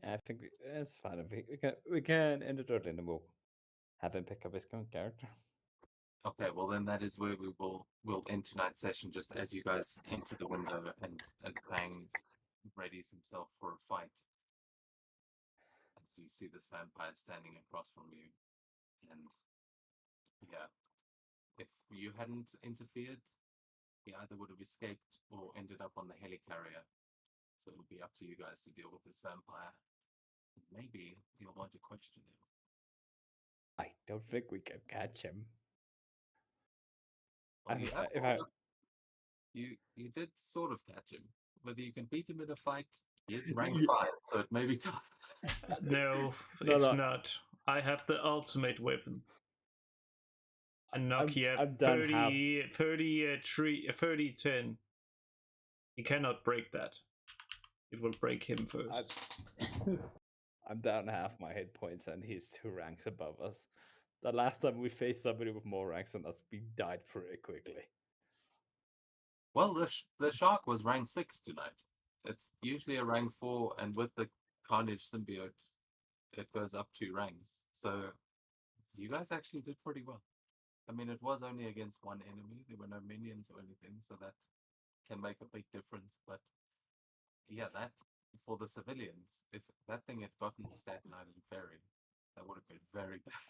I think it's fine. We can end it early and we'll have him pick up his current character. Okay, well then that is where we'll end tonight's session just as you guys enter the window and Fang readies himself for a fight. As you see this vampire standing across from you. And yeah, if you hadn't interfered, he either would have escaped or ended up on the helicarrier. So it'll be up to you guys to deal with this vampire. Maybe you'll want to question him. I don't think we can catch him. Well, you did sort of catch him. Whether you can beat him in a fight, he is rank 5, so it may be tough. No, it's not. I have the ultimate weapon. A Nokia 3010. He cannot break that. It will break him first. I'm down half my hit points and he's 2 ranks above us. the last time we faced somebody with more ranks than us, we died pretty quickly. Well, the shark was rank 6 tonight. It's usually a rank 4, and with the Carnage symbiote, it goes up 2 ranks. So you guys actually did pretty well. I mean, it was only against one enemy. There were no minions or anything, so that can make a big difference. But yeah, that for the civilians, if that thing had gotten the Staten Island ferry, that would have been very bad.